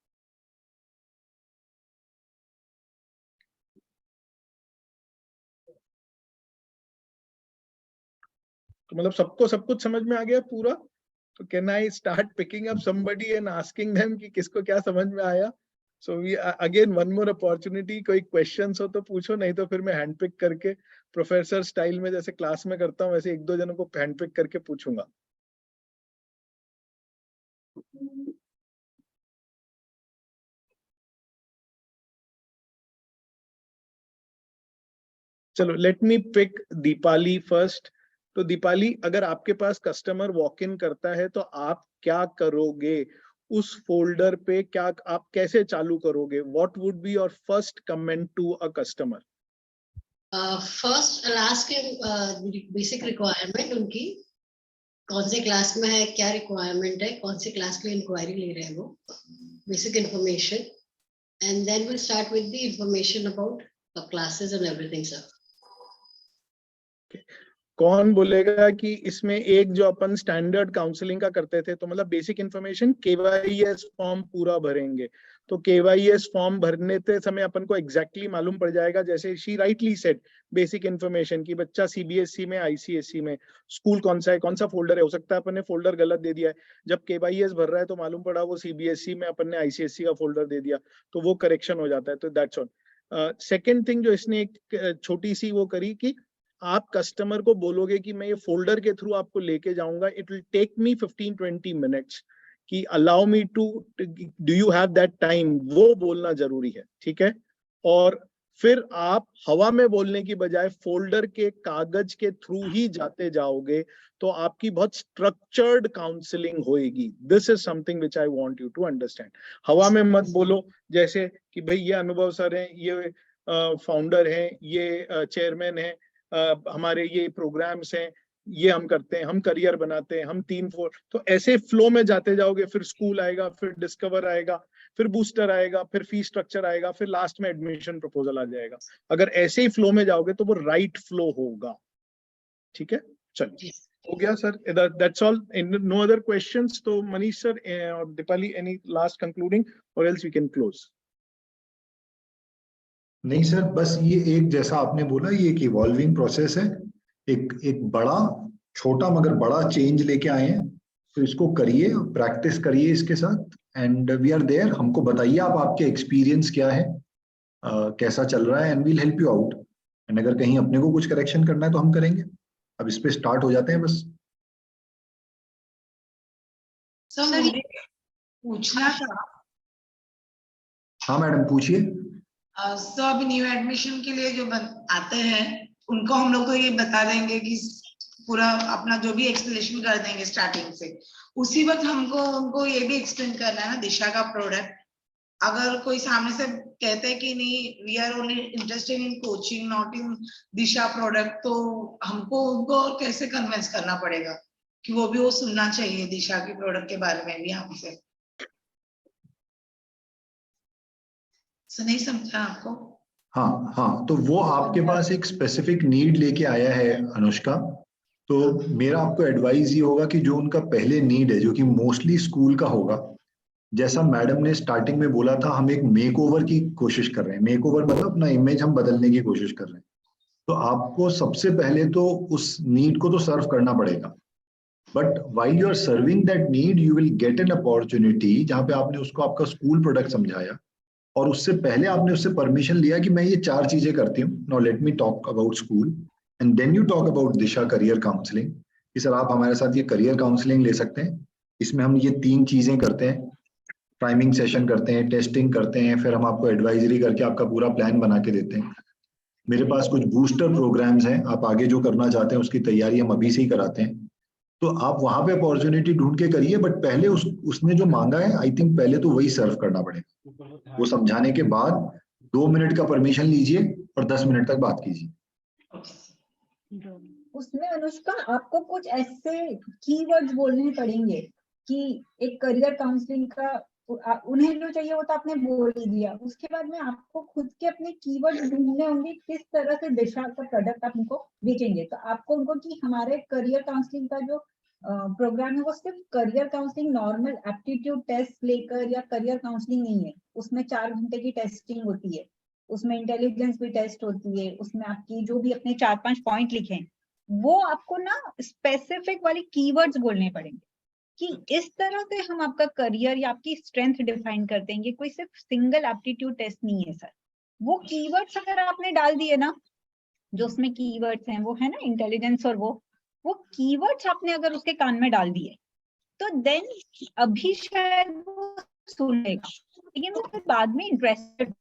तो मतलब सबको सब कुछ समझ में आ गया पूरा? तो can I start picking up somebody and asking them कि किसको क्या समझ में आया? So we again one more opportunity, कोई क्वेश्चंस हो तो पूछो, नहीं तो फिर मैं हैंड पिक करके प्रोफेसर स्टाइल में जैसे क्लास में करता हूँ वैसे एक दो जनों को हैंड पिक करके पूछूंगा। चलो let me pick Deepali first. तो दीपाली, अगर आपके पास कस्टमर वॉक इन करता है तो आप क्या करोगे उस फोल्डर पे? क्या आप कैसे चालू करोगे? What would be your first comment to a customer? First last के बेसिक रिक्वायरमेंट उनकी, कौन से क्लास में है, क्या रिक्वायरमेंट है, कौन से क्लास के लिए इंक्वायरी ले रहे हैं वो, basic information, and then will start with the information about classes and everything sir. कौन बोलेगा कि इसमें एक जो अपन स्टैंडर्ड काउंसलिंग का करते थे, तो मतलब बेसिक इन्फॉर्मेशन KYS फॉर्म पूरा भरेंगे, तो KYS फॉर्म भरने के समय अपन को एग्जैक्टली मालूम पड़ जाएगा, जैसे she rightly said, basic information की बच्चा CBSE में, ICSE में, स्कूल कौन सा है, कौन सा फोल्डर है, हो सकता है अपन ने फोल्डर गलत दे दिया है, जब KYS भर रहा है तो मालूम पड़ा वो CBSE में अपन ने ICSE का फोल्डर दे दिया, तो वो करेक्शन हो जाता है। तो दैट्स ऑल। सेकेंड थिंग जो इसने एक छोटी सी वो करी कि आप कस्टमर को बोलोगे कि मैं ये फोल्डर के थ्रू आपको लेके जाऊंगा, it will take me 15-20 minutes, कि allow me to, do you have that time, वो बोलना जरूरी है, ठीक है? और फिर आप हवा में बोलने की बजाय फोल्डर के कागज के थ्रू ही जाते जाओगे, तो आपकी बहुत स्ट्रक्चर्ड काउंसलिंग होएगी। This is something which I want you to understand. हवा में मत बोलो जैसे कि भाई ये अनुभव सर हैं, ये फाउंडर हैं, ये चेयरमैन हैं, हमारे ये प्रोग्राम्स हैं, ये हम करते हैं, हम करियर बनाते हैं, हम 3-4, तो ऐसे फ्लो में जाते जाओगे, फिर स्कूल आएगा, फिर डिस्कवर आएगा, फिर बूस्टर आएगा, फिर फी स्ट्रक्चर आएगा, फिर लास्ट में एडमिशन प्रपोजल आ जाएगा। अगर ऐसे ही फ्लो में जाओगे तो वो राइट फ्लो होगा, ठीक है? चलिए, हो गया sir, that's all, no other questions. तो मनीष सर और दीपाली, एनी लास्ट कंक्लूडिंग और एल्स वी कैन क्लोज? नहीं सर, बस ये एक, जैसा आपने बोला, ये एक इवॉल्विंग प्रोसेस है, एक बड़ा, छोटा मगर बड़ा चेंज लेके आए हैं, तो इसको करिए, प्रैक्टिस करिए इसके साथ, एंड वी आर देयर। हमको बताइए आप, आपके एक्सपीरियंस क्या है, कैसा चल रहा है, and we'll help you out. And अगर कहीं अपने को कुछ करेक्शन करना है तो हम करेंगे। अब इस पे स्टार्ट हो जाते हैं बस। सर मुझे पूछना था। हाँ मैडम, पूछिए। तो अभी न्यू एडमिशन के लिए जो आते हैं उनको हम लोग को ये बता देंगे कि पूरा अपना जो भी एक्सप्लेनेशन कर देंगे स्टार्टिंग से, उसी वक्त हमको उनको ये भी एक्सप्लेन करना है ना दिशा का प्रोडक्ट। अगर कोई सामने से कहते हैं कि नहीं, we are only interested in coaching, not in Disha product, तो हमको उनको कैसे कन्विंस करना पड़ेगा कि वो भी वो सुनना चाहिए दिशा की प्रोडक्ट के बारे में भी हमसे? नहीं समझा आपको? हाँ हाँ, तो वो आपके पास एक स्पेसिफिक नीड लेके आया है अनुष्का, तो मेरा आपको एडवाइस ये होगा कि जो उनका पहले नीड है, जो कि मोस्टली स्कूल का होगा, जैसा मैडम ने स्टार्टिंग में बोला था, हम एक मेकओवर की कोशिश कर रहे हैं। मेकओवर मतलब अपना इमेज हम बदलने की कोशिश कर रहे हैं। तो आपको सबसे पहले तो उस नीड को तो सर्व करना पड़ेगा, but while you are serving that need, you will get an opportunity जहाँ पे आपने उसको आपका स्कूल प्रोडक्ट समझाया, और उससे पहले आपने उससे परमिशन लिया कि मैं ये 4 चीजें करती हूँ, now let me talk about school, and then you talk about Disha career counselling, कि सर आप हमारे साथ ये करियर काउंसलिंग ले सकते हैं, इसमें हम ये 3 चीजें करते हैं, प्राइमिंग सेशन करते हैं, टेस्टिंग करते हैं, फिर हम आपको एडवाइजरी करके आपका पूरा प्लान बना के देते हैं। मेरे पास कुछ बूस्टर प्रोग्राम्स हैं, आप आगे जो करना चाहते हैं उसकी तैयारी हम अभी से ही कराते हैं। तो आप वहां पे अपॉर्चुनिटी ढूंढ के करिए, बट पहले उसने जो मांगा है, आई थिंक पहले तो वही सर्व करना पड़ेगा। वो समझाने के बाद 2 मिनट का परमिशन लीजिए और 10 मिनट तक बात कीजिए। उसमें अनुष्का आपको कुछ ऐसे कीवर्ड्स बोलने पड़ेंगे कि एक करियर काउंसलिंग का उन्हें जो चाहिए वो तो आपने बोल ही दिया, उसके बाद में आपको खुद के अपने कीवर्ड्स ढूंढने होंगे किस तरह से दिशा का प्रोडक्ट आप उनको बेचेंगे। तो आपको उनको कि हमारे करियर काउंसलिंग का जो प्रोग्राम है वो सिर्फ career counselling normal aptitude test लेकर या करियर काउंसलिंग नहीं है, उसमें 4 घंटे की टेस्टिंग होती है, उसमें इंटेलिजेंस भी टेस्ट होती है, उसमें आपकी जो भी अपने 4-5 पॉइंट लिखे वो आपको ना स्पेसिफिक वाली कीवर्ड्स बोलने पड़ेंगे कि इस तरह से हम आपका करियर या आपकी स्ट्रेंथ डिफाइन करते हैं। ये कोई सिर्फ सिंगल एप्टीट्यूड टेस्ट नहीं है सर। वो कीवर्ड्स अगर आपने डाल दिए ना, जो उसमें कीवर्ड्स हैं वो है ना इंटेलिजेंस, और वो कीवर्ड्स आपने अगर उसके कान में डाल दिए तो देन अभी शायद वो सुनेगा, लेकिन वो फिर बाद में इंटरेस्टेड।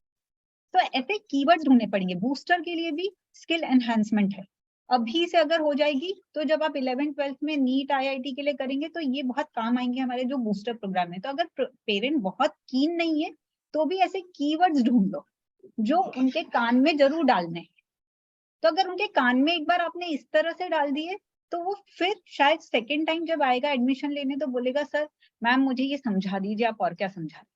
तो ऐसे कीवर्ड ढूंढने पड़ेंगे। बूस्टर के लिए भी स्किल एनहांसमेंट है, अभी से अगर हो जाएगी तो जब आप 11th-12th में नीट IIT के लिए करेंगे तो ये बहुत काम आएंगे हमारे जो बूस्टर प्रोग्राम है। तो अगर पेरेंट बहुत कीन नहीं है तो भी ऐसे कीवर्ड्स ढूंढ लो जो उनके कान में जरूर डालने हैं। तो अगर उनके कान में एक बार आपने इस तरह से डाल दिए तो वो फिर शायद सेकेंड टाइम जब आएगा एडमिशन लेने तो बोलेगा सर मैम मुझे ये समझा दीजिए, आप और क्या समझा दीजिए।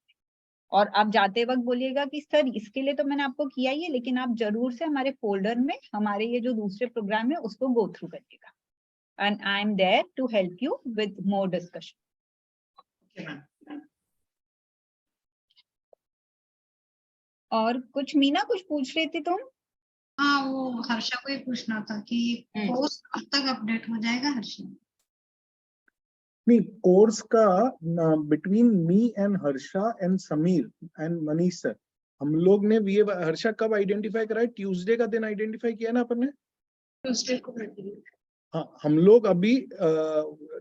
और आप जाते वक्त बोलिएगा कि सर इसके लिए तो मैंने आपको किया ही है, लेकिन आप जरूर से हमारे फोल्डर में हमारे ये जो दूसरे प्रोग्राम है उसको गो थ्रू करिएगा, and I am there to help you with more discussion. और कुछ मीना कुछ पूछ रही थी तुम? हाँ, वो हर्षा को ही पूछना था कि कोर्स कब तक अपडेट हो जाएगा हर्षा? नहीं, कोर्स का between me and Harsha and Sameer and Manish sir, हम लोग ने ये हर्षा कब आइडेंटिफाई करा है? ट्यूसडे का दिन आइडेंटिफाई किया ना अपन ने? ट्यूसडे को हाँ, हम लोग अभी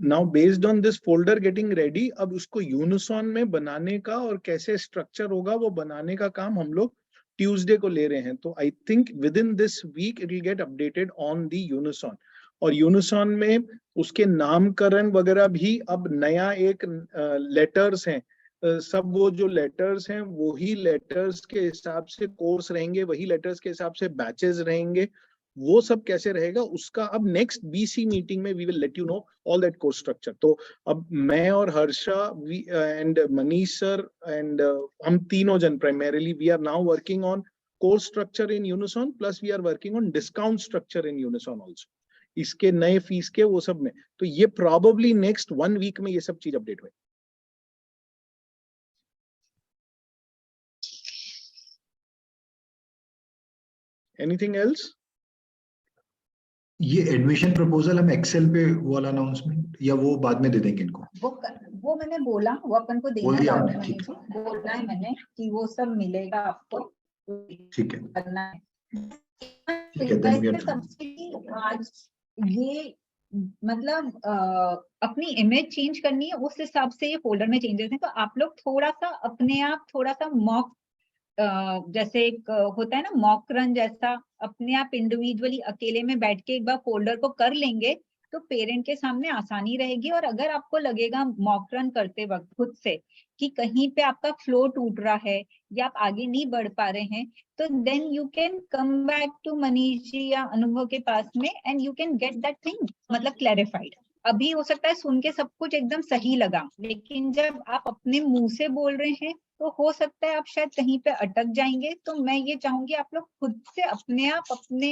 now based on this folder getting ready, अब उसको यूनिसॉन में बनाने का और कैसे स्ट्रक्चर होगा वो बनाने का काम हम लोग ट्यूसडे को ले रहे हैं। तो I think within this week it will get updated on the Unison. और यूनिसॉन में उसके नामकरण वगैरह भी अब नया एक लेटर्स हैं, सब वो जो लेटर्स हैं वही लेटर्स के हिसाब से कोर्स रहेंगे, वही लेटर्स के हिसाब से बैचेस रहेंगे। वो सब कैसे रहेगा उसका अब नेक्स्ट BC मीटिंग में we will let you know all that course structure. तो अब मैं और Harsha and Manish sir and हम तीनों जन primarily we are now working on course structure in Unison, plus we are working on discount structure in Unison also, इसके नए fees के वो सब में। तो ये प्रॉबेबली नेक्स्ट 1 वीक में ये सब चीज अपडेट हुए। Anything else? ये एडमिशन प्रपोजल हम एक्सेल पे वाला अनाउंसमेंट या वो बाद में दे देंगे इनको? वो मैंने बोला, वो अपन को देना बोल दिया है, आपने, ठीक बोला है मैंने कि वो सब मिलेगा आपको। ठीक है, करना है। ठीक है, then we are done. आज ये मतलब अपनी इमेज चेंज करनी है, उस हिसाब से ये फोल्डर में चेंजेस हैं। तो आप लोग थोड़ा सा अपने आप थोड़ा सा मॉक जैसे एक होता है ना मॉक रन जैसा, अपने आप इंडिविजुअली अकेले में बैठ के एक बार फोल्डर को कर लेंगे तो पेरेंट के सामने आसानी रहेगी। और अगर आपको लगेगा मॉक रन करते वक्त खुद से कि कहीं पे आपका फ्लो टूट रहा है या आप आगे नहीं बढ़ पा रहे हैं, तो then you can come back to Manish ji या अनुभव के पास में and you can get that thing मतलब क्लैरिफाइड। अभी हो सकता है सुन के सब कुछ एकदम सही लगा, लेकिन जब आप अपने मुंह से बोल रहे हैं तो हो सकता है आप शायद कहीं पे अटक जाएंगे। तो मैं ये चाहूंगी आप लोग खुद से अपने आप अपने